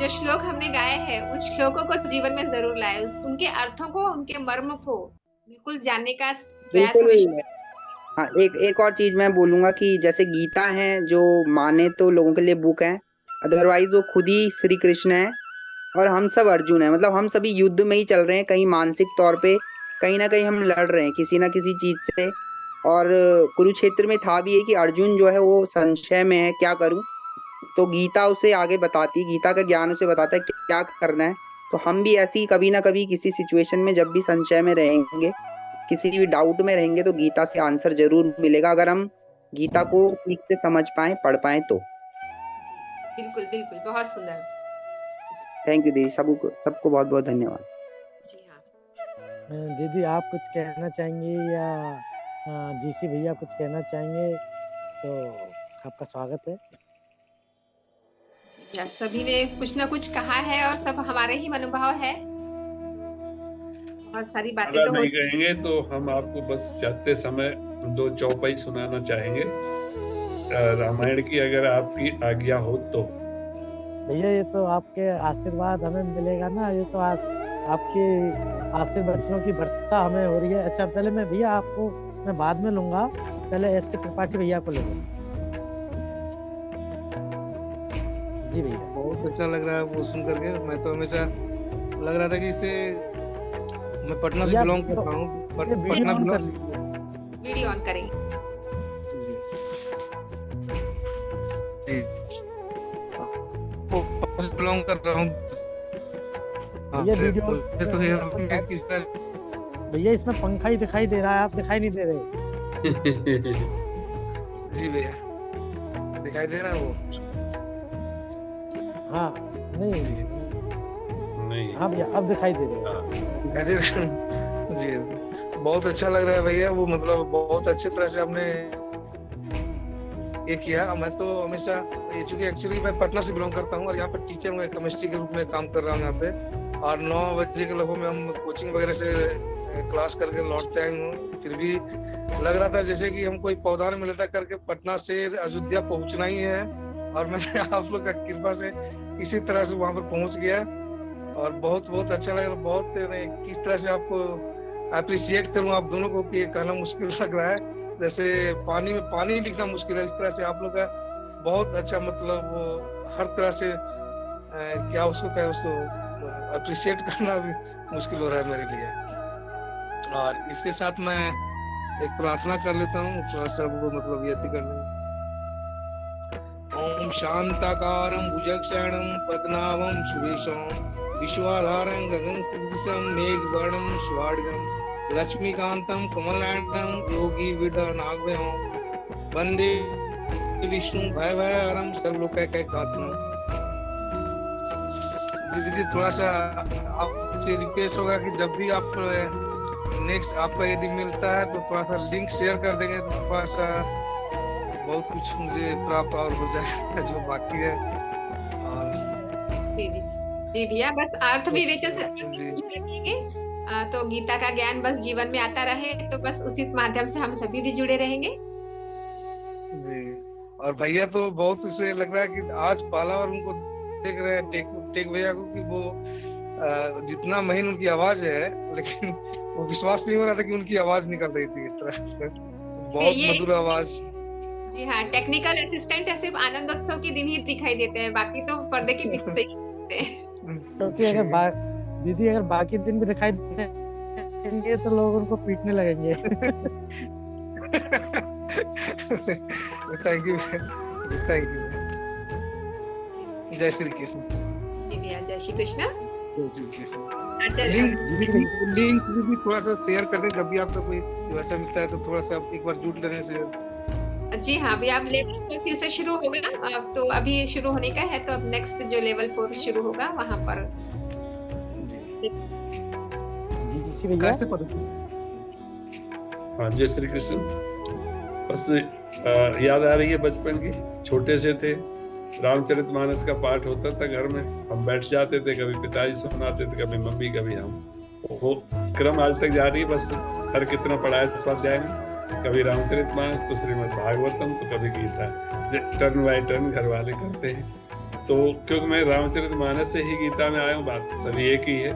S4: श्लोक हमने गाए हैं उन श्लोकों को जीवन में जरूर लाए, उनके अर्थों को, उनके मर्म को बिल्कुल जानने का प्रयास।
S21: हाँ, एक और चीज मैं बोलूंगा कि जैसे गीता है जो माने तो लोगों के लिए बुक है, अदरवाइज वो खुद ही श्री कृष्ण है और हम सब अर्जुन है। मतलब हम सभी युद्ध में ही चल रहे हैं, कहीं मानसिक तौर पे कहीं ना कहीं हम लड़ रहे हैं किसी ना किसी चीज से। और कुरुक्षेत्र में था भी है कि अर्जुन जो है वो संशय में है, क्या करूं, तो गीता उसे आगे बताती, गीता का ज्ञान उसे बताता है क्या करना है। तो हम भी ऐसी कभी ना कभी किसी सिचुएशन में जब भी संशय में रहेंगे, किसी भी डाउट में रहेंगे, तो गीता से आंसर जरूर मिलेगा, अगर हम गीता को ठीक से समझ पाए, पढ़ पाए तो।
S4: बिल्कुल बिल्कुल, बहुत सुंदर।
S21: थैंक यू दीदी, सबको बहुत बहुत धन्यवाद।
S6: दीदी आप कुछ कहना चाहेंगे या जीसी भैया कुछ कहना चाहेंगे तो आपका स्वागत है।
S4: सभी ने कुछ ना कुछ कहा है और सब हमारे ही मनोभाव है, बहुत सारी बातें तो
S7: नहीं कहेंगे तो हम आपको बस जाते समय 2 चौपाई सुनाना चाहेंगे रामायण की, अगर आपकी आज्ञा हो तो।
S6: भैया ये तो आपके आशीर्वाद हमें मिलेगा ना, ये तो आपके आशीर्वचनों की वर्षा हमें हो रही है। अच्छा पहले मैं भैया आपको मैं बाद में लूंगा, पहले एस के त्रिपाठी भैया को लेंगे। जी भैया।
S22: बहुत अच्छा लग रहा है वो सुन करके। मैं तो हमेशा लग रहा था कि इसे
S1: मैं पटना से बिलोंग कर रहा हूँ। पटना
S4: वीडियो ऑन करेंगे।
S1: जी बिलोंग कर रहा हूँ।
S6: भैया इसमें पंखा ही दिखाई दे रहा है, आप दिखाई नहीं दे रहे।
S1: जी भैया दिखाई दे रहा है वो।
S6: हाँ नहीं हाँ भैया अब दिखाई दे रहे
S1: हैं। जी बहुत अच्छा लग रहा है भैया, वो मतलब बहुत अच्छी तरह से आपने ये किया। मैं तो हमेशा ये चूंकि एक्चुअली मैं पटना से बिलोंग करता हूँ और यहाँ पर टीचर में केमिस्ट्री के रूप में काम कर रहा हूँ यहाँ पे, और 9 बजे के लगभग में हम कोचिंग वगैरह से क्लास करके लौटते हैं। फिर भी लग रहा था जैसे कि हम कोई पौधार में लटक करके पटना से अयोध्या पहुंचना ही है, और मैंने आप लोग का कृपा से इसी तरह से वहां पर पहुंच गया और बहुत बहुत अच्छा लगा। बहुत किस तरह से आपको अप्रिशिएट करूं आप दोनों को कि कहना मुश्किल लग रहा है, जैसे पानी में पानी लिखना मुश्किल है, इस तरह से आप लोग का बहुत अच्छा मतलब वो हर तरह से क्या उसको कहे, उसको अप्रिशिएट करना भी मुश्किल हो रहा है मेरे लिए। और इसके साथ मैं एक प्रार्थना कर लेता हूँ, थोड़ा सा वो मतलब यति कर लूँ। ओम शांताकारं भुजगशयनं पद्मनाभं सुरेशं विश्वाधारं गगनसदृशं मेघवर्णं शुभाढ्यं लक्ष्मीकांतं कमलनयनं योगी विद्यानागभयं वंदे विष्णु भयभयहरं सर्वलोकैकनाथं। दीदी थोड़ा सा आपसे रिक्वेस्ट होगा कि जब भी आप नेक्स्ट आपका यदि मिलता है तो थोड़ा सा लिंक शेयर कर देंगे तो थोड़ा सा बहुत कुछ मुझे प्राप्त और हो जाएगा जो बाकी है। और
S4: जी भैया बस अर्थ विवेचन से रखेंगे तो गीता का ज्ञान बस जीवन में आता रहे, तो बस उसी माध्यम से हम सभी भी जुड़े रहेंगे।
S1: जी और भैया तो बहुत इसे लग रहा है कि आज पहला और उनको देख रहे हैं टेक भैया को कि वो जितना महीन उनकी आवाज है, लेकिन वो विश्वास नहीं हो रहा था कि उनकी आवाज निकल रही थी इस तरह। बहुत मधुर आवाज।
S4: जी हाँ, टेक्निकल असिस्टेंट है, सिर्फ आनंदोत्सव के दिन ही दिखाई देते हैं, बाकी तो पर्दे के पीछे ही होते हैं।
S6: क्योंकि अगर दीदी अगर बाकी दिन भी दिखाई देंगे तो लोग उनको पीटने लगेंगे।
S1: थैंक यू जय श्री कृष्ण।
S4: जय श्री कृष्ण।
S1: लिंक भी थोड़ा सा शेयर कर दें, जब भी आपका कोई वैसा मिलता है तो थोड़ा सा एक बार जुड़ लेने से।
S4: जी हाँ, अभी आप लेवल 4 फिर से शुरू होगा, अब तो अभी शुरू होने का है, तो अब नेक्स्ट जो लेवल 4 शुरू होगा वहाँ पर
S1: कैसे पता?
S7: हाँ जय श्री कृष्ण। बस याद आ रही है बचपन की, छोटे से थे, रामचरितमानस का पाठ होता था घर में, हम बैठ जाते थे, कभी पिताजी सुनाते थे, कभी मम्मी, कभी हम। वो क्रम आज तक जारी है, बस हर कितना पढ़ा है स्वाध्याय में, कभी रामचरितमानस तो श्रीमद् भागवतम तो कभी गीता, टर्न बाय टर्न घर वाले करते हैं। तो क्योंकि मैं रामचरितमानस से ही गीता में आया हूँ, बात सभी एक ही है,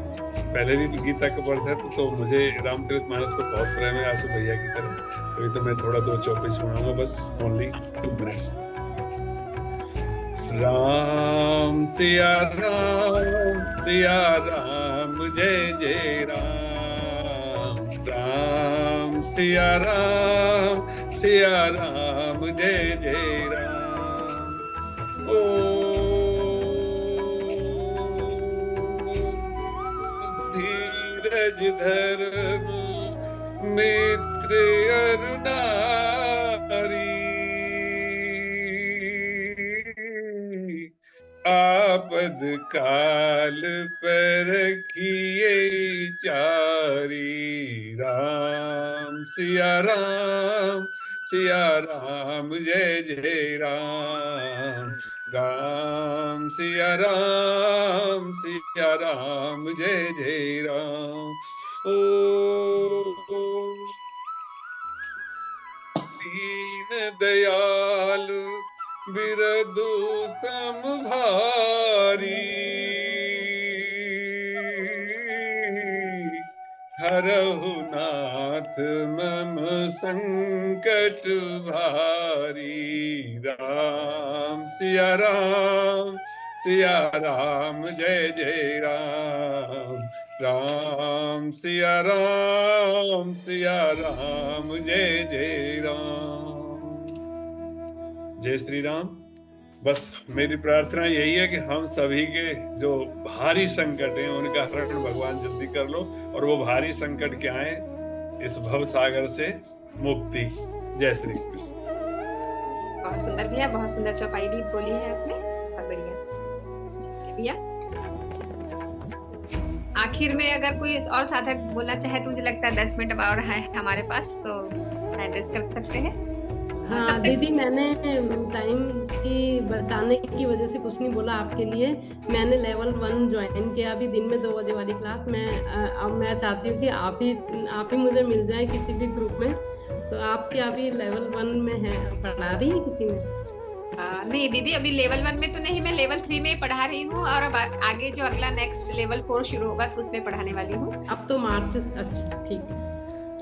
S7: पहले भी गीता का पढ़ा था, तो मुझे रामचरितमानस पर बहुत प्रेम है आशु भैया की तरह। अभी तो मैं थोड़ा 2 चौपाई सुनाऊंगा, बस ओनली 2 मिनट्स। राम सिया राम जय जय राम, राम सिया राम जय जय राम। ओ धीरज धर्म मित्र अरु नारी, आपद काल पर किए चारी। राम सिया राम जय जय राम, राम सिया राम जय जय राम। ओ दीन दयालु बिरदु समभारी, हरहु नाथ मम संकट भारी। राम सिया राम जय जय राम, राम सिया राम जय जय राम। जय श्री राम। बस मेरी प्रार्थना यही है कि हम सभी के जो भारी संकट हैं उनका हरण भगवान जल्दी कर लो, और वो भारी संकट क्या है, इस भव सागर से मुक्ति। जय श्री कृष्ण।
S4: बहुत सुंदर भैया, बहुत सुंदर चौपाई भी बोली है आपने, बहुत बढ़िया भैया। आखिर में अगर कोई और साधक बोलना चाहे तो मुझे लगता है 10 मिनट और है हमारे पास, तो एड्रेस कर सकते हैं।
S19: हाँ दीदी, मैंने टाइम की बचाने की वजह से कुछ नहीं बोला आपके लिए। मैंने लेवल 1 ज्वाइन किया अभी दिन में 2 बजे वाली क्लास में। अब मैं चाहती हूँ कि आप ही मुझे मिल जाए किसी भी ग्रुप में। तो आपके अभी लेवल 1 में है, पढ़ा रही है किसी में?
S4: नहीं दीदी, अभी लेवल 1 में तो नहीं, मैं लेवल 3 में पढ़ा रही हूँ, और अब आगे जो अगला नेक्स्ट लेवल 4 शुरू होगा तो उसमें पढ़ाने वाली हूँ।
S19: अब तो मार्च, अच्छा ठीक है।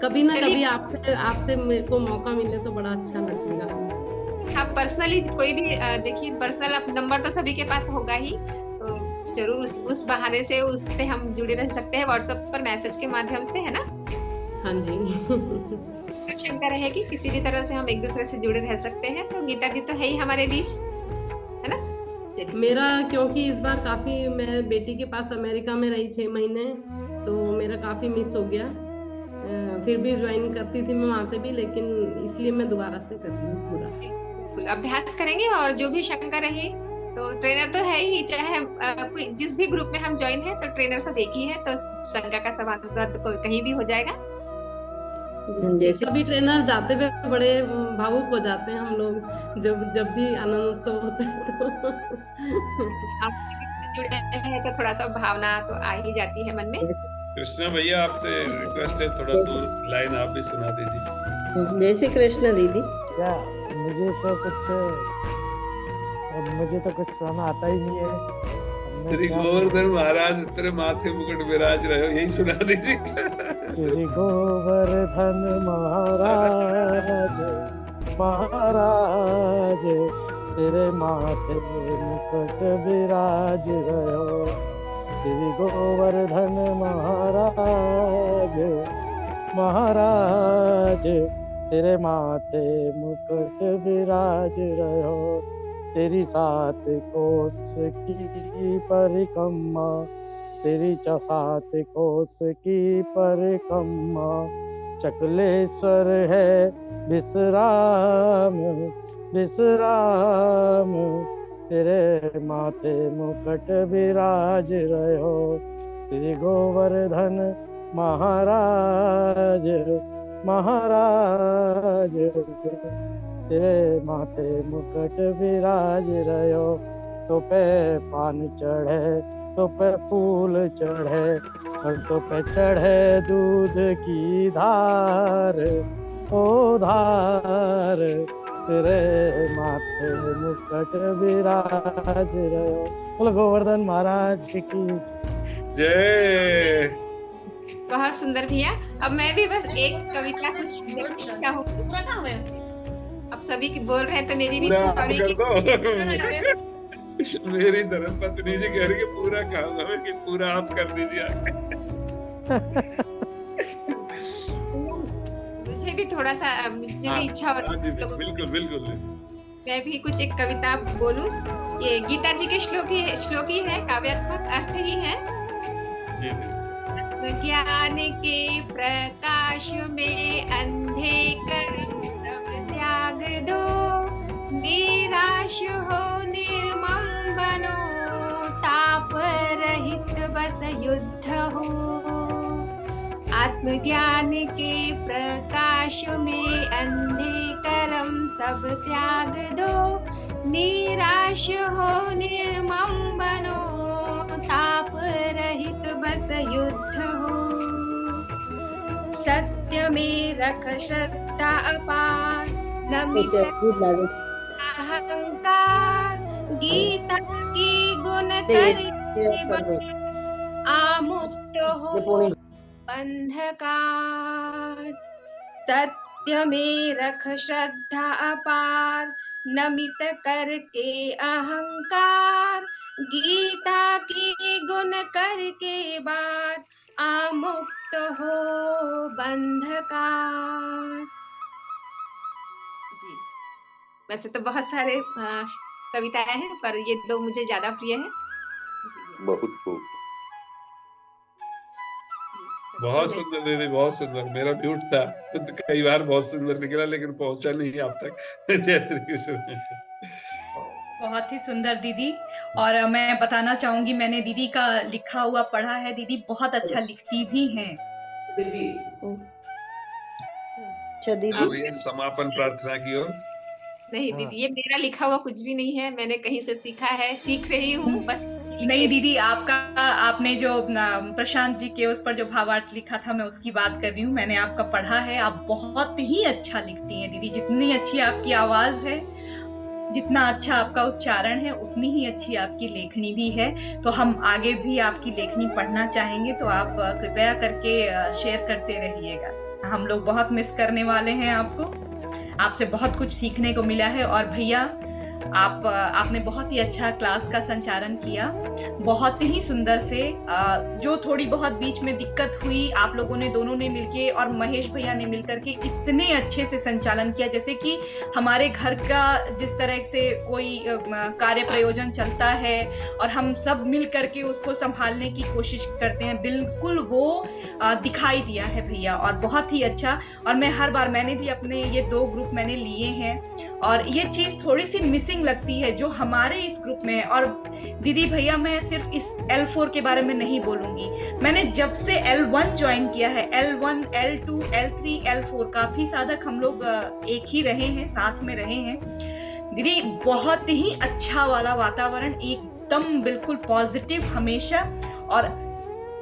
S19: कभी ना कभी आपसे मेरे को मौका मिले तो बड़ा अच्छा लगेगा।
S4: हाँ, पर्सनली कोई भी देखिए, पर्सनल नंबर तो सभी के पास होगा ही, तो जरूर उस बहाने से उससे हम जुड़े रह सकते हैं, व्हाट्सएप पर मैसेज के माध्यम से, है ना?
S19: हाँ जी।
S4: शंका रहेगी, किसी भी तरह से हम एक दूसरे से जुड़े रह सकते हैं। तो गीता जी तो है ही हमारे बीच, है ना?
S19: मेरा क्योंकि इस बार काफी, मैं बेटी के पास अमेरिका में रही 6 महीने, तो मेरा काफी मिस हो गया। फिर भी ज्वाइन करती थी मैं वहां से भी, लेकिन इसलिए मैं दोबारा से कर रही हूँ पूरा।
S4: बिल्कुल अभ्यास करेंगे, और जो भी शंका रहे तो ट्रेनर तो है ही, चाहे कोई जिस भी ग्रुप में हम ज्वाइन है तो ट्रेनर सब एक ही है, तो शंका का समाधान तो कहीं भी हो जाएगा।
S19: जैसे कभी ट्रेनर जाते हुए बड़े भावुक हो जाते हैं हम लोग, जब भी आनंद सो होता है तो
S4: जुड़े हैं तो थोड़ा सा भावना तो आ ही जाती है मन में।
S7: कृष्णा भैया, आपसे रिक्वेस्ट है, थोड़ा दूर लाइन आप भी सुना दीजिए।
S13: जय श्री कृष्ण दीदी।
S6: क्या मुझे तो कुछ सुना आता ही नहीं है।
S7: श्री गोवर्धन महाराज तेरे माथे मुकुट विराज रहे हो, यही सुना दीजिए।
S6: श्री गोवर्धन महाराज तेरे माथे मुकुट विराज रहे हो। श्री गोवर्धन महाराज तेरे माथे मुकुट विराज रहे हो। तेरी 7 कोस की परिक्रमा, तेरी 7 कोस की परिक्रमा, चकलेश्वर है विश्राम तेरे माथे मुकुट विराज रहे हो। श्री गोवर्धन महाराज तेरे माथे मुकुट विराज रहे हो। तो पे पान चढ़े, तो पे फूल चढ़े, और तो पे चढ़े दूध की धार, ओ धार तेरे माथे मुकुट विराज रहे हो। बोलो गोवर्धन महाराज की
S7: जय।
S4: बहुत सुंदर भैया। अब मैं भी बस एक कविता कुछ चाहूँ।
S11: पूरा कहाँ हुआ?
S4: अब सभी बोल रहे हैं तो मेरी भी
S7: मेरी धर्मपत्नी जी कह रही है पूरा काम है कि पूरा आप कर दीजिए।
S4: मुझे भी थोड़ा सा, मुझे भी इच्छा हो रही है।
S7: बिल्कुल
S4: मैं भी कुछ एक कविता बोलूं। ये गीता जी के श्लोक ही है, काव्यात्मक अर्थ ही है। ज्ञान के प्रकाश में अंधे कर्म सब त्याग दो, निराश हो निर्मम बनो, ताप रहित बस युद्ध हो। आत्मज्ञान के प्रकाश में अंधे कर्म सब त्याग दो, निराश हो निर्मम बनो, ताप रहित बस युद्ध हो। सत्य में रख श्रद्धा अपार, नमित अहंकार, गीता की गुण कर आमुक्त हो अंधकार। सत्य में रख श्रद्धा अपार, नमित करके अहंकार, गीता की गुण करके बात आमुक्त हो बंधकार। जी, वैसे तो बहुत सारे कविताएं हैं, पर ये दो मुझे ज्यादा प्रिय है।
S10: बहुत खूब।
S7: बहुत सुंदर दीदी, बहुत सुंदर। मेरा म्यूट था तो कई बार बहुत सुंदर निकला, लेकिन पहुंचा नहीं आप तक। जय श्री कृष्ण।
S11: बहुत ही सुंदर दीदी। और मैं बताना चाहूंगी, मैंने दीदी का लिखा हुआ पढ़ा है। दीदी बहुत अच्छा लिखती भी हैं।
S13: अच्छा दीदी,
S7: अब समापन प्रार्थना की ओर।
S4: नहीं दीदी, ये मेरा लिखा हुआ कुछ भी नहीं है, मैंने कहीं से सीखा है, सीख रही हूँ बस।
S11: नहीं दीदी, आपने जो प्रशांत जी के उस पर जो भावार्थ लिखा था, मैं उसकी बात कर रही हूँ। मैंने आपका पढ़ा है, आप बहुत ही अच्छा लिखती हैं दीदी। जितनी अच्छी आपकी आवाज है, जितना अच्छा आपका उच्चारण है, उतनी ही अच्छी आपकी लेखनी भी है। तो हम आगे भी आपकी लेखनी पढ़ना चाहेंगे, तो आप कृपया करके शेयर करते रहिएगा। हम लोग बहुत मिस करने वाले हैं आपको। आपसे बहुत कुछ सीखने को मिला है। और भैया, आपने बहुत ही अच्छा क्लास का संचालन किया, बहुत ही सुंदर से। जो थोड़ी बहुत बीच में दिक्कत हुई, आप लोगों ने दोनों ने मिलके और महेश भैया ने मिलकर के इतने अच्छे से संचालन किया, जैसे कि हमारे घर का जिस तरह से कोई कार्य प्रयोजन चलता है और हम सब मिल करके उसको संभालने की कोशिश करते हैं, बिल्कुल वो दिखाई दिया है भैया। और बहुत ही अच्छा। और मैं हर बार, मैंने भी अपने ये 2 ग्रुप मैंने लिए हैं, और ये चीज थोड़ी सी मिसिंग लगती है जो हमारे इस ग्रुप में है। और दीदी भैया, मैं सिर्फ इस L4 के बारे में नहीं बोलूंगी। मैंने जब से L1 ज्वाइन किया है, L1, L2, L3, L4, काफी साधक हम लोग एक ही रहे हैं, साथ में रहे हैं दीदी। बहुत ही अच्छा वाला वातावरण, एकदम बिल्कुल पॉजिटिव हमेशा। और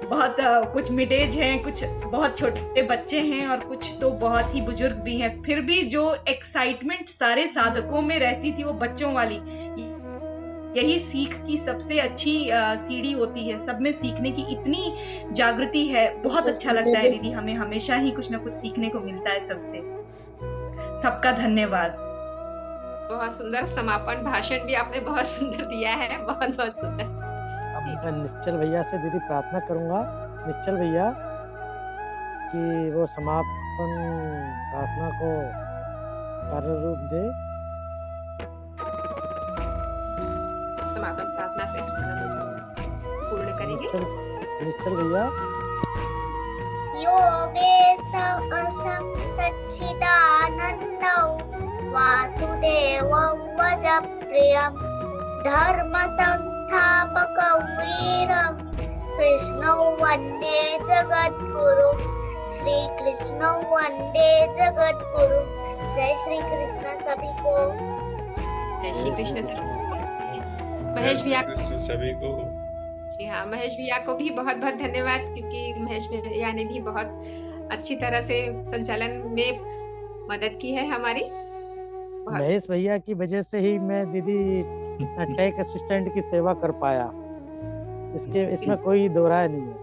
S11: बहुत कुछ मिड एज हैं, कुछ बहुत छोटे बच्चे हैं, और कुछ तो बहुत ही बुजुर्ग भी हैं। फिर भी जो एक्साइटमेंट सारे साधकों में रहती थी, वो बच्चों वाली। यही सीख की सबसे अच्छी सीढ़ी होती है। सब में सीखने की इतनी जागृति है, बहुत अच्छा लगता है दीदी। हमें हमेशा ही कुछ ना कुछ सीखने को मिलता है सबसे। सबका धन्यवाद।
S4: बहुत सुंदर समापन भाषण भी आपने बहुत सुंदर दिया है, बहुत बहुत सुंदर।
S6: अब मैं निश्चल भैया से दीदी प्रार्थना करूंगा, निश्चल भैया, कि वो समापन प्रार्थना को कार्य रूप दे।
S4: समापन प्रार्थना से पूर्ण करेंगे।
S6: निश्चल भैया।
S12: योगेशं सच्चिदानन्दं वासुदेवं वजप्रियं धर्मसंस्थापकं वीरं कृष्णं वन्दे जगद्गुरुं श्रीकृष्णं वन्दे जगद्गुरुं। जय श्री कृष्ण सभी को।
S4: जय श्री कृष्ण महेश भैया
S7: सभी को।
S4: जी हाँ, महेश भैया को भी बहुत बहुत धन्यवाद, क्योंकि महेश भैया ने भी बहुत अच्छी तरह से संचालन में मदद की है हमारी।
S6: महेश भैया की वजह से ही मैं दीदी टेक असिस्टेंट की सेवा कर पाया, इसमें कोई दो राय नहीं है।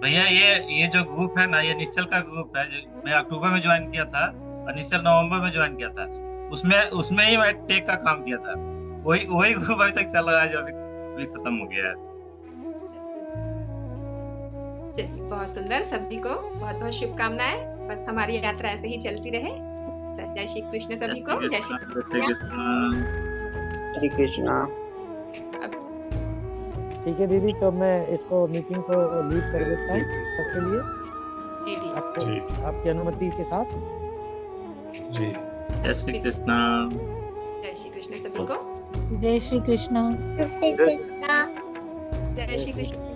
S5: भैया, ये जो ग्रुप है ना, ये निश्चल का ग्रुप है। मैं अक्टूबर में ज्वाइन किया था और निश्चल नवंबर में ज्वाइन किया था। उसमें ही मैं टेक का काम किया था। वही ग्रुप अभी तक चल रहा है, जो अभी खत्म हो गया है।
S4: बहुत सुंदर। सभी को बहुत बहुत शुभकामनाएं। बस हमारी यात्रा ऐसे ही चलती रहे। जय श्री कृष्ण सभी को। जय श्री
S21: कृष्ण।
S6: ठीक है दीदी, तो मैं इसको मीटिंग को लीड कर देता हूँ सबके लिए, आपकी अनुमति के साथ।
S5: जी, जय श्री कृष्ण।
S4: जय श्री कृष्ण सभी को।
S12: जय श्री कृष्ण। जय श्री कृष्ण।
S4: जय श्री कृष्ण।